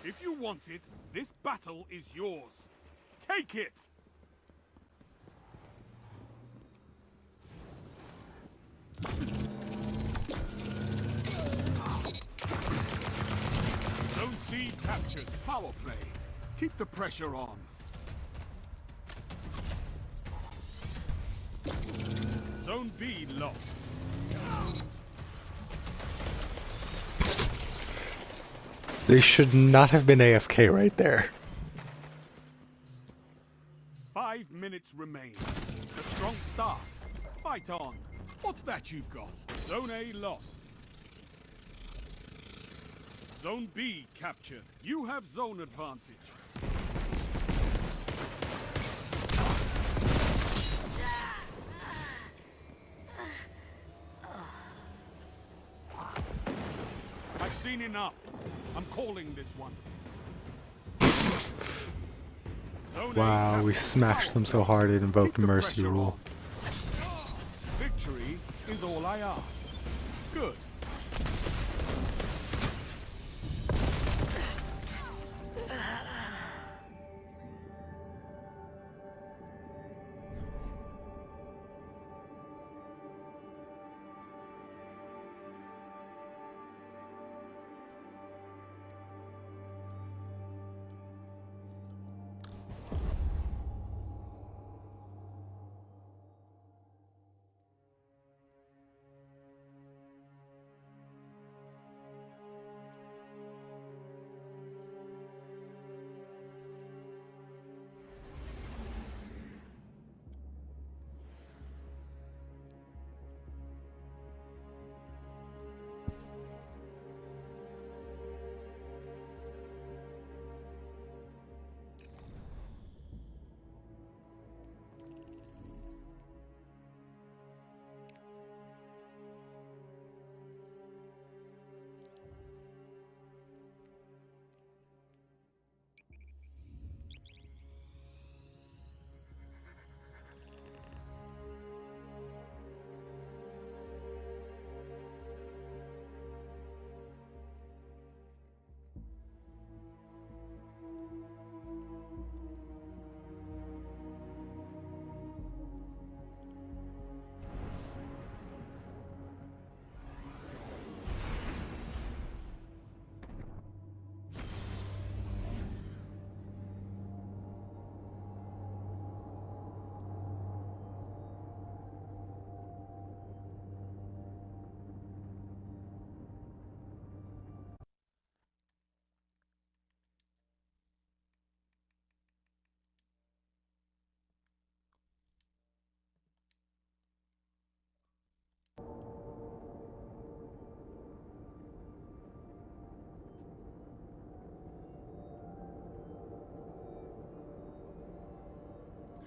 If you want it, this battle is yours. Take it! Zone C captured. Power play. Keep the pressure on. Zone B lost. They should not have been AFK right there. 5 minutes remain. A strong start. Fight on. What's that you've got? Zone A lost. Zone B captured. You have zone advantage. I've seen enough. I'm calling this one. Wow, we smashed them so hard it invoked Mercy Rule. Victory is all I ask. Good.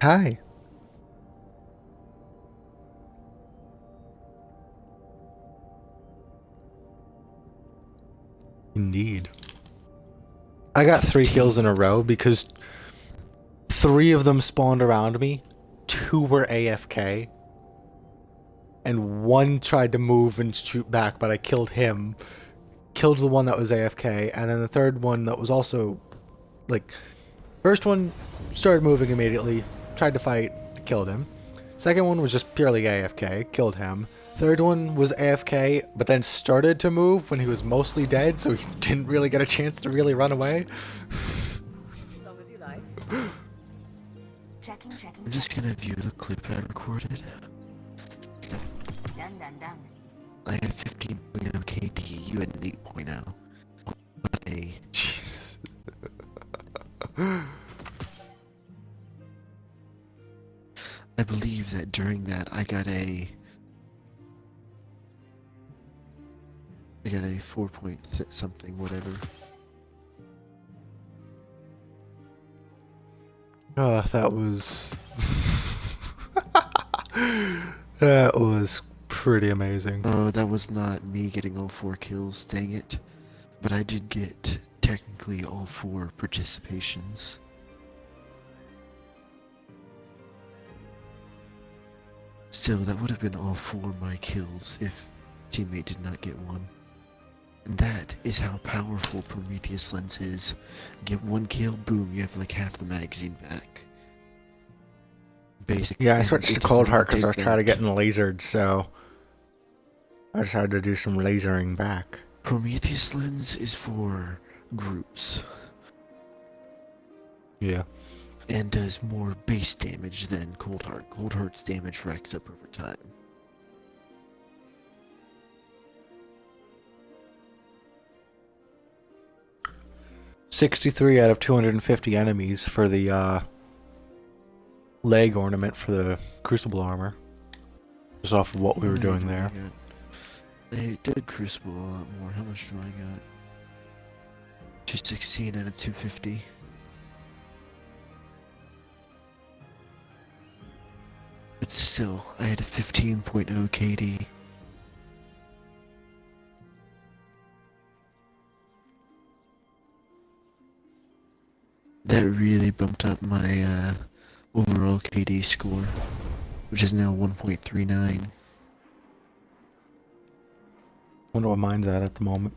Hi. Indeed. I got 3 kills in a row because 3 of them spawned around me, 2 were AFK, and 1 tried to move and shoot back, but I killed him. Killed the one that was AFK, and then the third one that was also, like, first one started moving immediately, tried to fight, killed him. Second one was just purely AFK, killed him. Third one was AFK, but then started to move when he was mostly dead, so he didn't really get a chance to really run away. As long as you like. Checking. I'm just gonna view the clip I recorded. Done. I had 15.0 KD, you had an 8.0. What a... Jesus. I believe that during that I got a 4 point something, whatever. Oh, that was... that was pretty amazing. Oh, that was not me getting all 4 kills, dang it. But I did get technically all 4 participations. Still, that would have been all 4 my kills if teammate did not get one. And that is how powerful Prometheus Lens is. Get 1 kill, boom, you have like half the magazine back. Basically. Yeah, I switched to Cold Heart because I was tired of getting lasered, so I decided to do some lasering back. Prometheus Lens is for groups. Yeah. And does more base damage than Cold Heart. Cold Heart's damage racks up over time. $63 out of 250 enemies for the leg ornament for the Crucible armor. Just off of what we were doing there. They did Crucible a lot more. How much do I got? 216 out of 250. But still, I had a 15.0 KD. That really bumped up my overall KD score, which is now 1.39. Wonder what mine's at the moment.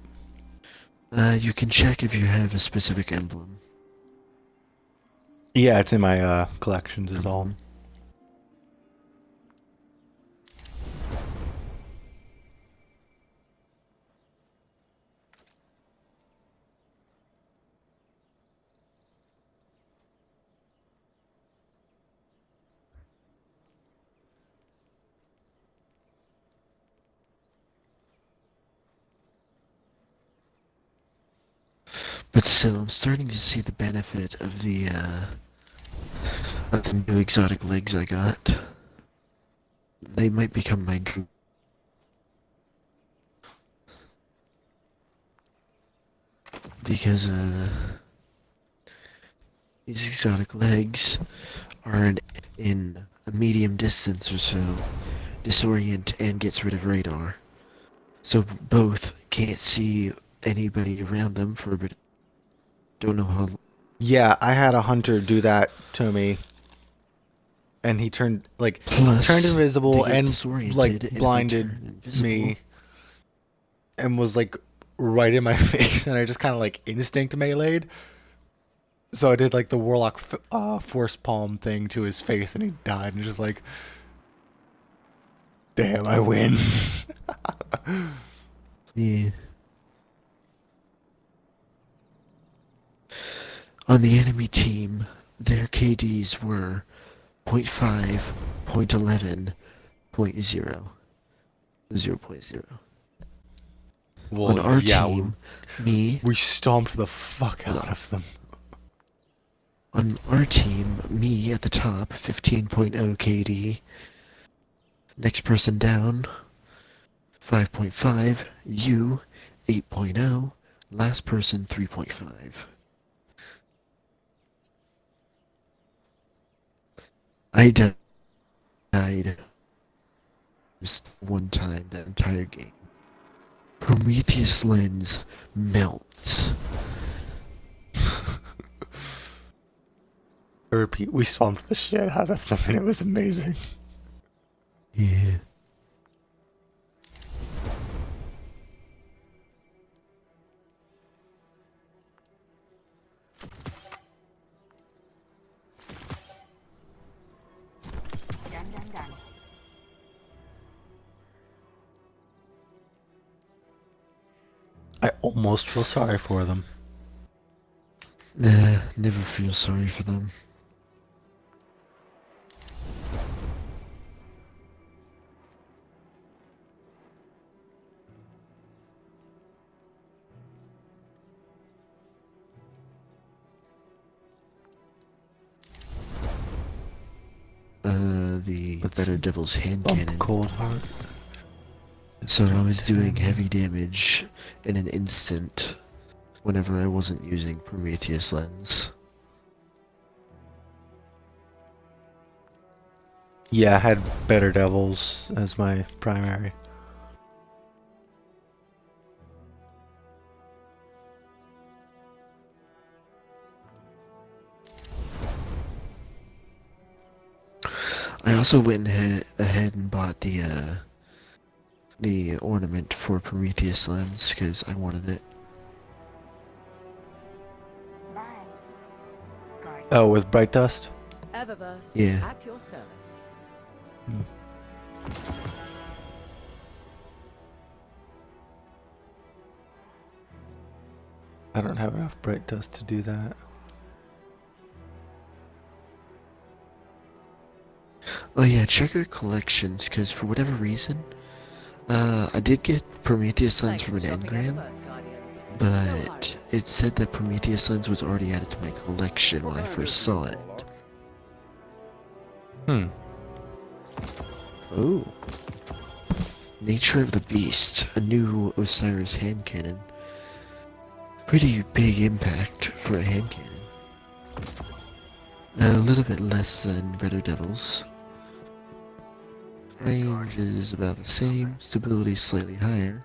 You can check if you have a specific emblem. Yeah, it's in my collections is all. But still, I'm starting to see the benefit of the new exotic legs I got. They might become my group. Because these exotic legs are in a medium distance or so, disorient and gets rid of radar. So both can't see anybody around them for a bit. Don't know how. Yeah, I had a hunter do that to me, and he turned turned invisible and blinded me, and was like right in my face, and I just kind of like instinct meleeed. So I did like the Warlock force palm thing to his face, and he died, and just like, damn, I win. Yeah. On the enemy team, their KDs were 0.5, 0.11, 0.0. 0.0. Well, on our team, we stomped the fuck out of them. On our team, me at the top, 15.0 KD. Next person down, 5.5. You, 8.0. Last person, 3.5. I died just one time that entire game. Prometheus lens melts. I repeat, we stomped the shit out of them and it was amazing. Yeah. Done. I almost feel sorry for them. Nah, never feel sorry for them. The Better Devil's hand cannon. Cold Heart. So I was doing heavy damage in an instant whenever I wasn't using Prometheus lens. Yeah, I had Better Devils as my primary. I also went ahead and bought the ornament for Prometheus lens because I wanted it. Oh, with Bright Dust? Eververse, Yeah. at your service. I don't have enough Bright Dust to do that. Oh yeah, check your collections because for whatever reason, I did get Prometheus lens from an engram, but it said that Prometheus lens was already added to my collection when I first saw it. Oh. Nature of the Beast, a new Osiris hand cannon. Pretty big impact for a hand cannon. A little bit less than Better Devils. Range is about the same, stability slightly higher.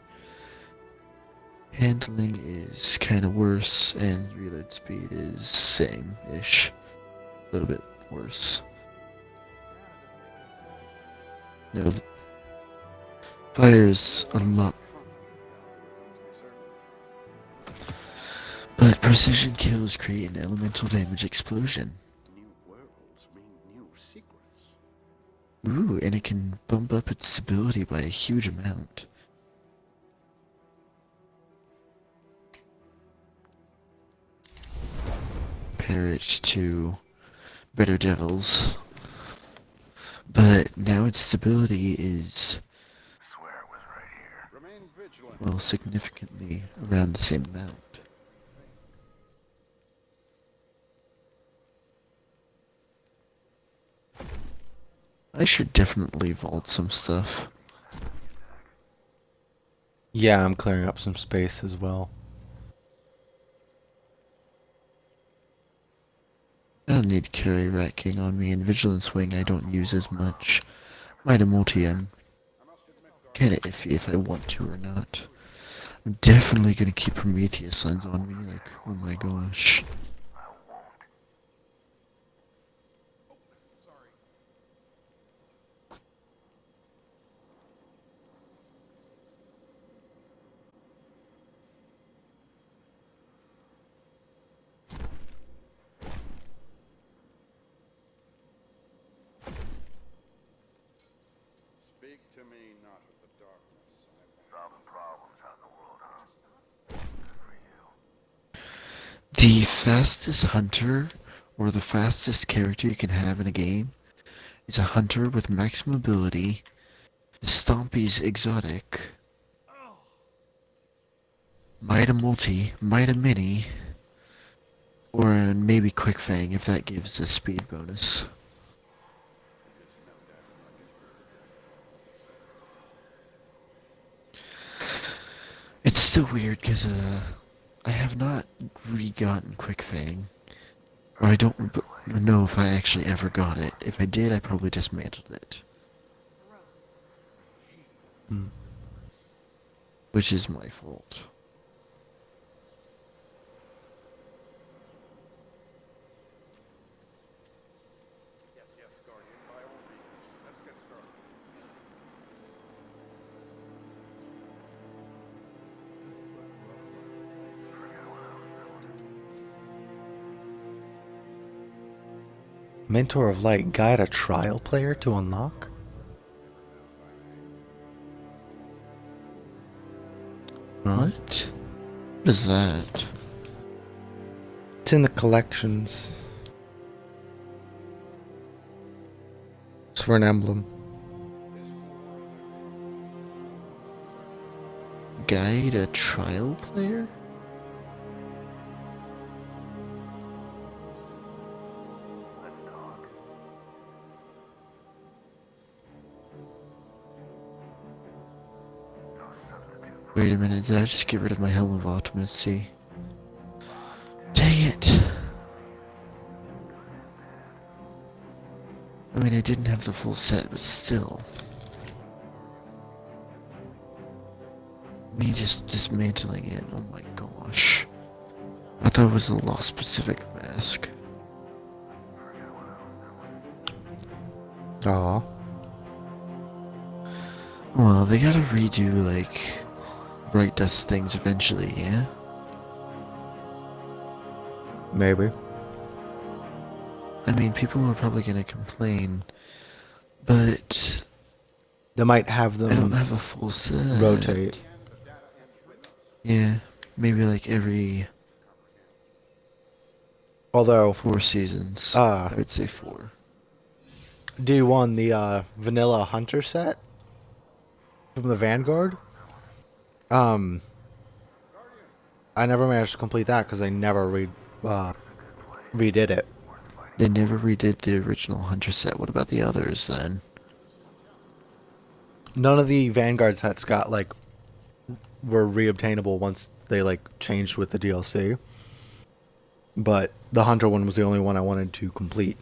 Handling is kinda worse, and reload speed is same-ish. A little bit worse. No, fire's a lot. But precision kills create an elemental damage explosion. Ooh, and it can bump up its stability by a huge amount. Compare it to Better Devils. But now its stability is, well, significantly around the same amount. I should definitely vault some stuff. Yeah, I'm clearing up some space as well. I don't need carry Rat King on me, and Vigilance Wing I don't use as much. Might have multi, I'm kinda iffy if I want to or not. I'm definitely gonna keep Prometheus lens on me, like, oh my gosh. To me, not of the darkness. Solving problems out in the world, huh? For you. The fastest hunter, or the fastest character you can have in a game, is a hunter with max mobility, the Stompy's exotic, Mida multi, Mida mini, or maybe Quick Fang if that gives a speed bonus. It's still weird because I have not re-gotten Quick Fang. Or I don't know if I actually ever got it. If I did, I probably dismantled it. Hmm. Which is my fault. Yes, Guardian, by all means. Let's get started. Mentor of Light, guide a trial player to unlock? What? What is that? It's in the collections. It's for an emblem. Guide a trial player? Wait a minute, did I just get rid of my Helm of Optimus? See? Dang it! I mean, I didn't have the full set, but still. Me just dismantling it, oh my gosh. I thought it was the Lost Pacific mask. Aw. Well, they gotta redo, like, Bright Dust things eventually, yeah? Maybe. I mean, people are probably gonna complain, but They might have them I don't have a full set. rotate. Yeah, maybe like every Although 4 seasons. I would say 4. D1, the vanilla hunter set from the Vanguard. I never managed to complete that because they never redid it. They never redid the original hunter set. What about the others then? None of the Vanguard sets got were reobtainable once they changed with the DLC. But the hunter one was the only one I wanted to complete.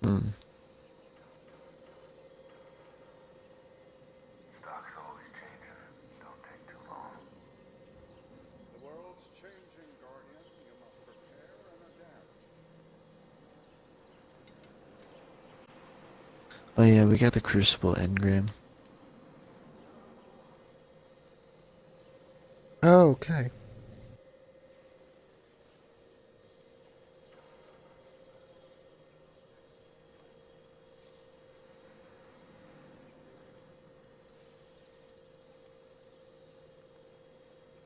Hmm. Stock's always changing. Don't take too long. The world's changing, Guardian. You must prepare and adapt. Oh yeah, we got the Crucible engram. Oh, okay.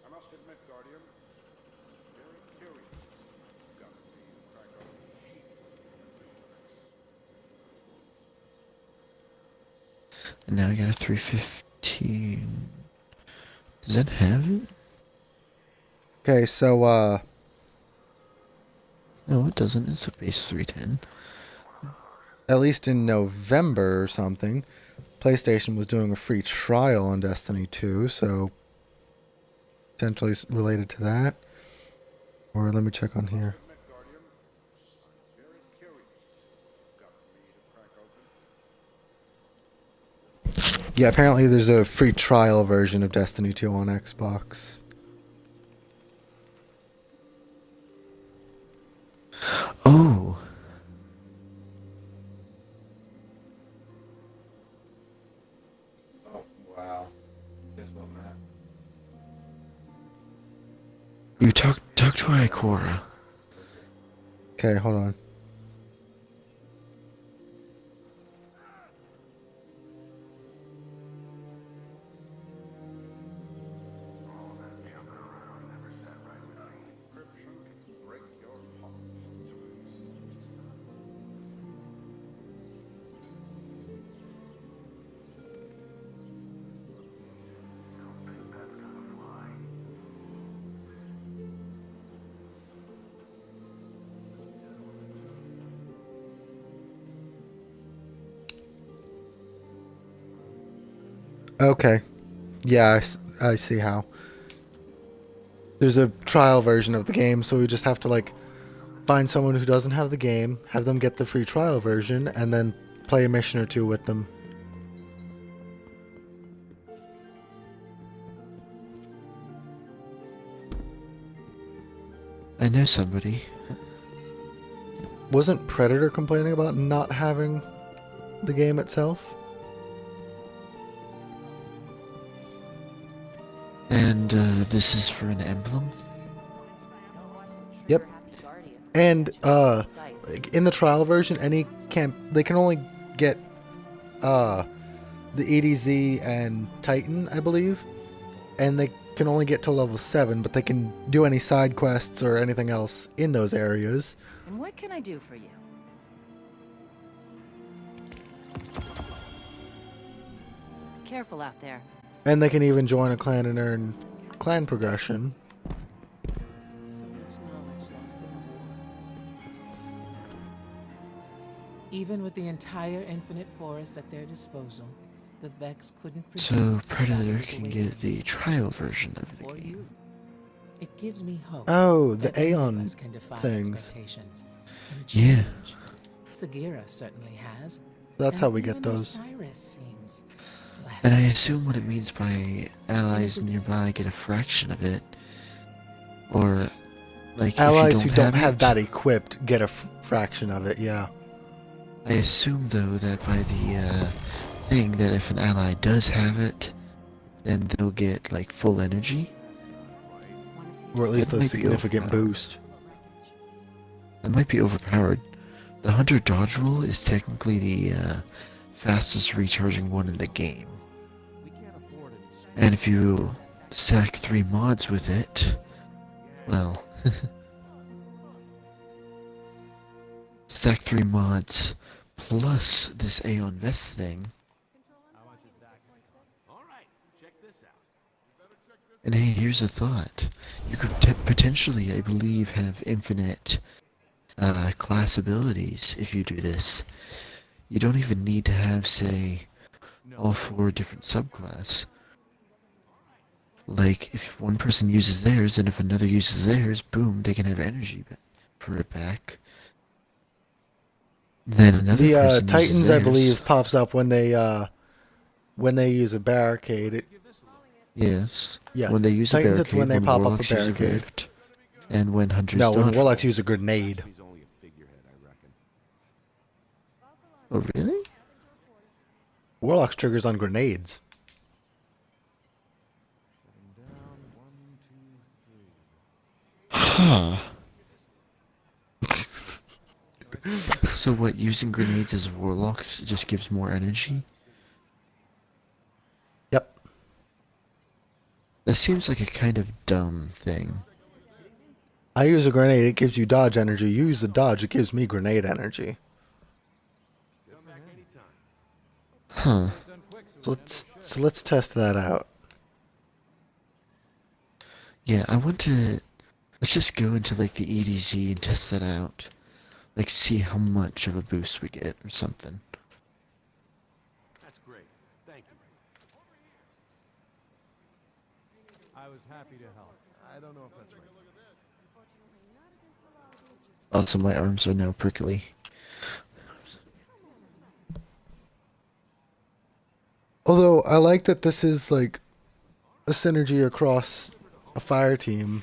I must admit, Guardian, very curious. Got me to crack open the heat. And now we got a 315. Does that have it? Okay, so No, it doesn't. It's a base 310. at least in November or something, PlayStation was doing a free trial on Destiny 2, so potentially related to that. Or let me check on here. Yeah, apparently there's a free trial version of Destiny 2 on Xbox. Oh! Oh, wow. Guess what, Matt? You talk to Ikora. Okay, hold on. Okay. Yeah, I see how. There's a trial version of the game, so we just have to like find someone who doesn't have the game, have them get the free trial version, and then play a mission or two with them. I know somebody. Wasn't Predator complaining about not having the game itself? And this is for an emblem? Yep. And like in the trial version, they can only get the EDZ and Titan, I believe, and they can only get to level 7, but they can do any side quests or anything else in those areas. And what can I do for you? Careful out there. And they can even join a clan and earn clan progression. So much knowledge lost in the war. Even with the entire Infinite Forest at their disposal, the Vex couldn't So Predator can get the trial version of the game. you. It gives me hope. Oh, the that any of Aeon us can defy things. expectations and Yeah. change. Sagira certainly has. That's and how we get even those. Osiris seems less And I assume what it means by allies nearby get a fraction of it. Or, like, Allies if you who don't have it, that equipped get a fraction of it, yeah. I assume, though, that by the thing that if an ally does have it, then they'll get, like, full energy. Or at least That a might be significant overpowered. boost. That might be overpowered. The Hunter Dodge roll is technically the fastest recharging one in the game. And if you stack 3 mods with it, well, stack 3 mods plus this Aeon Vest thing. And hey, here's a thought. You could potentially, I believe, have infinite class abilities if you do this. You don't even need to have, say, all 4 different subclass. Like, if one person uses theirs, and if another uses theirs, boom, they can have energy for it back. Then another The person uses Titans, I theirs. believe, pops up when they use a barricade. Yes. Yeah. When they use Titans, a it's barricade, when they when pop up a Warlocks use barricade. Rift, and when Hunters No, when dodge. Warlocks use a grenade. Oh, really? Warlocks triggers on grenades. Huh. So what, using grenades as Warlocks just gives more energy? Yep. That seems like a kind of dumb thing. I use a grenade, it gives you dodge energy. You use the dodge, it gives me grenade energy. Huh. So let's test that out. Yeah, I want to... Let's just go into, like, the EDZ and test that out. Like, see how much of a boost we get or something. That's great. Thank you. I was happy to help. I don't know if that's right. Also, my arms are now prickly. Although, I like that this is, like, a synergy across a fire team.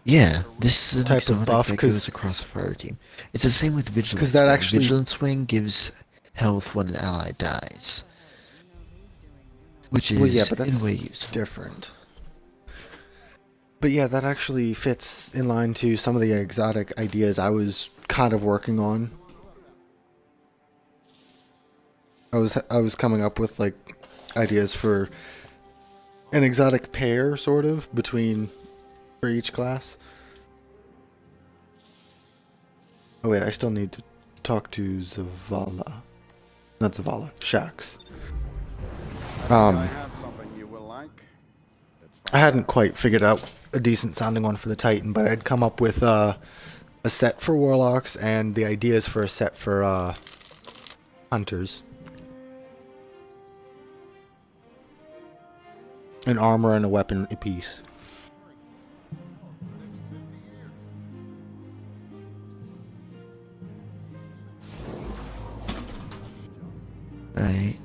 Yeah, this is an type of exotic buff, that 'cause- goes across a fire team. It's the same with Vigilance 'cause that Wing. actually- Vigilance Wing gives health when an ally dies. Which is, Well, yeah, but in that's a way, useful. different. But yeah, that actually fits in line to some of the exotic ideas I was kind of working on. I was coming up with like ideas for an exotic pair, sort of, for each class. Oh wait, I still need to talk to Zavala. Not Zavala, Shax. I have something you will like. I hadn't quite figured out a decent sounding one for the Titan, but I'd come up with a set for Warlocks and the ideas for a set for Hunters. An armor and a weapon apiece. right?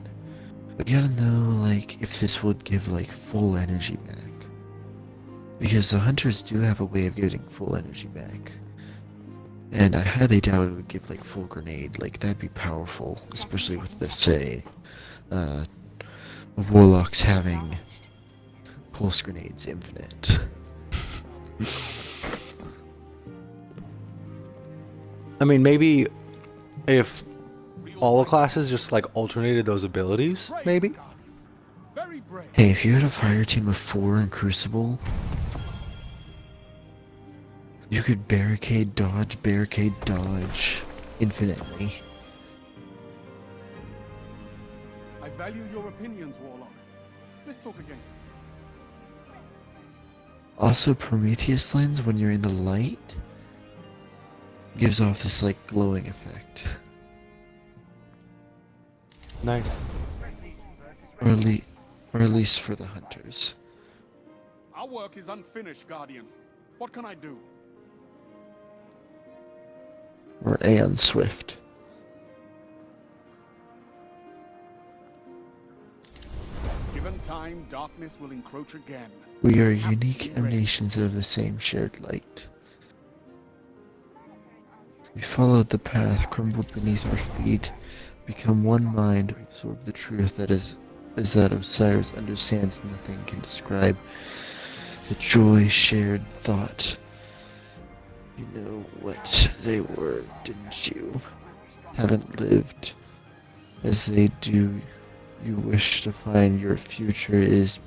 But you gotta know, like, if this would give, like, full energy back. Because the hunters do have a way of getting full energy back. And I highly doubt it would give, like, full grenade. Like, that'd be powerful. Especially with, let's say, warlocks having pulse grenades infinite. I mean, maybe if all the classes just like alternated those abilities, maybe. Hey, if you had a fire team of 4 in Crucible, you could barricade dodge infinitely. I value your opinions, Warlock. Let's talk again. Also, Prometheus lens, when you're in the light, gives off this, like, glowing effect. Nice. Or at least for the hunters. Our work is unfinished, Guardian. What can I do? Or Aeon Swift. Given time, darkness will encroach again. We are unique emanations of the same shared light. We followed the path, crumbled beneath our feet, become one mind, absorb the truth that is that Osiris understands nothing can describe. The joy shared thought. You know what they were, didn't you? Haven't lived as they do. You wish to find your future is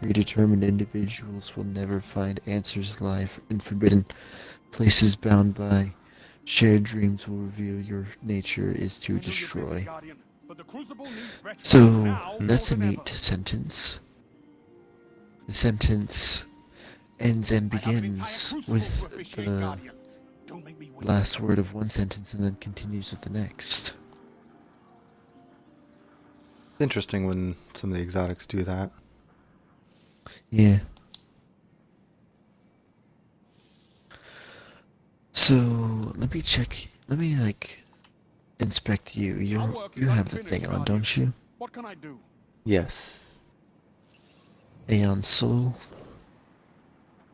predetermined. Individuals will never find answers live in forbidden places bound by shared dreams will reveal your nature is to destroy. So that's a neat sentence. The sentence ends and begins with the last word of one sentence and then continues with the next. It's interesting when some of the exotics do that. Yeah. So let me check. Let me like inspect you. You have the thing on, don't you? What can I do? Yes. Aeon Soul.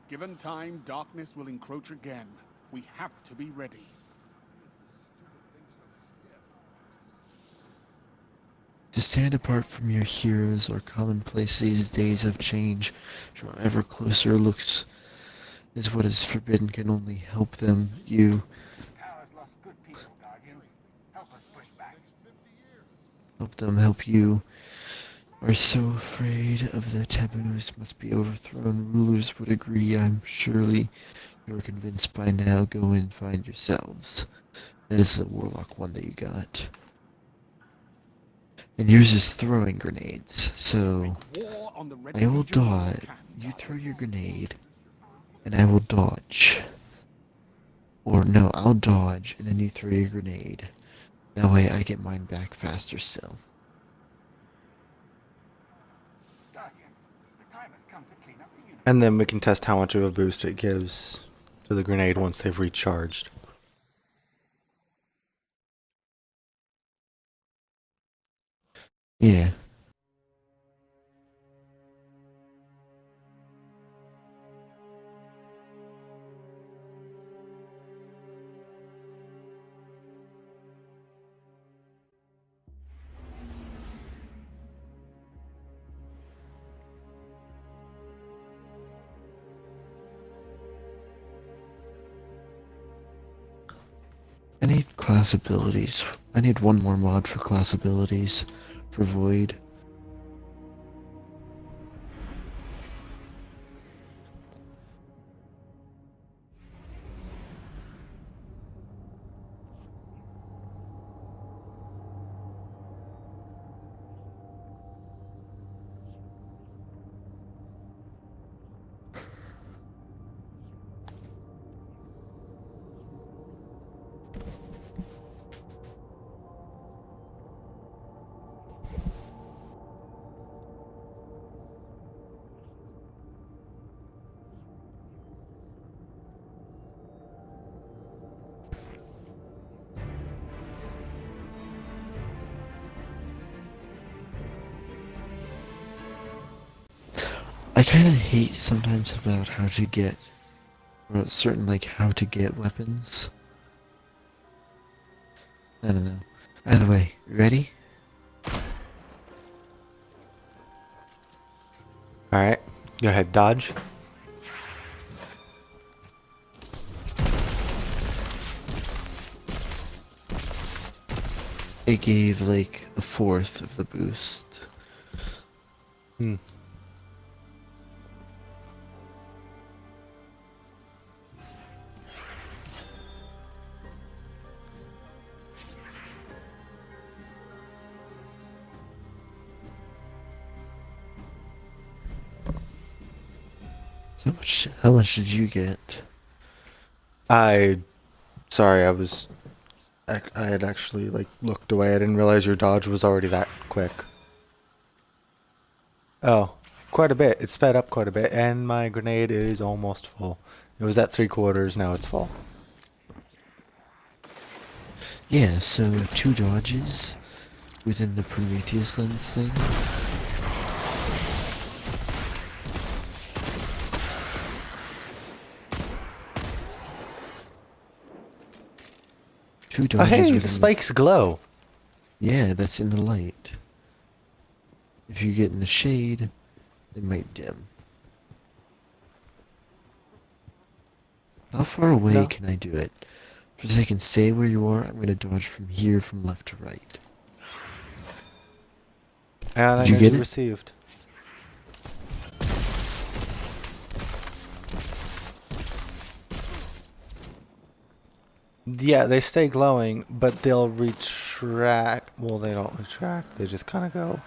Given time, darkness will encroach again. We have to be ready. To stand apart from your heroes or commonplace these days of change, draw ever closer looks is what is forbidden can only help them. You help them help you. Are so afraid of the taboos must be overthrown. Rulers would agree, I'm surely you're convinced by now. Go and find yourselves. That is the Warlock one that you got. And yours is throwing grenades, so I will dodge. You throw your grenade, and I will dodge. Or no, I'll dodge, and then you throw your grenade. That way I get mine back faster still. And then we can test how much of a boost it gives to the grenade once they've recharged. Yeah. I need class abilities. I need one more mod for class abilities for Void. I kind of hate sometimes about how to get, or certain like how to get weapons. I don't know. Either way, ready? Alright, go ahead, dodge. It gave like a fourth of the boost. Hmm. So how much did you get? Sorry, I had actually like looked away. I didn't realize your dodge was already that quick. Oh, quite a bit. It sped up quite a bit, and my grenade is almost full. It was at 3/4, now it's full. Yeah, so 2 dodges within the Prometheus lens thing. Two Oh, dodges hey, within the spikes glow. Yeah, that's in the light. If you get in the shade, they might dim. How far away No. can I do it? For a second, stay where you are. I'm gonna dodge from here, from left to right. And Did you get it? received. Yeah, they stay glowing, but they'll retract. Well, they don't retract. They just kind of go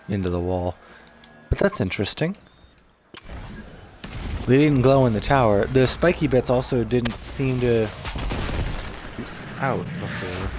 into the wall. But that's interesting. They didn't glow in the tower. The spiky bits also didn't seem to out before.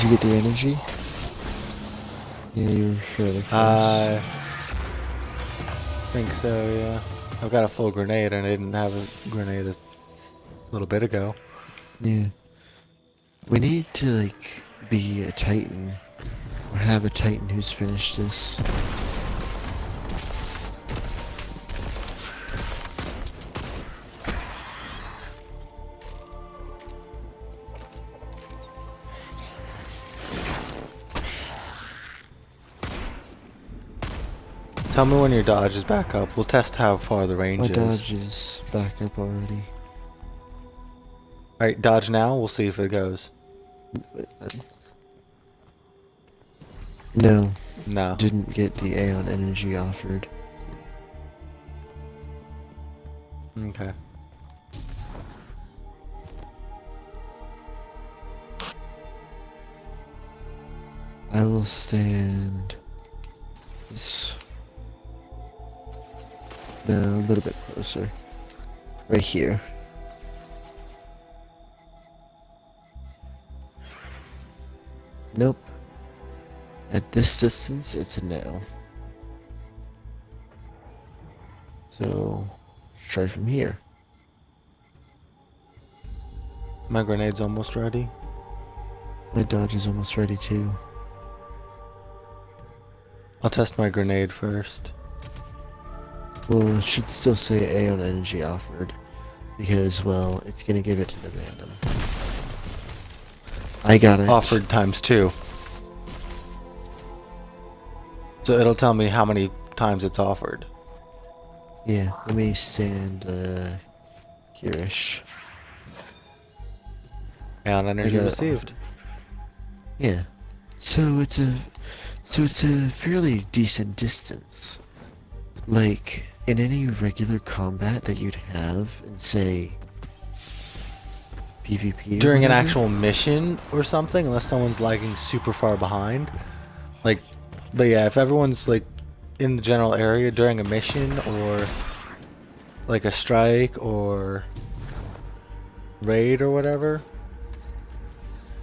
Did you get the energy? Yeah, you were fairly close. I think so, yeah. I've got a full grenade and I didn't have a grenade a little bit ago. Yeah. We need to, like, be a Titan. Or have a Titan who's finished this. Tell me when your dodge is back up. We'll test how far the range My is. dodge is back up already. Alright, dodge now. We'll see if it goes. No. No. Didn't get the Aeon energy offered. Okay. I will stand this. No, a little bit closer. Right here. Nope. At this distance, it's a no. So, try from here. My grenade's almost ready. My dodge is almost ready too. I'll test my grenade first. Well, it should still say Aeon energy offered. Because, well, it's gonna give it to the random. I got it. Offered ×2. So it'll tell me how many times it's offered. Yeah, let me stand, here-ish. And energy got it received. Yeah. So it's a fairly decent distance. Like, in any regular combat that you'd have in, say, PvP. or during an whatever. actual mission or something, unless someone's lagging super far behind. Like, but yeah, if everyone's like in the general area during a mission or like a strike or raid or whatever,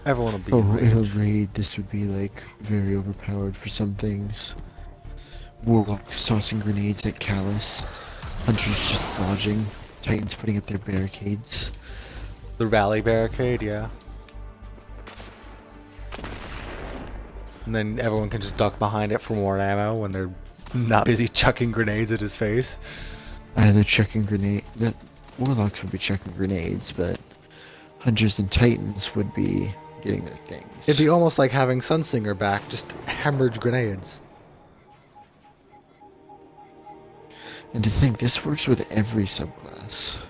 everyone will be Oh, in in a range. raid, this would be like very overpowered for some things. Warlocks tossing grenades at Callus, Hunters just dodging, Titans putting up their barricades. The rally barricade, yeah. And then everyone can just duck behind it for more ammo when they're not busy chucking grenades at his face. Either chucking grenade, the Warlocks would be chucking grenades, but Hunters and Titans would be getting their things. It'd be almost like having Sunsinger back, just hemorrhage grenades. And to think, this works with every subclass.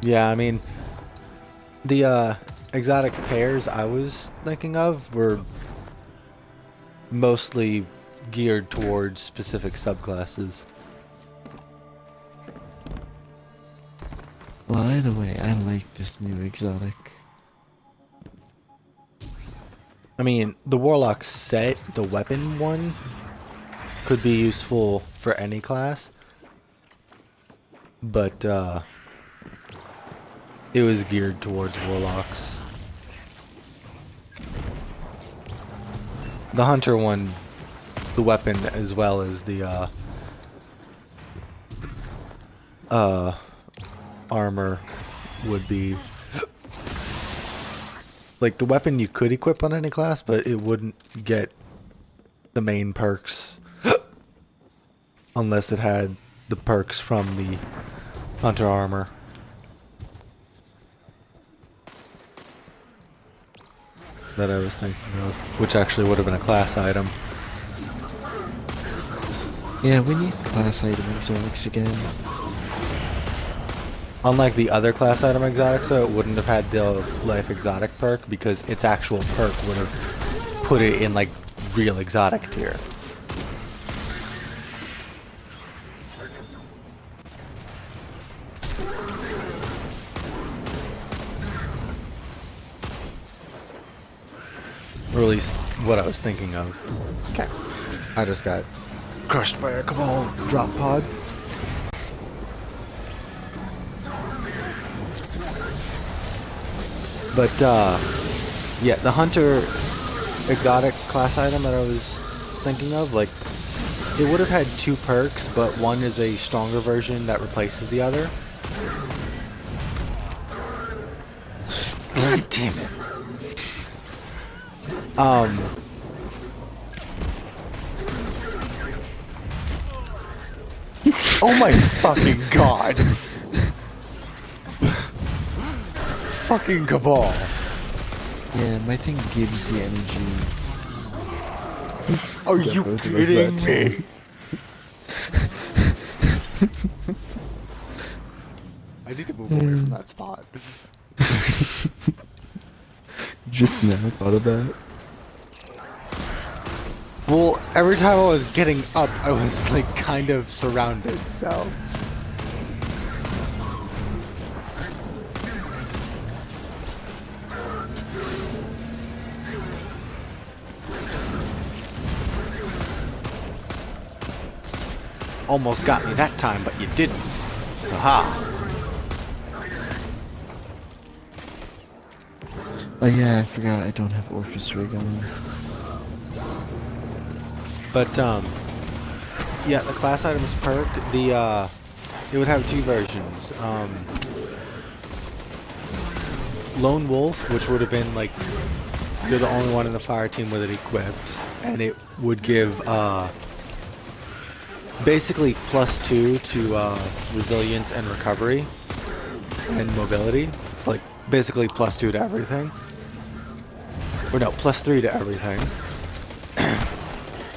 Yeah, I mean, the exotic pairs I was thinking of were mostly geared towards specific subclasses. By the way, I like this new exotic. I mean, the Warlock set, the weapon one, could be useful for any class. But, it was geared towards Warlocks. The Hunter one, the weapon as well as the, armor would be... Like, the weapon you could equip on any class, but it wouldn't get the main perks unless it had the perks from the Hunter armor. That I was thinking of, which actually would have been a class item. Yeah, we need class item exotics again. Unlike the other class item exotics, though, it wouldn't have had the life exotic perk because its actual perk would have put it in like real exotic tier. Or at least what I was thinking of. Okay. I just got crushed by a Cabal drop pod. But, yeah, the Hunter exotic class item that I was thinking of, like, it would have had two perks, but one is a stronger version that replaces the other. God damn it. Oh my fucking god. Fucking Cabal. Yeah, my thing gives the energy. Are you kidding me? I need to move away from that spot. Just now thought of that. Well, every time I was getting up, I was like kind of surrounded, so. Almost got me that time, but you didn't. So ha. Oh yeah, I forgot I don't have Orphis Rig on. But yeah, the class items perk, it would have two versions. Lone Wolf, which would have been like you're the only one in the fire team with it equipped, and it would give basically +2 to resilience and recovery and mobility. It's like basically +2 to everything. Or no, +3 to everything.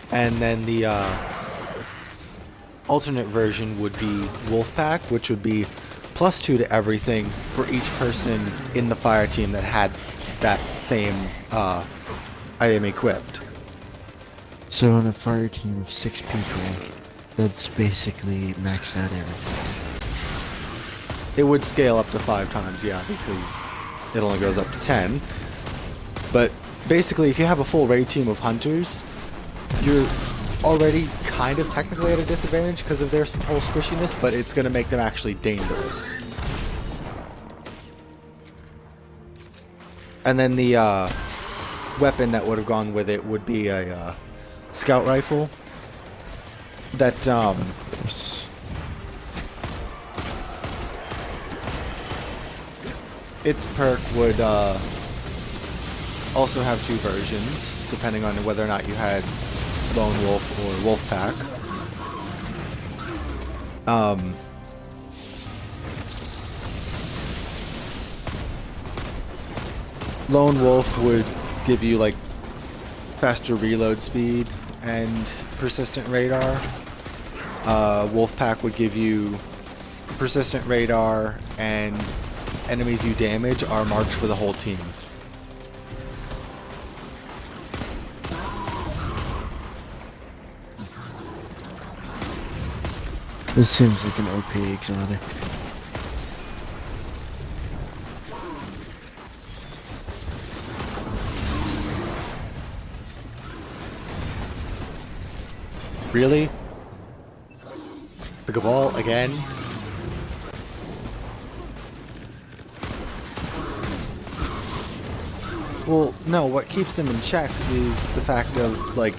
And then the alternate version would be Wolfpack, which would be +2 to everything for each person in the fire team that had that same item equipped. So on a fire team of 6 people, That's basically maxed out everything. It would scale up to 5 times, yeah, because it only goes up to 10. But basically, if you have a full raid team of hunters, you're already kind of technically at a disadvantage because of their whole squishiness, but it's going to make them actually dangerous. And then the weapon that would have gone with it would be a scout rifle. That its perk would also have 2 versions, depending on whether or not you had Lone Wolf or Wolf Pack. Lone Wolf would give you like faster reload speed and persistent radar. Wolf Pack would give you persistent radar, and enemies you damage are marked for the whole team. This seems like an OP exotic. Really? The Cabal again? Well, no, what keeps them in check is the fact of, like,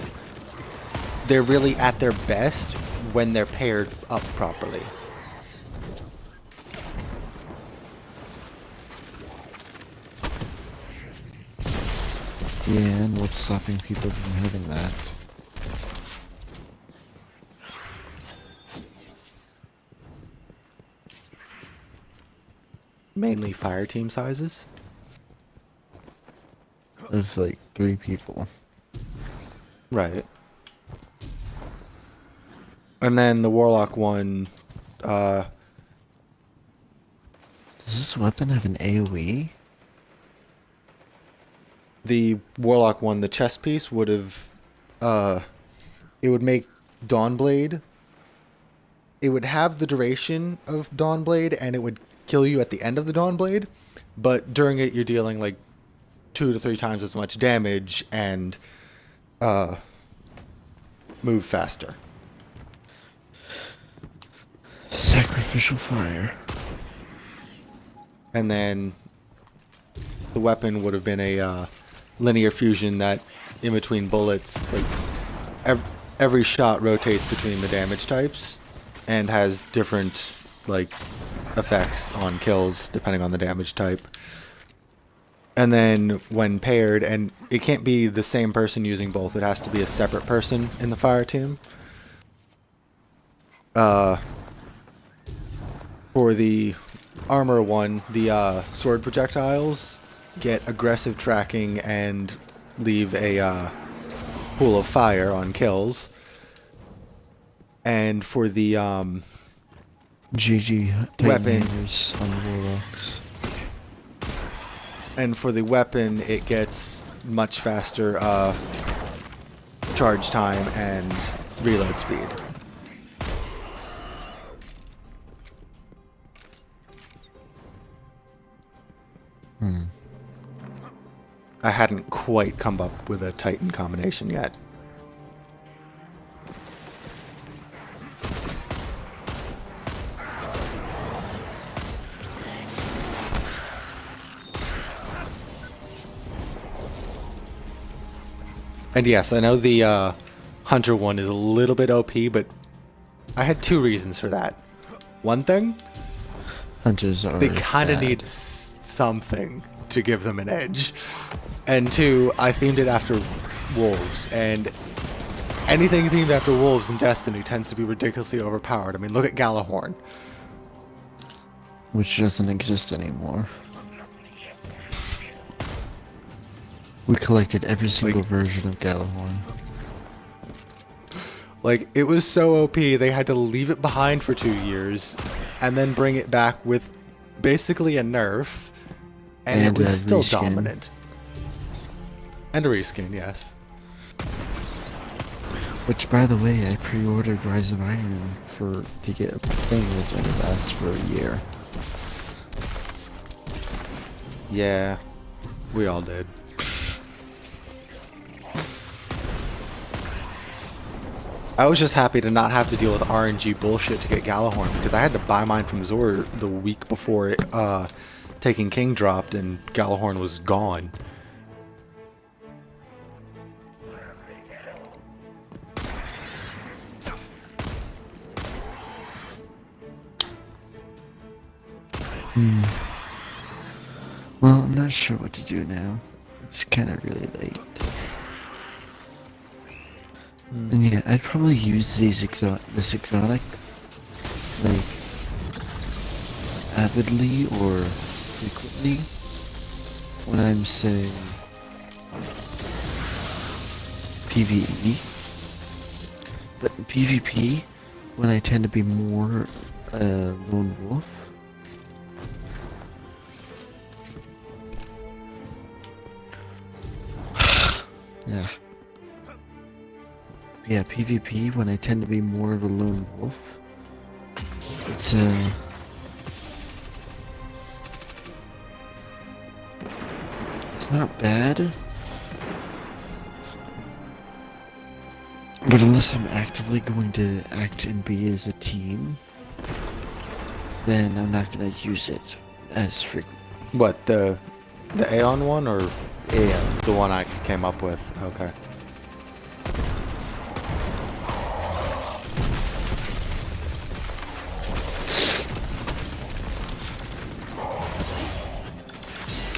they're really at their best when they're paired up properly. Yeah, and what's stopping people from having that? Mainly fire team sizes. There's like 3 people. Right. And then the Warlock one, does this weapon have an AoE? The Warlock one, the chest piece would have, it would make Dawnblade. It would have the duration of Dawnblade, and it would kill you at the end of the Dawnblade, but during it you're dealing like 2 to 3 times as much damage and move faster. Sacrificial fire. And then the weapon would have been a linear fusion that in between bullets, like every shot rotates between the damage types and has different like effects on kills depending on the damage type. And then when paired, and it can't be the same person using both, it has to be a separate person in the fire team. For the armor one, the sword projectiles get aggressive tracking and leave a pool of fire on kills. And for the GG weapon on Warlocks. And for the weapon, it gets much faster charge time and reload speed. I hadn't quite come up with a Titan combination yet. And yes, I know the Hunter one is a little bit OP, but I had 2 reasons for that. One thing, Hunters are they kind of bad. need something to give them an edge. And 2, I themed it after wolves, and anything themed after wolves in Destiny tends to be ridiculously overpowered. I mean, look at Galahorn. Which doesn't exist anymore. We collected every single version of Galahorn. Like, it was so OP, they had to leave it behind for 2 years, and then bring it back with basically a nerf, and it was still reskin. dominant. And a reskin, yes. Which, by the way, I pre-ordered Rise of Iron to get a thing that's going to last for a year. Yeah, we all did. I was just happy to not have to deal with RNG bullshit to get Galahorn, because I had to buy mine from Zor the week before Taken King dropped and Galahorn was gone. Well, I'm not sure what to do now. It's kind of really late. And yeah, I'd probably use this exotic, like, avidly or frequently when I'm, say, PvE. But in PvP, when I tend to be more lone wolf. Yeah, PvP, when I tend to be more of a lone wolf, it's not bad, but unless I'm actively going to act and be as a team, then I'm not going to use it as frequently. What, the Aeon one, or Aeon? The one I came up with? Okay.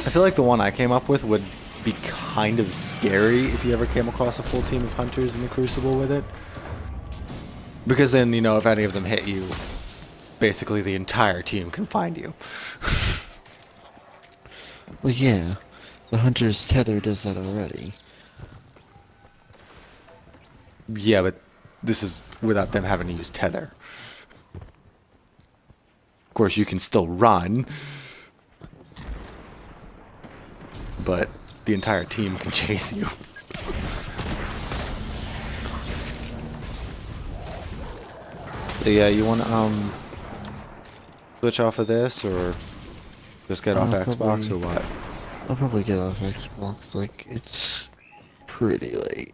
I feel like the one I came up with would be kind of scary if you ever came across a full team of hunters in the Crucible with it. Because then, you know, if any of them hit you, basically the entire team can find you. Well, yeah, the Hunter's Tether does that already. Yeah, but this is without them having to use Tether. Of course, you can still run, but the entire team can chase you. So yeah, you want to switch off of this, or just get off Xbox, or what? I'll probably get off Xbox. Like, it's pretty late.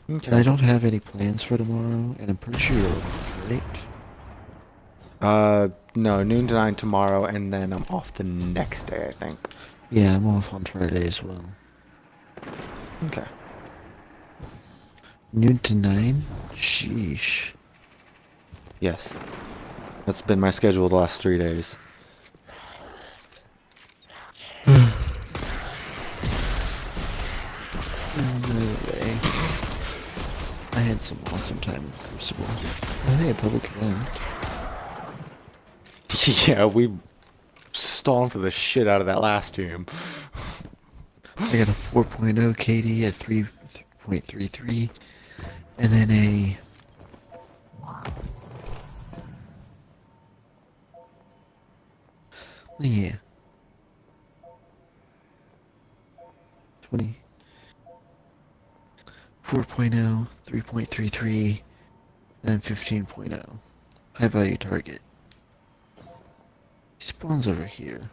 Okay. And I don't have any plans for tomorrow, and I'm pretty sure you're off, right? No, noon to 9 tomorrow, and then I'm off the next day, I think. Yeah, I'm off on Friday as well. Okay. Noon to 9? Sheesh. Yes. That's been my schedule the last 3 days. Anyway, I had some awesome time in Crucible. Oh, hey, a public event. Yeah, we stomped the shit out of that last team. I got a 4.0 KD at 3.33, and then a yeah, 4.0, 3.33, and then 15.0. High value target. He spawns over here.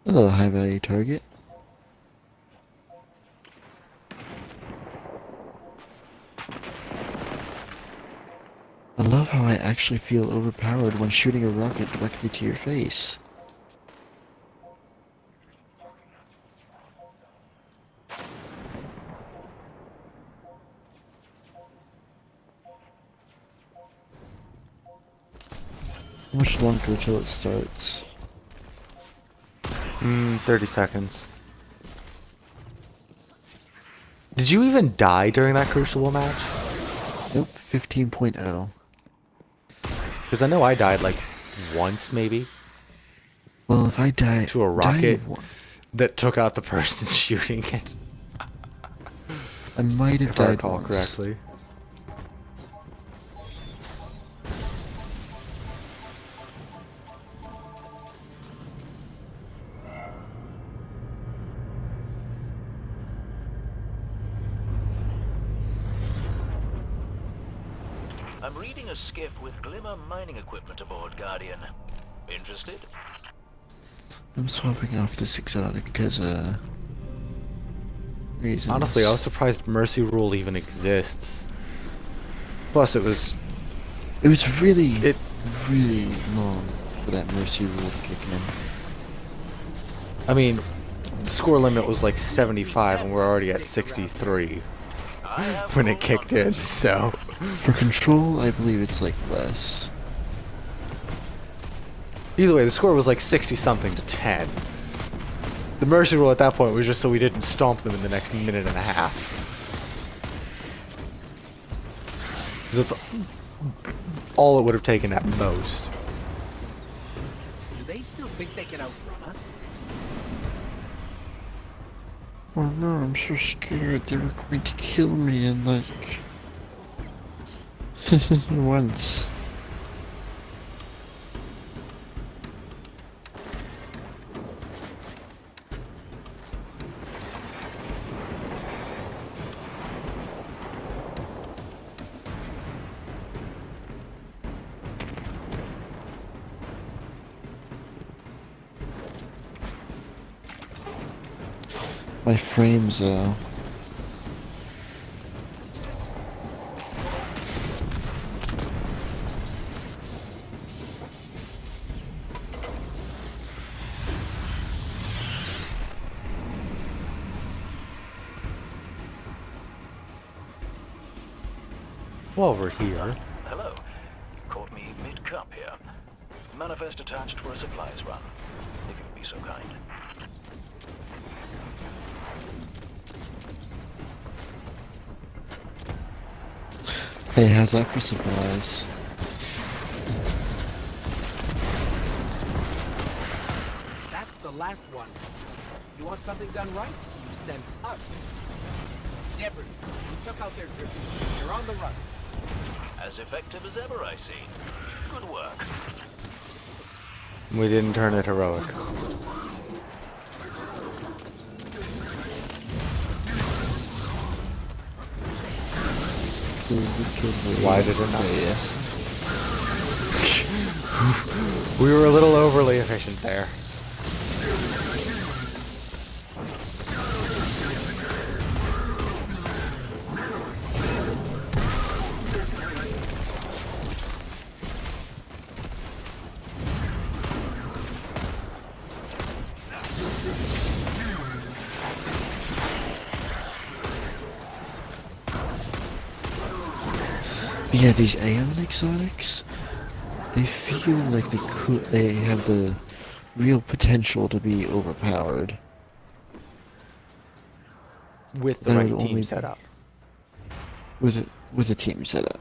Hello, high value target. I love how I actually feel overpowered when shooting a rocket directly to your face. How much longer till it starts? 30 seconds. Did you even die during that Crucible match? Nope, 15.0. Because I know I died like once, maybe. Well, if I die to a rocket that took out the person shooting it. I might have if died I recall once. correctly. I'm reading a skiff with Glimmer mining equipment aboard, Guardian. Interested? I'm swapping off this exotic because, reasons. Honestly, I was surprised Mercy Rule even exists. Plus, it was really long for that Mercy Rule to kick in. I mean, the score limit was like 75, and we're already at 63 when it kicked in, so... For Control, I believe it's like less. Either way, the score was like 60-something to 10. The Mercy Rule at that point was just so we didn't stomp them in the next minute and a half. Because that's all it would have taken at most. Do they still think they can outrun us? Oh no, I'm so scared they were going to kill me in like... once. My frames, While we're here... Hello. Caught me mid-cup here. Manifest attached for a supplies run, if you'd be so kind. Hey, how's that for supplies? That's the last one. You want something done right? You send us. Debris, you took out their drift. You're on the run. As effective as ever, I see. Good work. We didn't turn it heroic. Why did it not? Yes. We were a little overly efficient there. Yeah, these Aeon exotics, they feel like they have the real potential to be overpowered. With the right team setup. With a team setup.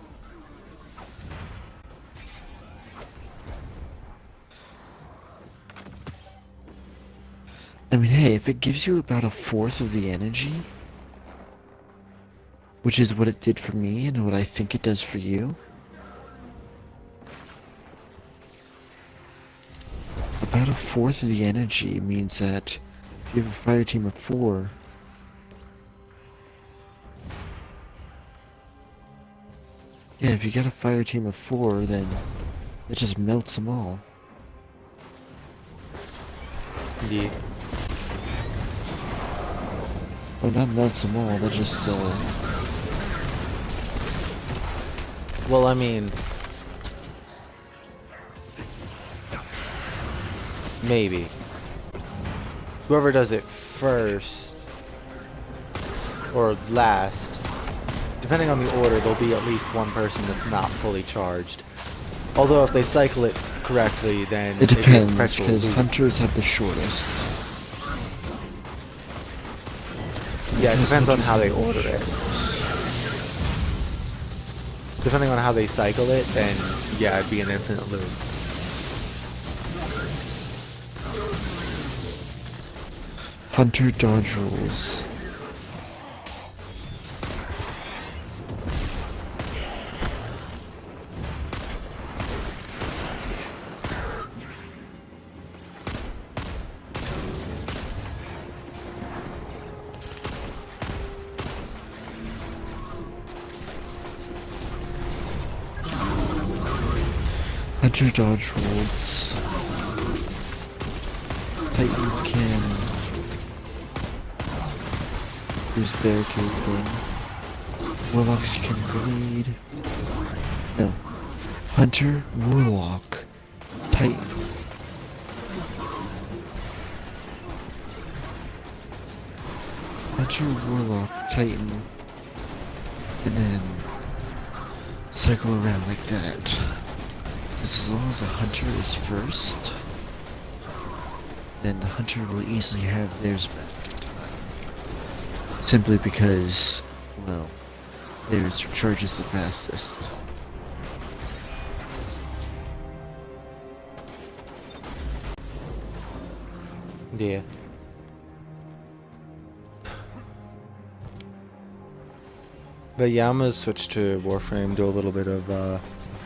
I mean, hey, if it gives you about a fourth of the energy, which is what it did for me and what I think it does for you, about a fourth of the energy means that you have a fire team of 4. Yeah, if you get a fire team of 4, then it just melts them all. Yeah. Well, not melts them all, that just, Well, I mean... maybe. Whoever does it first, or last, depending on the order, there'll be at least one person that's not fully charged. Although if they cycle it correctly, then... It depends, because hunters have the shortest. Yeah, it depends on how they order it. Depending on how they cycle it, then yeah, it'd be an infinite loop. Hunter dodge rules. Hunter dodge holds. Titan can use barricade thing. Warlocks can grenade. No. Hunter, Warlock, Titan. Hunter, Warlock, Titan, and then circle around like that. As long as the Hunter is first, then the Hunter will easily have theirs back. Simply because, well, theirs recharges the fastest. Yeah. But yeah, I'm gonna switch to Warframe, do a little bit of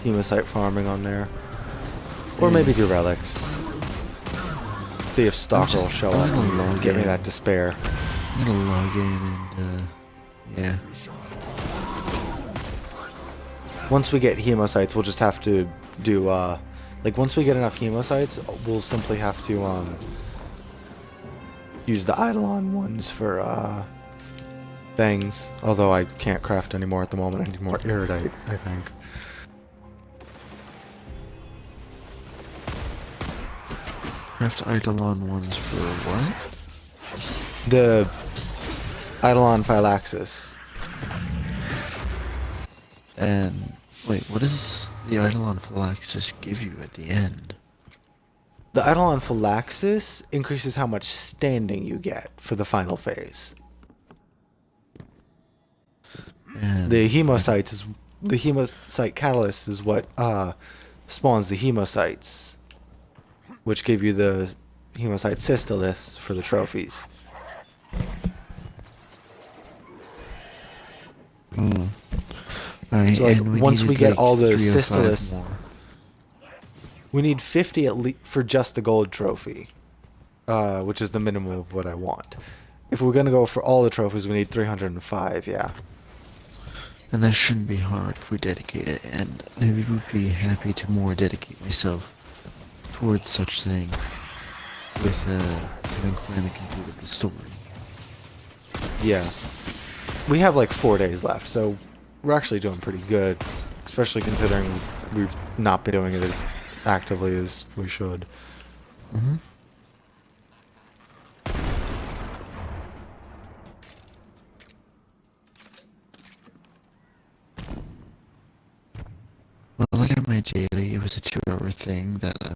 Hemocyte farming on there. Or maybe do relics. See if Stalker will show up and get me that despair. I'm gonna log in and, yeah. Once we get Hemocytes, we'll just have to do, like, once we get enough Hemocytes, we'll simply have to, use the Eidolon ones for, things. Although I can't craft anymore at the moment. I need more Erudite, I think. Craft Eidolon ones for what? The Eidolon Phylaxis. And wait, what does the Eidolon Phylaxis give you at the end? The Eidolon Phylaxis increases how much standing you get for the final phase. And the Hemocyte Catalyst is what spawns the Hemocytes, which give you the Hemocyte Systalis for the trophies. Right, So like, and once we get like all the 305 Systalis, more. we need 50 at least for just the gold trophy, which is the minimum of what I want. If we're gonna go for all the trophies, we need 305. Yeah. And that shouldn't be hard if we dedicate it, and I would be happy to more dedicate myself towards such thing with having finally completed the story. Yeah. We have like 4 days left, so we're actually doing pretty good, especially considering we've not been doing it as actively as we should. Mm-hmm. Well, look at my daily. It was a 2-hour thing that